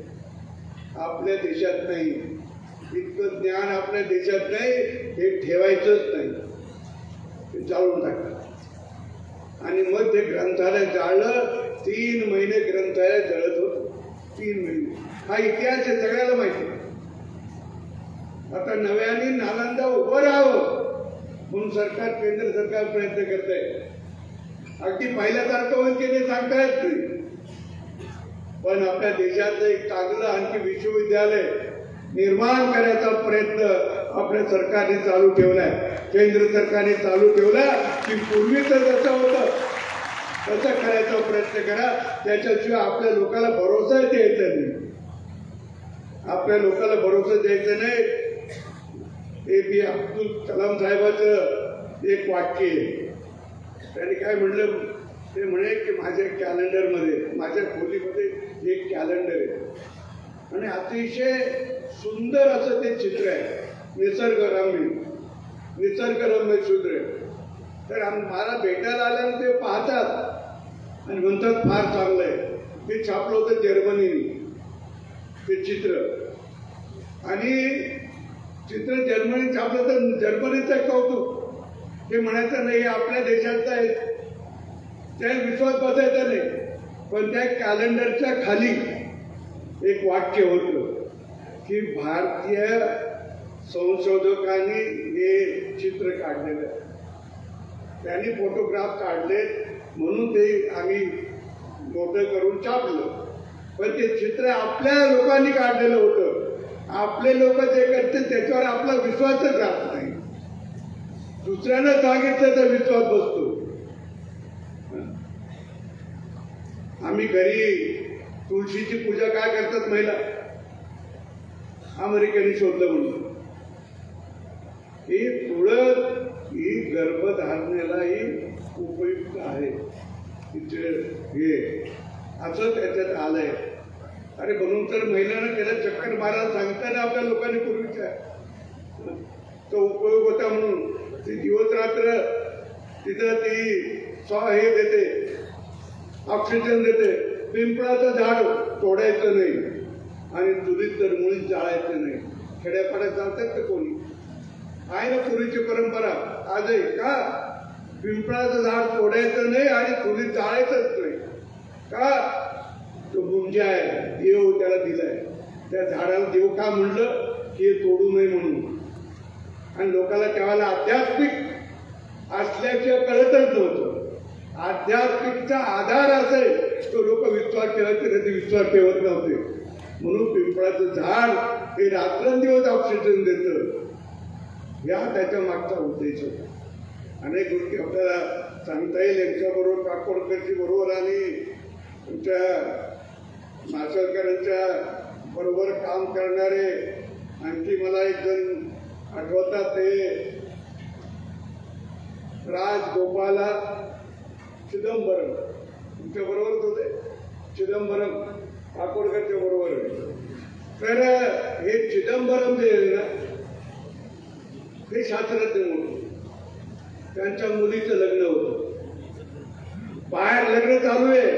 आपल्या देशात नाही, इतकं ज्ञान आपल्या देशात नाही, हे ठेवायचंच नाही, ते जाळून टाकलं. आणि मग ते ग्रंथालय जाळलं. 3 महिने ग्रंथालय जळत होतं, 3 महिने. हा इतिहास आहे, सगळ्याला माहिती. आता नव्याने नालंदा उभं राहावं म्हणून सरकार, केंद्र सरकार प्रयत्न करत आहे. अगदी पहिल्यासारखं होईल की नाही सांगता येत नाही, पण आपल्या देशातलं एक चांगलं आणखी विश्वविद्यालय निर्माण करायचा प्रयत्न आपल्या सरकारने चालू ठेवलाय, केंद्र सरकारने चालू ठेवला. की पूर्वीचं जसं होतं तसं करायचा प्रयत्न करा. त्याच्याशिवाय आपल्या लोकांना भरोसा द्यायचा नाही, आपल्या लोकांना भरोसा द्यायचा नाही. APJ अब्दुल कलाम साहेबाचं एक वाक्य आहे, त्यांनी काय म्हणलं, ते म्हणे की माझ्या कॅलेंडरमध्ये, माझ्या खोलीमध्ये एक कॅलेंडर आहे आणि अतिशय सुंदर असं ते चित्र आहे, निसर्गरम्य चित्र आहे. तर मला भेटायला आल्यानं ते पाहतात आणि म्हणतात फार चांगलं आहे. ते छापलं होतं जर्मनीने ते चित्र, आणि चित्र जर्मनी छापलं तर जर्मनीचं कौतुक. ते म्हणायचं नाही आपल्या देशाचं आहे, त्या विश्वास बसायचा नाही. पण त्या कॅलेंडरच्या खाली एक वाक्य होतं की भारतीय संशोधकांनी हे चित्र काढलेलं आहे, त्यांनी फोटोग्राफ काढले म्हणून ते आम्ही मोठं करून छापलं. पण ते चित्र आपल्या लोकांनी काढलेलं होतं. आपले लोक जे करतील त्याच्यावर आपला विश्वासच राहत नाही, दुसऱ्यानं सांगितलं तर विश्वास बसतो. आम्ही घरी तुळशीची पूजा काय करतात महिला, अमेरिकेने शोधलं म्हणून. ही तुळस ही गर्भधारणेलाही उपयुक्त आहे, हे असं त्याच्यात आलंय. अरे म्हणून तर महिलांना त्याला चक्कर मारायला सांगताना आपल्या लोकांनी पूर्वीच्या तो उपयोग होता म्हणून ती दिवस रात्र तिथं ती हे देते, ऑक्सिजन देते. पिंपळाचं झाड तोडायचं नाही आणि चुलीत तर मुळीच जाळायचं नाही. खेड्यापाड्यात चालतात का कोणी, आहे ना पूर्वीची परंपरा आजही का? पिंपळाचं झाड तोडायचं नाही आणि चुलीत जाळायचंच नाही का? तो मुंजा आहे, देव त्याला दिलाय. त्या झाडाला देव का म्हणलं की हे तोडू नये म्हणून. आणि लोकांना त्यावेळेला आध्यात्मिक असल्याचं कळतच नव्हतं. आध्यात्मिकचा आधार असेल तो लोक विश्वास ठेवायचे, नाही विश्वास ठेवत नव्हते. म्हणून पिंपळाचं झाड हे रात्रंदिवस ऑक्सिजन देतं, या त्याच्या मागचा उद्देश होता. अनेक गोष्टी आपल्याला सांगता येईल. यांच्याबरोबर काकोडकरची बरोबर आणि तुमच्या मासळकरांच्या बरोबर काम करणारे आणखी मला एक जण आठवतात, ते राजगोपाला चिदंबरम तुमच्या बरोबरच होते. चिदंबरम काकोडकरच्या बरोबर. तर हे चिदंबरम जे आहे ना, हे शास्त्रज्ञ होते. त्यांच्या मुलीचं लग्न होतं, बाहेर लग्न चालू आहे,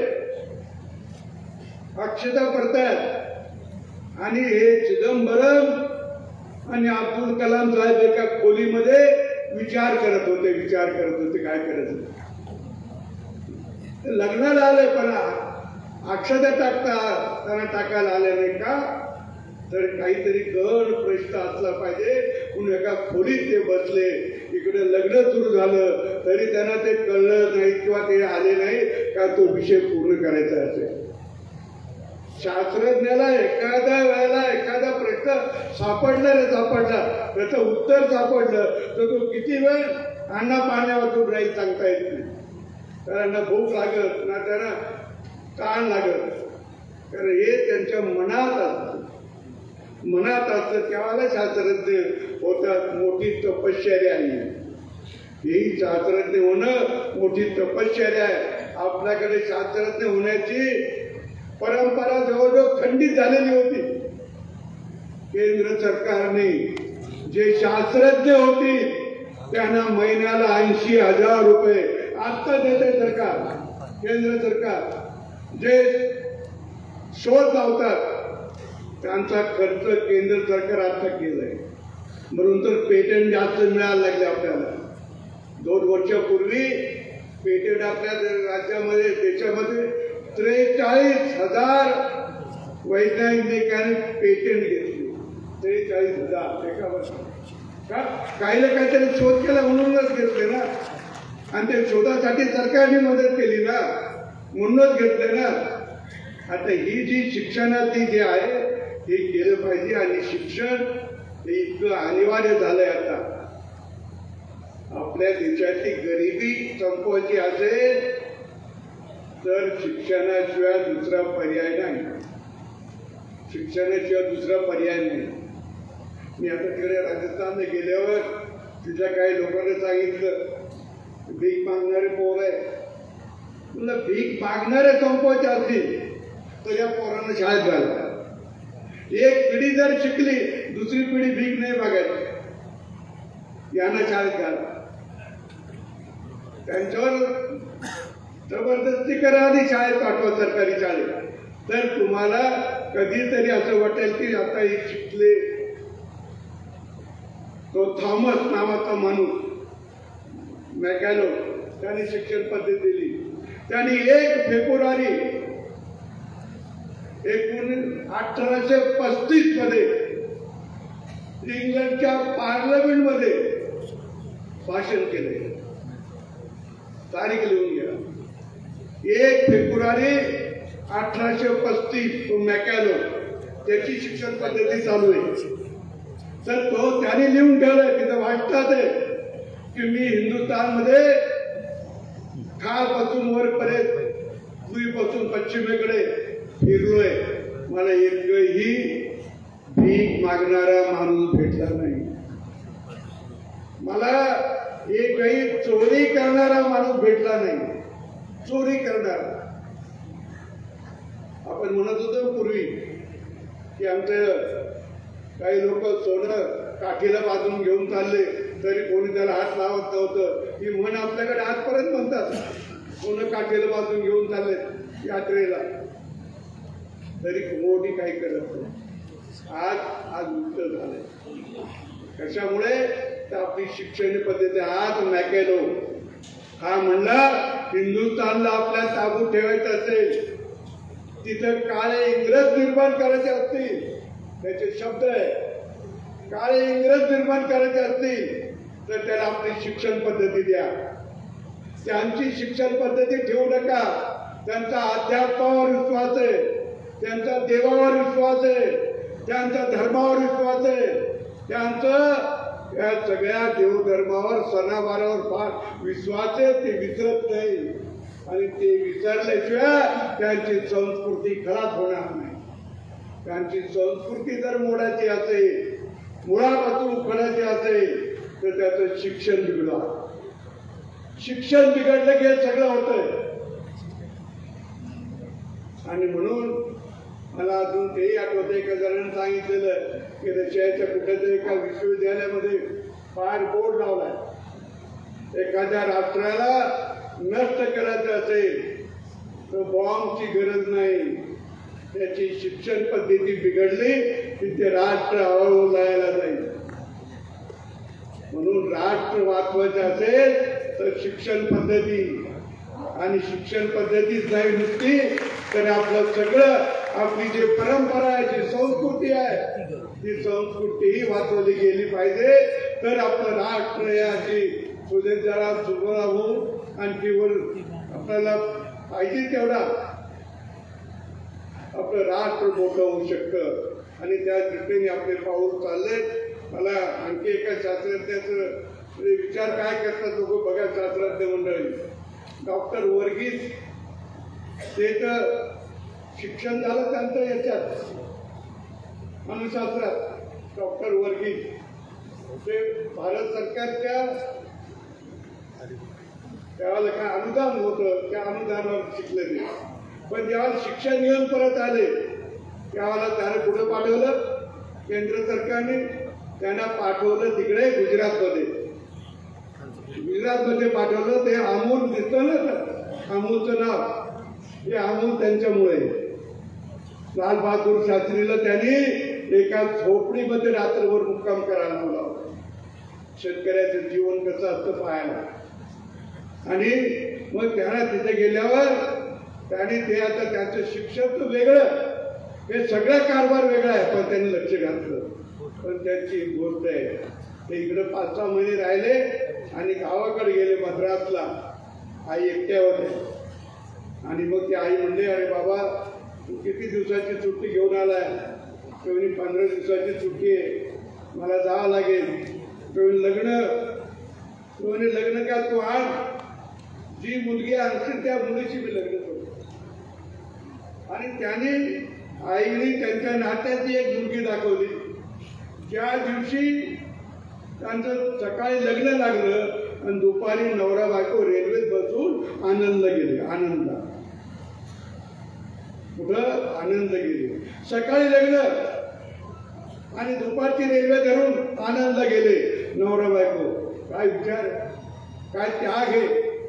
अक्षता पडतात आणि हे चिदंबरम आणि अब्दुल कलाम साहेब एका खोलीमध्ये विचार करत होते काय करायचं. लग्नाला आले पण अक्षता त्यांना टाकायला आले नाही का, तर काहीतरी गड प्रश्न असला पाहिजे. म्हणून एका खोलीत ते बसले, इकडे लग्न सुरू झालं तरी त्यांना ते कळलं नाही किंवा ते आले नाही का तो विषय पूर्ण करायचा असेल. शास्त्रज्ञाला एखाद्या वेळेला एखादा प्रश्न सापडला त्याचं उत्तर सापडलं तर तो किती वेळ अन्ना पाण्या वाचून राहील सांगता येत नाही. त्यांना भूक लागत ना त्यांना ताण लागत, कारण हे त्यांच्या मनात असतं. त्यावेळेला शास्त्रज्ञ होतात. मोठी तपश्चर्या आहे ही. शास्त्रज्ञ होणं मोठी तपश्चर्या आहे. आपल्याकडे शास्त्रज्ञ होण्याची परंपरा जवळजवळ खंडित झालेली होती. केंद्र सरकारने जे शास्त्रज्ञ होते त्यांना महिन्याला 80,000 रुपये आता देते सरकार. केंद्र सरकार जे शोध लावतात त्यांचा खर्च केंद्र सरकार आता केलाय. म्हणून तर पेटंट जास्त मिळायला लागले आपल्याला. 2 वर्षापूर्वी पेटंट आपल्या राज्यामध्ये देशामध्ये 43,000 वैज्ञानिकांनी पेटंट घेतले. 43,000 एका वर्षात. का काहीला काहीतरी शोध केला म्हणूनच घेतले ना, आणि त्या शोधासाठी सरकारने मदत केली ना, म्हणूनच घेतले ना. आता ही जी शिक्षणाची जी आहे हे केलं पाहिजे. आणि शिक्षण हे इतकं अनिवार्य झालंय. आता आपल्या देशाची गरिबी संपवायची असेल तर शिक्षणाशिवाय दुसरा पर्याय नाही. शिक्षणाशिवाय दुसरा पर्याय नाही. मी आता तिकडे राजस्थानला गेल्यावर तिथल्या काही लोकांना सांगितलं भीक मागणारे पोर आहे. तुला भीक मागणारे संपवायचे असतील तर या पोरांना शाळेत घाला. एक पिढी जर शिकली दुसरी पिढी भीक नाही मागायची, यांना शाळेत घाला. त्यांच्यावर जबरदस्ती करा आणि शाळेत पाठवा, सरकारी शाळेत. तर तुम्हाला कधीतरी असं वाटेल की आता हे शिकले. तो थॉमस नावाचा माणूस मॅकॅलो त्याने शिक्षण पद्धती दिली. त्यांनी 1 फेब्रुवारी 1835 मध्ये इंग्लंडच्या पार्लमेंटमध्ये भाषण केले. तारीख लिहून घ्या, 1 फेब्रुवारी 1835. तो मॅकॅलो त्याची शिक्षण पद्धती चालू आहे. तर तो त्याने लिहून ठेवलाय. तिथं वाटतात आहे की मी हिंदुस्थानमध्ये खालपासून वरपर्यंत पूर्वीपासून पश्चिमेकडे फिरलोय. मला एकही भीक मागणारा माणूस भेटला नाही. मला एकही चोरी करणारा माणूस भेटला नाही. चोरी करणारा आपण म्हणत होतो पूर्वी की आमचं काही लोक सोनं काठीला बांधून घेऊन चालले तरी कोणी त्याला हात लावत नव्हतं. ही म्हण आपल्याकडे आजपर्यंत म्हणतात. सोनं काठीला बांधून घेऊन चालले यात्रेला तरी मोठी काही करत नाही. आज उलट झालंय. कशामुळे तर आपली शिक्षण पद्धती. आज मॅकॅलो हा म्हणला हिंदुस्थानला आपल्या ताबूत ठेवायचं असेल, तिथं काळे इंग्रज निर्माण करायचे असतील, त्याचे शब्द आहे काळे इंग्रज निर्माण करायचे असतील तर त्याला आपली शिक्षण पद्धती द्या. त्यांची शिक्षण पद्धती ठेवू नका. त्यांचा अध्यात्मावर विश्वास आहे, त्यांचा देवावर विश्वास आहे, त्यांचा धर्मावर विश्वास आहे. त्यांचं या सगळ्या देवधर्मावर सणावारावर फार विश्वास आहे. ते विसरत नाही आणि ते विसरल्याशिवाय त्यांची संस्कृती खराब होणार नाही. त्यांची संस्कृती जर मोडायची असेल, मुळापासून उखडायची असेल तर त्याचं शिक्षण बिघडा. शिक्षण बिघडलं की हे सगळं होतंय. आणि म्हणून मला अजून तेही आठवतं, एका जणांनी सांगितलेलं की रशियाच्या कुठेतरी एका विश्वविद्यालयामध्ये फायर बोर्ड लावलाय. एखाद्या राष्ट्राला नष्ट करायचं असेल तर बॉम्बची गरज नाही. त्याची शिक्षण पद्धती बिघडली की ते राष्ट्र हळूहळू लयाला जाईल. म्हणून राष्ट्र वाचवायचं असेल तर शिक्षण पद्धती, आणि शिक्षण पद्धतीच नाही नुसती तर आपलं सगळं, आपली जी परंपरा आहे, जी संस्कृती आहे, ती संस्कृतीही वाचवली गेली पाहिजे. तर आपलं राष्ट्र याची सुधारणा सुधारणा होऊन आणखी वर आपल्याला पाहिजे तेवढा आपलं राष्ट्र मोठं होऊ शकतं. आणि त्या दृष्टीने आपले पाऊल चालले. मला आणखी एका शास्त्रज्ञाचं विचार काय करतात लोक बघा. शास्त्रज्ञ मंडळी डॉक्टर वर्गीस, ते तर शिक्षण झालं त्यांचं याच्यात अणुशास्त्रात. डॉक्टर वर्गीस ते भारत सरकारच्या त्यावेळेला काय अनुदान होतं त्या अनुदानावर शिकले ते. पण जेव्हा शिक्षण घेऊन परत आले त्यावेळेला त्याला कुठं पाठवलं? केंद्र सरकारने त्यांना पाठवलं तिकडे गुजरातमध्ये. गुजरातमध्ये पाठवलं. ते अमूल दिसतं ना, अमूलचं नाव, हे अमूल त्यांच्यामुळे. लाल बहादूर शास्त्रीला त्यांनी एका झोपडीमध्ये रात्रभर मुक्काम करायला लावला. शेतकऱ्याचं जीवन कसं असतं पाहायला. आणि मग त्यांना तिथे गेल्यावर त्यांनी ते आता त्यांचं शिक्षण तर वेगळं, हे सगळं कारभार वेगळा आहे, पण त्यांनी लक्ष घातलं. पण त्यांची गोष्ट आहे, ते इकडे 5-6 महिने राहिले आणि गावाकडे गेले मद्रासला. आई एकट्या होत्या. आणि मग ती आई म्हणले, अरे बाबा तू किती दिवसाची सुट्टी घेऊन आलाय? तेवढी 15 दिवसाची सुट्टी आहे, मला जावं लागेल. तेवढी लग्न का तू आण, जी मुलगी आणशील त्या मुलीशी मी लग्न करतो. आणि त्याने आईने त्यांच्या नात्याची एक मुलगी दाखवली. ज्या दिवशी त्यांचं सकाळी लग्न लागलं आणि दुपारी नवरा बायको रेल्वेत बसून आनंदला गेले. आनंदला कुठं? आनंद गेले. सकाळी लग्न आणि दुपारची रेल्वे धरून आनंदला गेले नवरा बायको. काय विचार, काय त्याग आहे,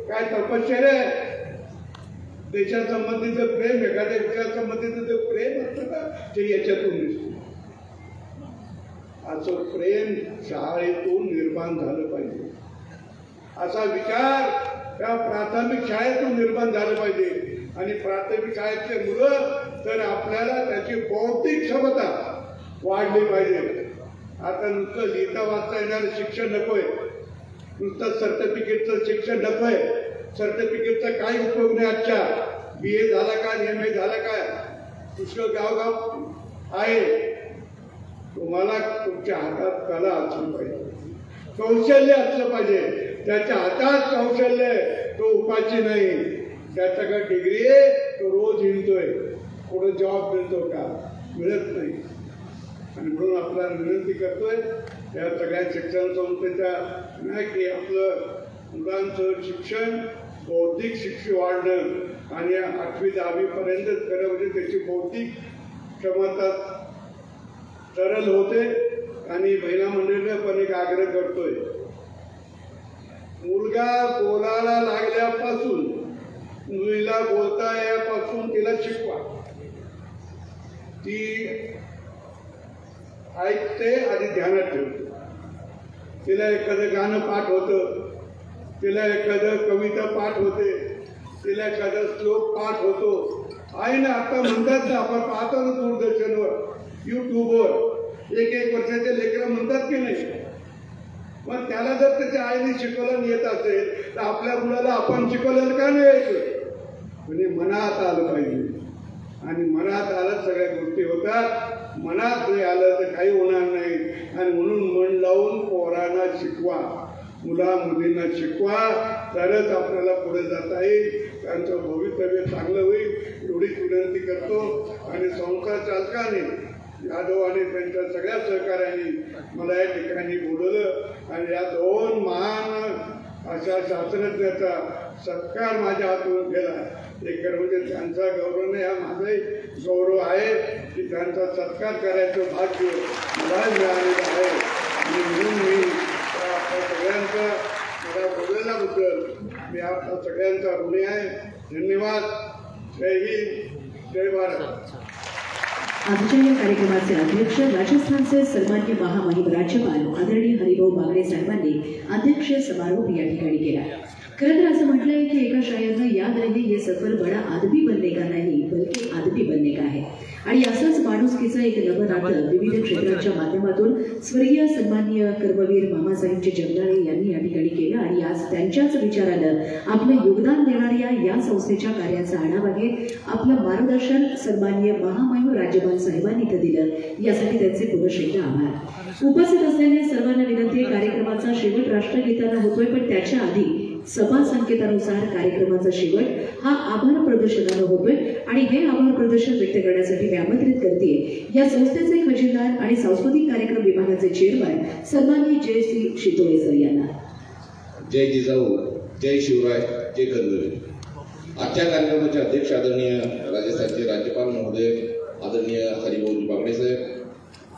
काय तपश्चर्या आहे. देशासंबंधीचं प्रेम, एखाद्या विचारासंबंधीचं जे प्रेम असतं ना ते याच्यातून दिसतं. असं प्रेम शाळेतून निर्माण झालं पाहिजे. असा विचार त्या प्राथमिक शाळेतून निर्माण झालं पाहिजे. आणि प्राथमिक शाळेतले मुलं तर आपल्याला त्याची बौद्धिक क्षमता वाढली पाहिजे. आता नुसतं लिहिता वाचता येणारं शिक्षण नकोय, नुसतं सर्टिफिकेटचं शिक्षण नकोय. सर्टिफिकेटचा काही उपयोग नाही. आजच्या BA झाला का, MA झाला काय, पुष्कळ गावगाव आहे. तुम्हाला तुमच्या हातात कला असली पाहिजे, कौशल्य असलं पाहिजे. त्याच्या हातात कौशल्य तो उपाची नाही. त्याच्याकडे डिग्री आहे, तो रोज हिंडतोय, पुढे जॉब मिळतो का? मिळत नाही. आणि म्हणून आपल्याला विनंती करतोय या सगळ्या शिक्षण संस्थेच्या नाही की आपलं मुलांचं शिक्षण, बौद्धिक शिक्षण वाढणं आणि 8वी-10वी पर्यंतच खरं म्हणजे त्याची बौद्धिक क्षमता सरळ होते. आणि महिला मंडळीने पण एक आग्रह करतोय, मुलगा बोलायला लागल्यापासून मुलीला बोलता यापासून तिला शिकवा. ती ऐकते आणि ध्यानात ठेवते. तिला एखादं गाणं पाठ होतं, तिला एखादं कविता पाठ होते, तिला एखादा श्लोक पाठ होतो. आहे ना, आता म्हणतात ना, आपण पाहतो ना दूरदर्शनवर, युट्यूबवर, 1 वर्षाचे लेकरं म्हणतात की नाही. मग त्याला जर त्याच्या आईने शिकवलं येत असेल तर आपल्या मुलाला आपण शिकवलेलं का नाही यायचं. म्हणजे मनात आलं पाहिजे आणि मनात आलं सगळ्या गोष्टी होतात. मनात नाही आलं तर काही होणार नाही. आणि म्हणून मन लावून पोरांना शिकवा, मुला मुलींना शिकवा, तरच आपल्याला पुढे जाता येईल. त्यांचं भवितव्य चांगलं होईल एवढीच विनंती करतो. आणि संस्था चालकाने यादव आणि त्यांच्या सगळ्या सहकार्याने मला या ठिकाणी बोलवलं आणि या 2 महान अशा शास्त्रज्ञाचा सत्कार माझ्या हातून केला. एक म्हणजे त्यांचा गौरव नाही, हा माझाही गौरव आहे की त्यांचा सत्कार करायचं भाग्य मला मिळालेलं आहे. आणि म्हणून मी आपल्या सगळ्यांचा मला बोलवल्याबद्दल मी आपल्या सगळ्यांचा ऋणी आहे. धन्यवाद. जय हिंद, जय भारत. आजच्या या कार्यक्रमाचे अध्यक्ष राजस्थानचे सन्मान्य महामहिम राज्यपाल आदरणीय हरिभाऊ बागडे साहेबांनी अध्यक्ष समारोह या ठिकाणी केला. खरं तर असं म्हटलंय की एका शायरनं याद रहे ये सफर बडा आदमी बनने का नाही बल्कि आदमी बनने का है. आणि असंच माणुसकीचं एक नवं नातं विविध क्षेत्रांच्या माध्यमातून स्वर्गीय सन्माननीय कर्मवीर मामासाहेबजी जगदाळे यांनी या ठिकाणी केलं. आणि आज त्यांच्याच विचारानं आपलं योगदान देणाऱ्या या संस्थेच्या कार्याचा आढावा घेत आपलं मार्गदर्शन सन्माननीय महामहिम राज्यपाल साहेबांनी इथं दिलं. यासाठी त्यांचे पुनश्च एकदा आभार. उपस्थित असलेल्या सर्वांना विनंती, कार्यक्रमाचा शेवट राष्ट्रगीतानं होतोय, पण त्याच्या आधी सभा संकेतानुसार कार्यक्रमाचा शेवट हा आभार प्रदर्शनानं होतोय. आणि हे आभार प्रदर्शन व्यक्त करण्यासाठी मी आमंत्रित करते या संस्थेचे खजिनदार आणि सांस्कृतिक कार्यक्रम विभागाचे चेअरमन सन्माननीय जयश्री शितोळे सर यांना. जय जिजाऊ, जय शिवराय, जय कर्मवीर. आजच्या कार्यक्रमाचे अध्यक्ष आदरणीय राजस्थानचे राज्यपाल महोदय आदरणीय हरिभाऊजी बागडे साहेब,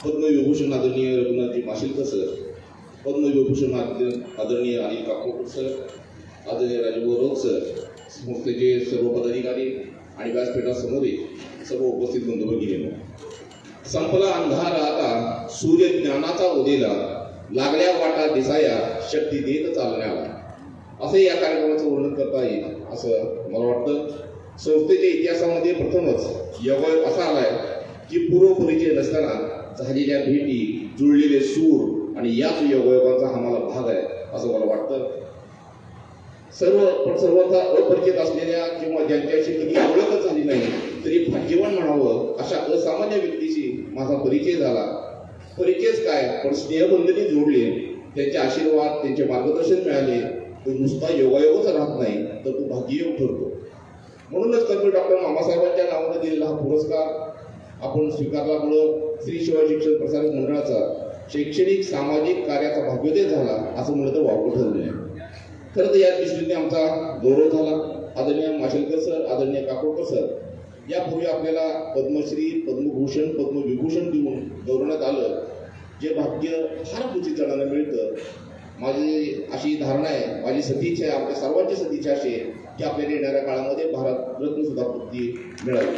पद्मविभूषण आदरणीय रघुनाथजी माशिलकर सर, पद्मविभूषण आदरणीय अनिल काकोडकर सर, आदरणीय राजभाऊ राऊत सर, संस्थेचे सर्व पदाधिकारी आणि व्यासपीठासमोरील सर्व उपस्थित बंधू भगिनींनो. संपला अंधार आता सूर्य ज्ञानाचा उदेला, लागल्या वाटा दिसाया शक्ती देत चालण्याला, असे या कार्यक्रमाचं वर्णन करता येईल असं मला वाटतं. संस्थेच्या इतिहासामध्ये प्रथमच योगायोग असा आलाय की पूर्वपरिचय नसताना झालेल्या भेटी, जुळलेले सूर आणि याच योगायोगाचा हा मला भाग आहे असं मला वाटतं. सर्वथा अपरिचित असलेल्या किंवा ज्यांच्याशी कधी ओळखच झाली नाही तरी भाग्यवान म्हणावं अशा असामान्य व्यक्तीशी माझा परिचय झाला. परिचयच काय, पण स्नेहबंधने जोडले, त्यांचे आशीर्वाद, त्यांचे मार्गदर्शन मिळाले. तो नुसता योगायोगच राहत नाही तर तो भाग्ययोग ठरतो. म्हणूनच कर्मवीर डॉक्टर मामासाहेबांच्या नावाने दिलेला हा पुरस्कार आपण स्वीकारल्यामुळं श्री शिवाजी शिक्षण प्रसारक मंडळाचा शैक्षणिक सामाजिक कार्याचा भाग्योदय झाला असं म्हणलं तर वावगं ठरले आहे. खरं तर या दृष्टीने आमचा गौरव झाला. आदरणीय माशिलकर सर, आदरणीय काकोडकर सर, यापूर्वी आपल्याला पद्मश्री, पद्मभूषण, पद्मविभूषण देऊन गौरवण्यात आलं, जे भाग्य फार क्वचित जणांना मिळतं. माझी अशी धारणा आहे, माझी सदिच्छा आहे, आमच्या सर्वांची सदिच्छा अशी आहे की आपल्याला येणाऱ्या काळामध्ये भारतरत्न सुद्धा पदवी मिळावी.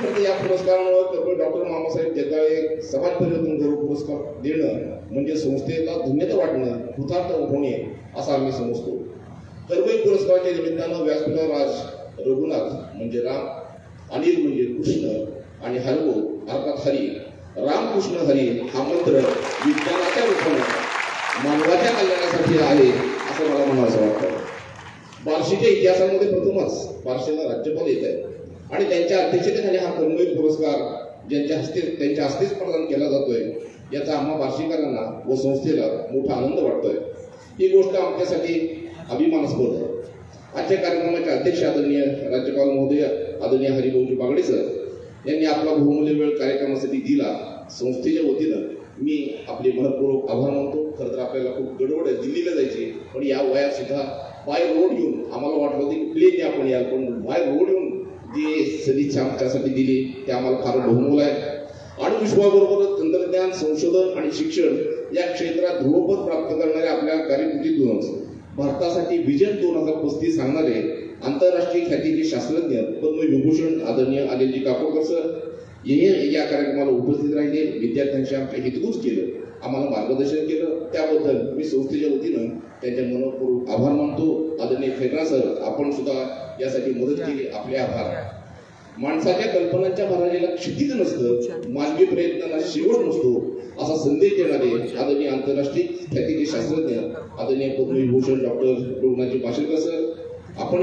तर या पुरस्कारामुळे कर्मवीर डॉक्टर मामासाहेब जगदाळे समाज परिवर्तन गौरव पुरस्कार देणं म्हणजे संस्थेला धन्यता वाटणं, कृतार्थ होणे असं आम्ही समजतो. कर्मवीर पुरस्काराच्या निमित्तानं व्यासपीठावर आज रघुनाथ म्हणजे राम, अनिल म्हणजे कृष्ण आणि हरिभाऊ अर्थात हरी, रामकृष्ण हरी हा मंत्र विज्ञानाच्या रूपाने मानवाच्या कल्याणासाठी आहे असं मला म्हणावं वाटतं. बार्शीच्या इतिहासामध्ये प्रथमच बार्शीला राज्यपाल येत आहे आणि त्यांच्या अध्यक्षतेखाली हा कर्मवीर पुरस्कार त्यांच्या हस्तेच प्रदान केला जातोय. याचा आम्हा बार्शीकरांना व संस्थेला मोठा आनंद वाटतोय. ही गोष्ट आमच्यासाठी अभिमानास्पद आहे. आजच्या कार्यक्रमाचे अध्यक्ष आदरणीय राज्यपाल महोदय आदरणीय हरिभाऊजी बागडे सर यांनी आपला बहुमूल्य वेळ कार्यक्रमासाठी दिला. संस्थेच्या वतीनं मी आपले मनपूर्वक आभार मानतो. खरं तर आपल्याला खूप गडबड आहे, दिल्लीला जायची, पण या वयात सुद्धा बाय रोड येऊन आम्हाला वाटलं होतं की प्लेनने आपण याल, पण बाय रोड येऊन जी सदिच्छा आमच्यासाठी दिली ते आम्हाला फार बहुमूल्य आहे. आणि विश्वाबरोबर तंत्रज्ञान, संशोधन आणि शिक्षण या क्षेत्रात ध्रुवपद प्राप्त करणाऱ्या आपल्या कार्यकृतीतूनच भारतासाठी विजन 2035 सांगणारे आंतरराष्ट्रीय ख्यातीचे शास्त्रज्ञ पद्मविभूषण आदरणीय अनिलजी काकोडकर सर हे या कार्यक्रमाला उपस्थित राहिले. विद्यार्थ्यांशी आमच्या हितगुज केलं, आम्हाला मार्गदर्शन केलं, त्याबद्दल मी संस्थेच्या वतीनं त्यांच्या मनपूर्वक आभार मानतो. आदरणीय खैरनार सर, आपण सुद्धा यासाठी मदत केली, आपले आभार. माणसाच्या कल्पनांच्या भरारीला क्षितिज नसतं, मानवी प्रयत्नांना शेवट नसतो असा संदेश देणारे आदरणीय आंतरराष्ट्रीय ख्यातीचे शास्त्रज्ञ आदरणीय पद्मविभूषण डॉक्टर रघुनाथजी पाशेकर सर, आपण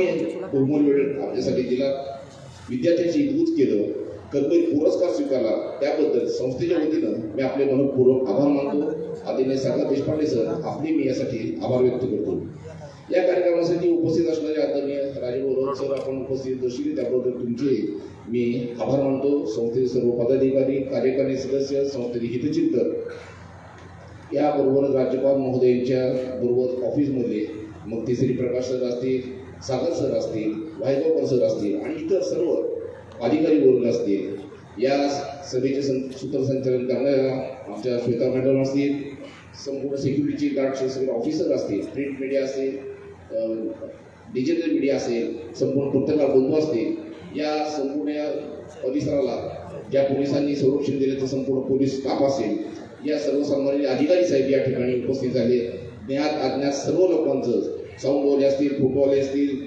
दुर्मिळ वेळ आपल्यासाठी दिला, विद्यार्थ्यांची हितगुज केलं, कर्मवीर पुरस्कार स्वीकारला, त्याबद्दल संस्थेच्या वतीनं मी आपले मनपूर्वक आभार मानतो. आदरणीय सागर देशपांडे सर, आपले मी यासाठी आभार व्यक्त करतो. या कार्यक्रमासाठी उपस्थित असणारे आदरणीय राजेभाऊ सर आपण उपस्थित दर्शविले त्याबद्दल तुमचे मी आभार मानतो. संस्थेचे सर्व पदाधिकारी, कार्यकारी सदस्य, संस्थेचे हितचिंतक, याबरोबरच राज्यपाल महोदयांच्या बरोबर ऑफिसमध्ये मग ते श्री प्रकाश सर असतील, सागर सर असतील, वाहेगावकर सर असतील आणि इतर सर्व अधिकारी वर्ग असतील, या सभेचे सूत्रसंचालन करणाऱ्या आमच्या श्वेता मॅडम असतील, संपूर्ण सिक्युरिटी गार्डचे सगळे ऑफिसर असतील, प्रिंट मीडिया असेल, डिजिटल मीडिया असेल, संपूर्ण पत्रकार बंधू असतील, या संपूर्ण परिसराला ज्या पोलिसांनी संरक्षण दिले ते संपूर्ण पोलीस स्टाफ असेल, या सर्वसामान्य अधिकारी साहेब या ठिकाणी उपस्थित झाले, ज्ञात अज्ञात सर्व लोकांचं, साऊंडवाले असतील, फोटोवाले असतील,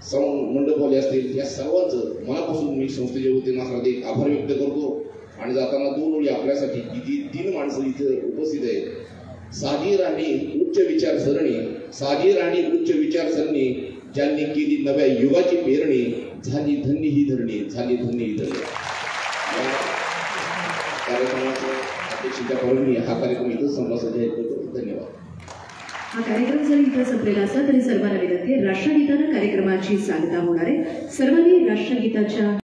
साऊंड मंडपवाले असतील, या सर्वांचं मनापासून मी संस्थेच्या वतीनं हार्दिक आभार व्यक्त करतो. आणि जाताना दोन ओळी आपल्यासाठी किती 3 माणसं इथे उपस्थित आहेत. साधी राणी उच्च विचारसरणी, साधी राणी उच्च विचारसरणी, ज्यांनी केली नव्या युगाची पेरणी, झाली धन्य ही धरणी, झाली धन्य ही धरणी. कार्यक्रमाचं अध्यक्षीच्या परवानगी हा कार्यक्रम इथं संपला जाहीर करतो. धन्यवाद. हा कार्यक्रम जरी इथं संपलेला असला तरी सर्वांना विनंती, राष्ट्रगीतानं कार्यक्रमाची सांगता होणार आहे. सर्वांनी राष्ट्रगीताच्या